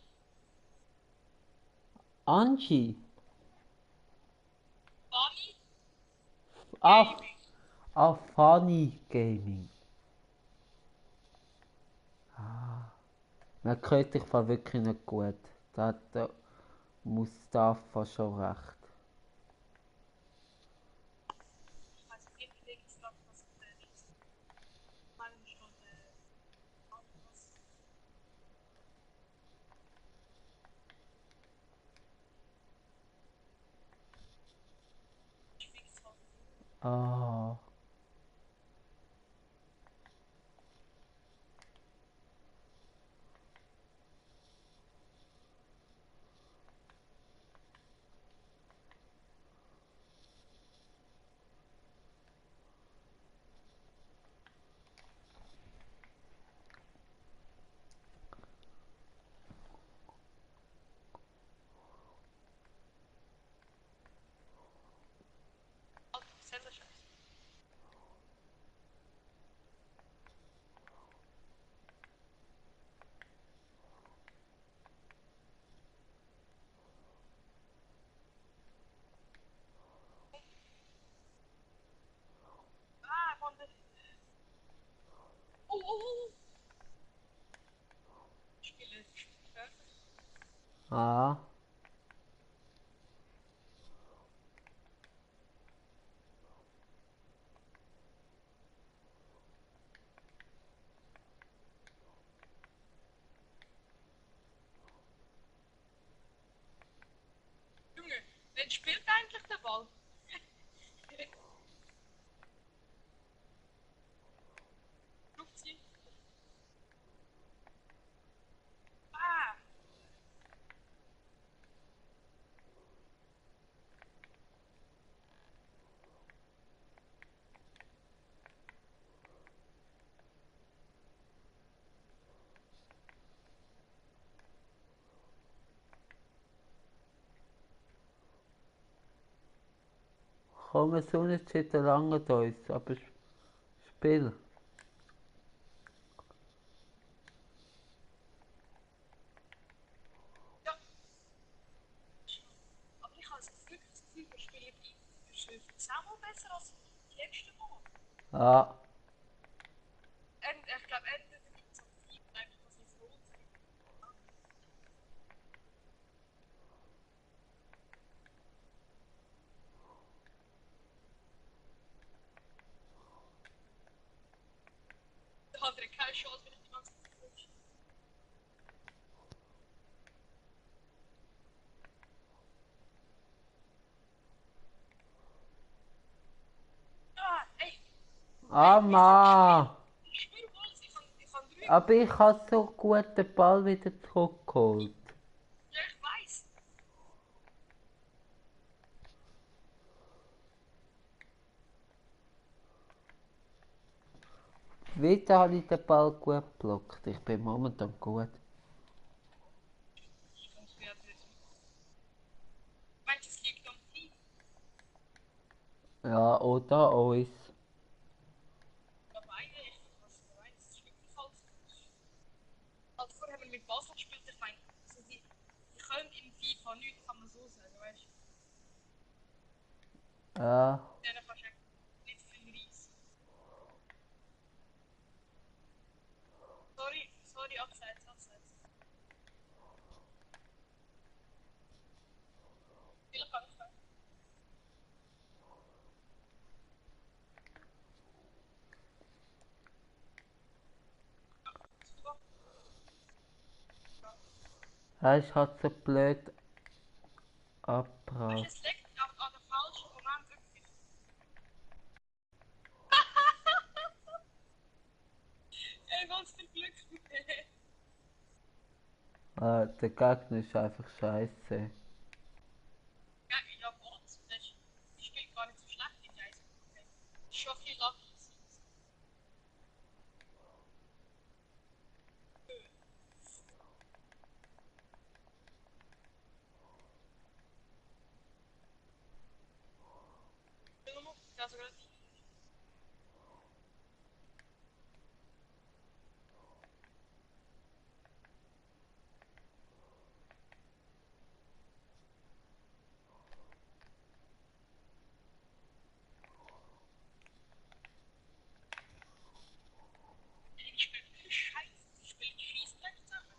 S1: Angie?
S3: Funny
S1: Ah,
S3: Gaming.
S1: Funny Gaming. Man hört dich von wirklich nicht gut. Da hat der Mustafa schon recht.
S3: Ich weiß nicht, wie links noch was ist. Ich meine schon, was. Ich fix halt.
S1: Ah. Ah.
S3: Junge, wer spielt eigentlich den Ball? Flugzeug. Ah,
S1: Komm, Sonnenschein langt uns, aber Spiel.
S3: ja. Aber ich habe wirklich das Gefühl, wir spielen zehnmal besser als das letzte Mal.
S1: Ja.
S3: Ich glaube, entweder gibt es am Team einfach, dass ich froh bin. Da hat er keine Chance, wenn ich die ganze Zeit rutsche. Ah, ey,
S1: Ah, Mann.
S3: ich schwöre mal, ich kann drüber.
S1: Aber ich habe so gut den Ball wieder zurückgeholt.
S3: Ja, ich weiß.
S1: Wieder habe ich den Ball gut geblockt. Ich bin momentan gut.
S3: Ich kann es werden nicht. Meinst du, es liegt am Team?
S1: Ja, oder uns.
S3: Ja, beide, ich weiß nicht, das ist wirklich falsch. Also vorher haben wir mit Basel gespielt, ich meine, also die können im FIFA nichts, kann man so sagen, weißt du?
S1: Ja.
S3: Denen kannst du eigentlich nicht viel reissen. Sorry, abseits. Vielleicht kann ich sagen. Super.
S1: Er ist halt so blöd
S3: Weißt
S1: abgebracht.
S3: du, es liegt an der falschen Moment wirklich. Was für Glück.
S1: Der Gegner ist einfach scheiße.
S3: Ja, ja, was? Die spielt gar nicht so schlecht in die Eis. Okay. Schon viel lucky. Ja, sogar die. Die spielt scheiße. Die spielt Schießdreck zusammen.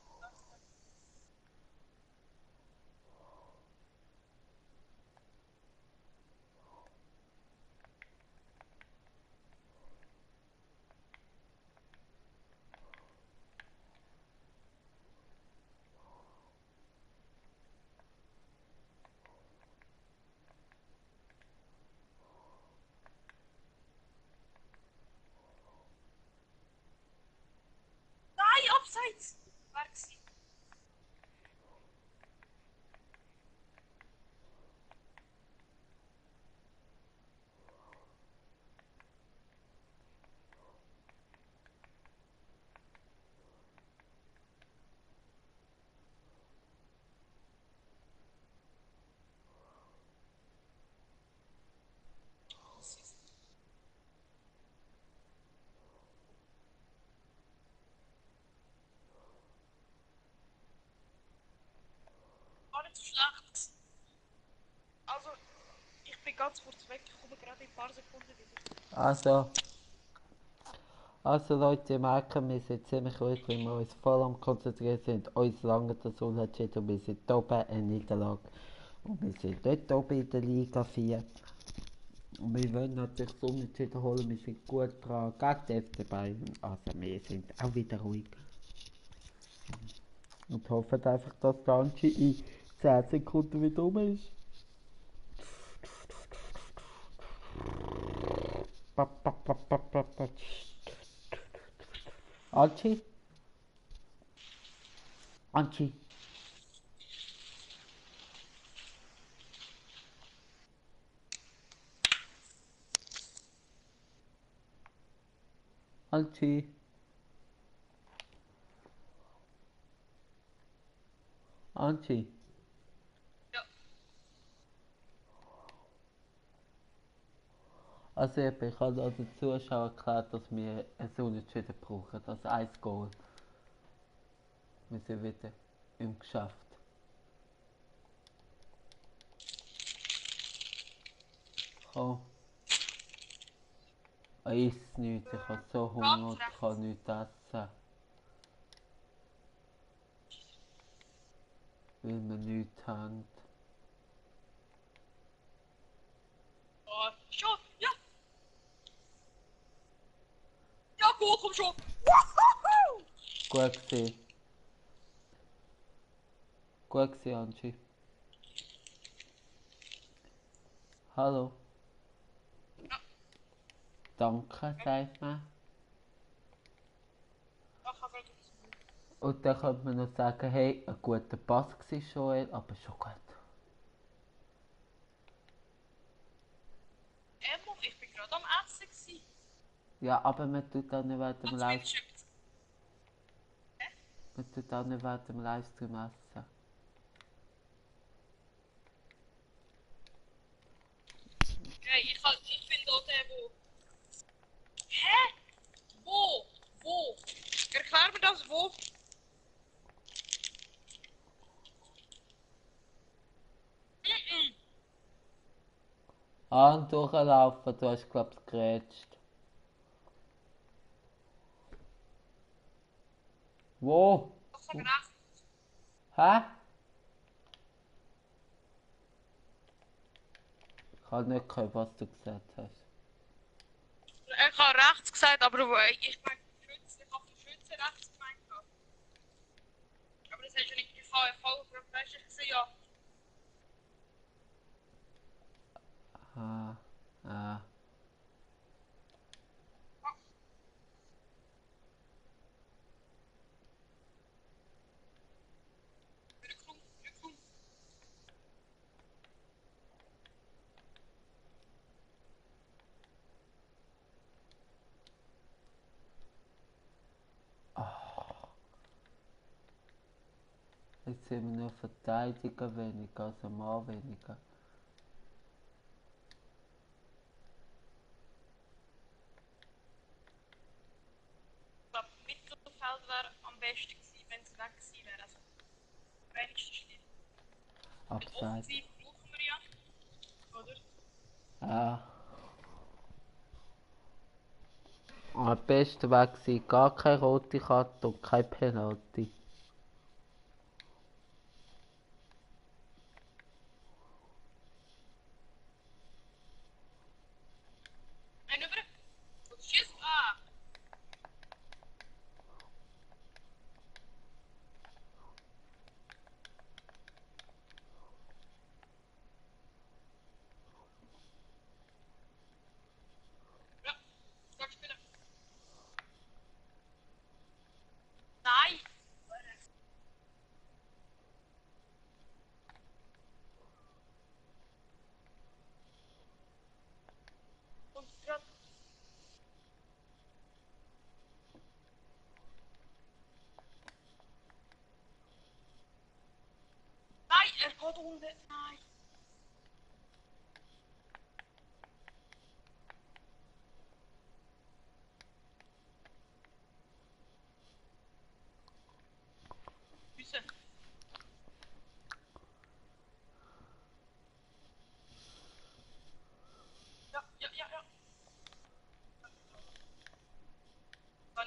S3: Nein, abseits! War gewesen. War nicht so schlecht. Also, ich bin ganz kurz weg. Ich komme gerade in ein paar Sekunden wieder.
S1: Also, Also Leute, ihr merkt, wir sind ziemlich ruhig, weil wir uns voll am konzentrieren sind. Uns lange das Unentschieden und wir sind oben eine Niederlage. Und wir sind dort oben in der Liga 4. Und wir wollen natürlich das Unentschieden holen, wir sind gut dran gegen die FC Bayern. Also wir sind auch wieder ruhig. Und hoffen einfach, dass der Anchi in 10 Sekunden wieder rum ist. Anchi? Anchi? Anchi? Anchi?
S3: Ja.
S1: Also ich habe also den Zuschauern erklärt, dass wir ein Unentschieden brauchen, also ein Goal. Wir sind wieder im Geschäft. Komm. Ich esse nichts, ich habe so Hunger und ich kann nichts essen. Weil wir nichts haben.
S3: Oh, schon, ja. Ja, gut, komm schon. Woohoo!
S1: Gut gewesen. Gut gewesen, Angie. Hallo. Danke, sagt man. Und dann könnte man noch sagen, hey, ein guter Pass war Joel, aber schon gut.
S3: Emmo, ich bin gerade am Essen gewesen.
S1: Ja, aber man tut auch nicht während dem
S3: Was
S1: Livestream.
S3: willst
S1: Man tut auch nicht während dem Livestream essen.
S3: du? Okay, ich bin da der, wo... Hä? Wo? Wo? Erklär mir das, wo?
S1: Und durchlaufen, du hast glaub ich gerätscht. Wo?
S3: Das ist recht.
S1: Hä? Ich habe nicht gehört, was du gesagt hast.
S3: Ich habe rechts gesagt, aber ich meine Schütze, ich habe den Schütze rechts gemeint. Aber das hast du nicht, ich habe voll professionell gesehen, ja.
S1: Ah, ah.
S3: Rückraum.
S1: Jetzt sind wir nur Verteidiger weniger, also Mann weniger.
S3: Ich glaube, Mittelfeld wäre am besten gewesen, wenn es weg gewesen wäre. Also, wenigstens nicht. Mit
S1: Abseits.
S3: Offensiv brauchen wir ja. Oder?
S1: Ja. Am besten wäre gewesen, gar keine rote Karte und kein Penalty.
S3: Ein über. Und schießt. Ah! Ja, stark spielen. Nein! Und gerade. Nein, er geht unten. Nein. Füße. Ja.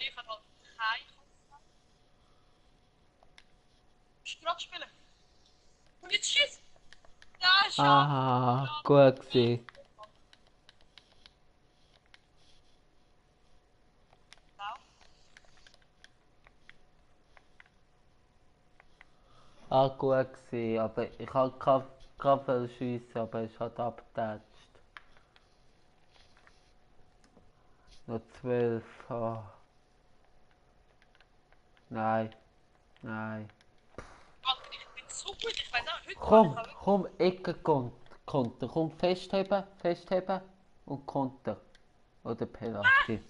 S3: ich halt keinen Kopf. Musst du gerade spielen. Und jetzt schießt! Ja, schade!
S1: Aha, gut gewesen. Ah, gut gewesen, aber ich habe gerade schiessen, aber es hat abgetatscht. Noch 12. Oh. Nein, nein.
S3: Alter, ich bin so gut, ich weiß auch, heute
S1: Komm,
S3: kann ich auch
S1: komm, Ecke Konter. Komm, festheben und Konter. Oder Penalty.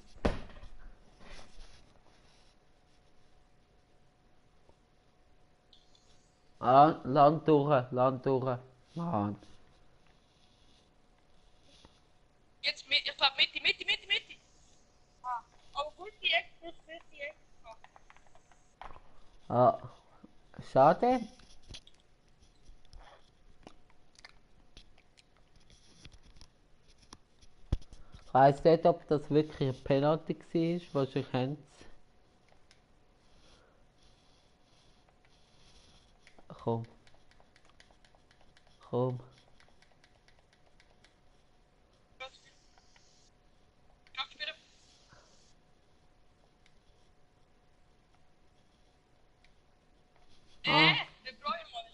S1: Ah, Land durch. Mann.
S3: jetzt, ich glaube Mitte. Ah, aber gut die Ecke, gut die Ecke.
S1: Ah, schade. Ich weiss nicht, ob das wirklich ein Penalty war. Wahrscheinlich haben sie. Komm.
S3: Kannst spielen?
S1: Ah,
S3: De Bruyne, Mann.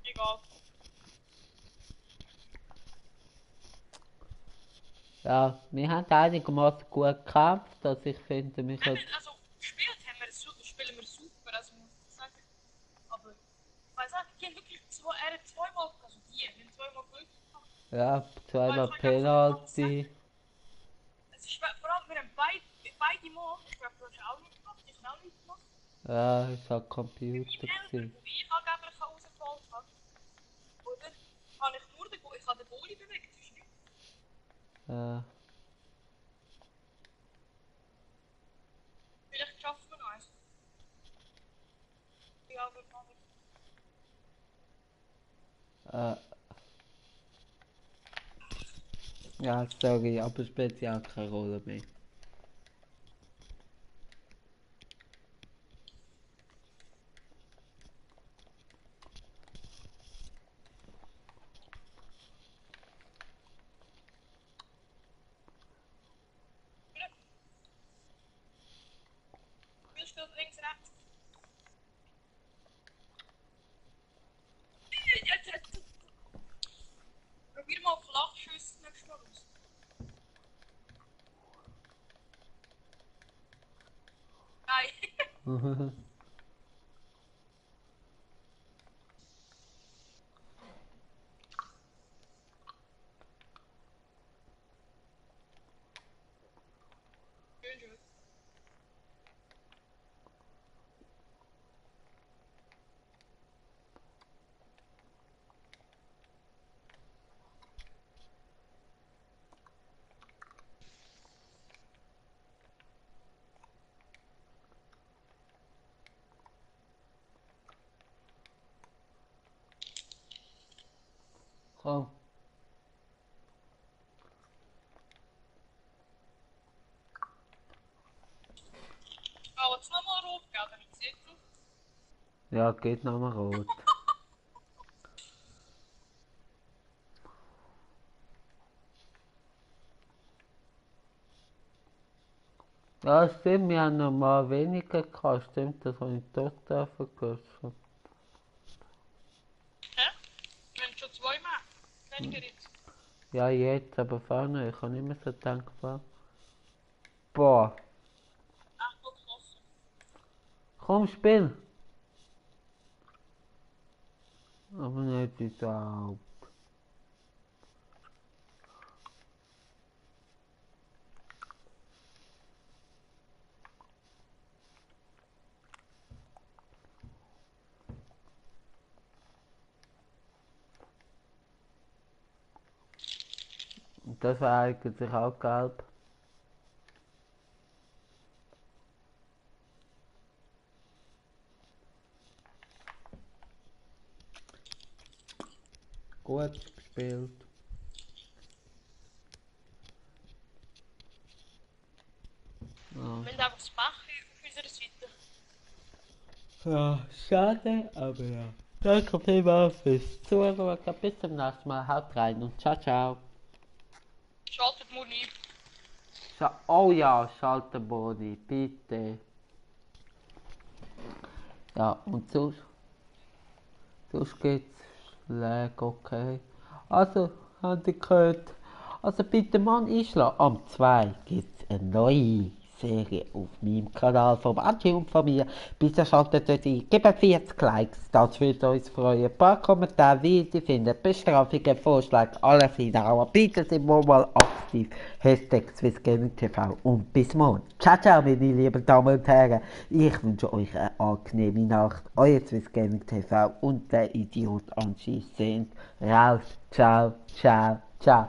S3: Egal.
S1: ja, wir haben einigermaßen gut gekämpft, dass ich finde, wir können...
S3: Also, gespielt haben wir spielen wir super, also muss ich sagen. Aber, ich weiß auch, die haben wirklich zweimal, also die haben zweimal Glück gehabt.
S1: Ja,
S3: Weil
S1: zweimal
S3: ich kann einfach nicht sagen,
S1: Penalty.
S3: es ist vor allem, wir haben beide Mal, ich glaube, du hast auch nicht gemacht, ich habe auch nicht gemacht.
S1: Ja, es war
S3: Mein
S1: Computer
S3: Helfer,
S1: gewesen.
S3: wo ich angeblich rausgeholt habe, oder? Habe ich nur ich habe den Goalie bewegt, das ist nichts.
S1: Ja.
S3: Vielleicht schaffen wir noch eins. Ja, wir machen.
S1: Ja, sorry, aber spielt ja auch keine Rolle mehr.
S3: Spiel spielt links, rechts. Probier mal Flachschüsse nächstes Mal aus. Nein. Schön.
S1: Komm.
S3: Aber jetzt nochmal rot, gell? Damit sieht du.
S1: Ja, geht nochmal rot. Ja, stimmt, wir haben noch mal weniger gehabt. Stimmt, das habe ich total vergessen.
S3: Hä? Wir haben schon zwei mehr. Weniger jetzt.
S1: Ja, jetzt, aber vorne, ich habe nicht mehr so dankbar. Boah,
S3: Echt mal klasse.
S1: komm, spiel! Aber nicht in der Alp. Und das war eigentlich auch gelb. gut gespielt. Ja.
S3: Wir haben einfach das Pech auf unserer Seite.
S1: Ja, schade, aber ja. Danke vielmals fürs Zuhören. Bis zum nächsten Mal. Haut rein und ciao, ciao.
S3: Schaltet Muni.
S1: Oh ja, schalte Boni, bitte. Ja, und sonst geht's schlecht, okay. Also, habt ihr gehört? Also bitte Mann einschlagen. Am 2 gibt's eine neue Serie auf meinem Kanal vom Angie und von mir. Bitte schaltet dort ein. Gebt 40 Likes, das würde uns freuen. Ein paar Kommentare, wie ihr sie findet, Bestrafungen, Vorschläge, alles hinhauen. Bitte sind wir mal aktiv. Hashtag SwissGamingTV und bis morgen. Ciao, ciao, meine lieben Damen und Herren. Ich wünsche euch eine angenehme Nacht. Euer SwissGamingTV und der Idiot Angie sind raus. Ciao, ciao, ciao.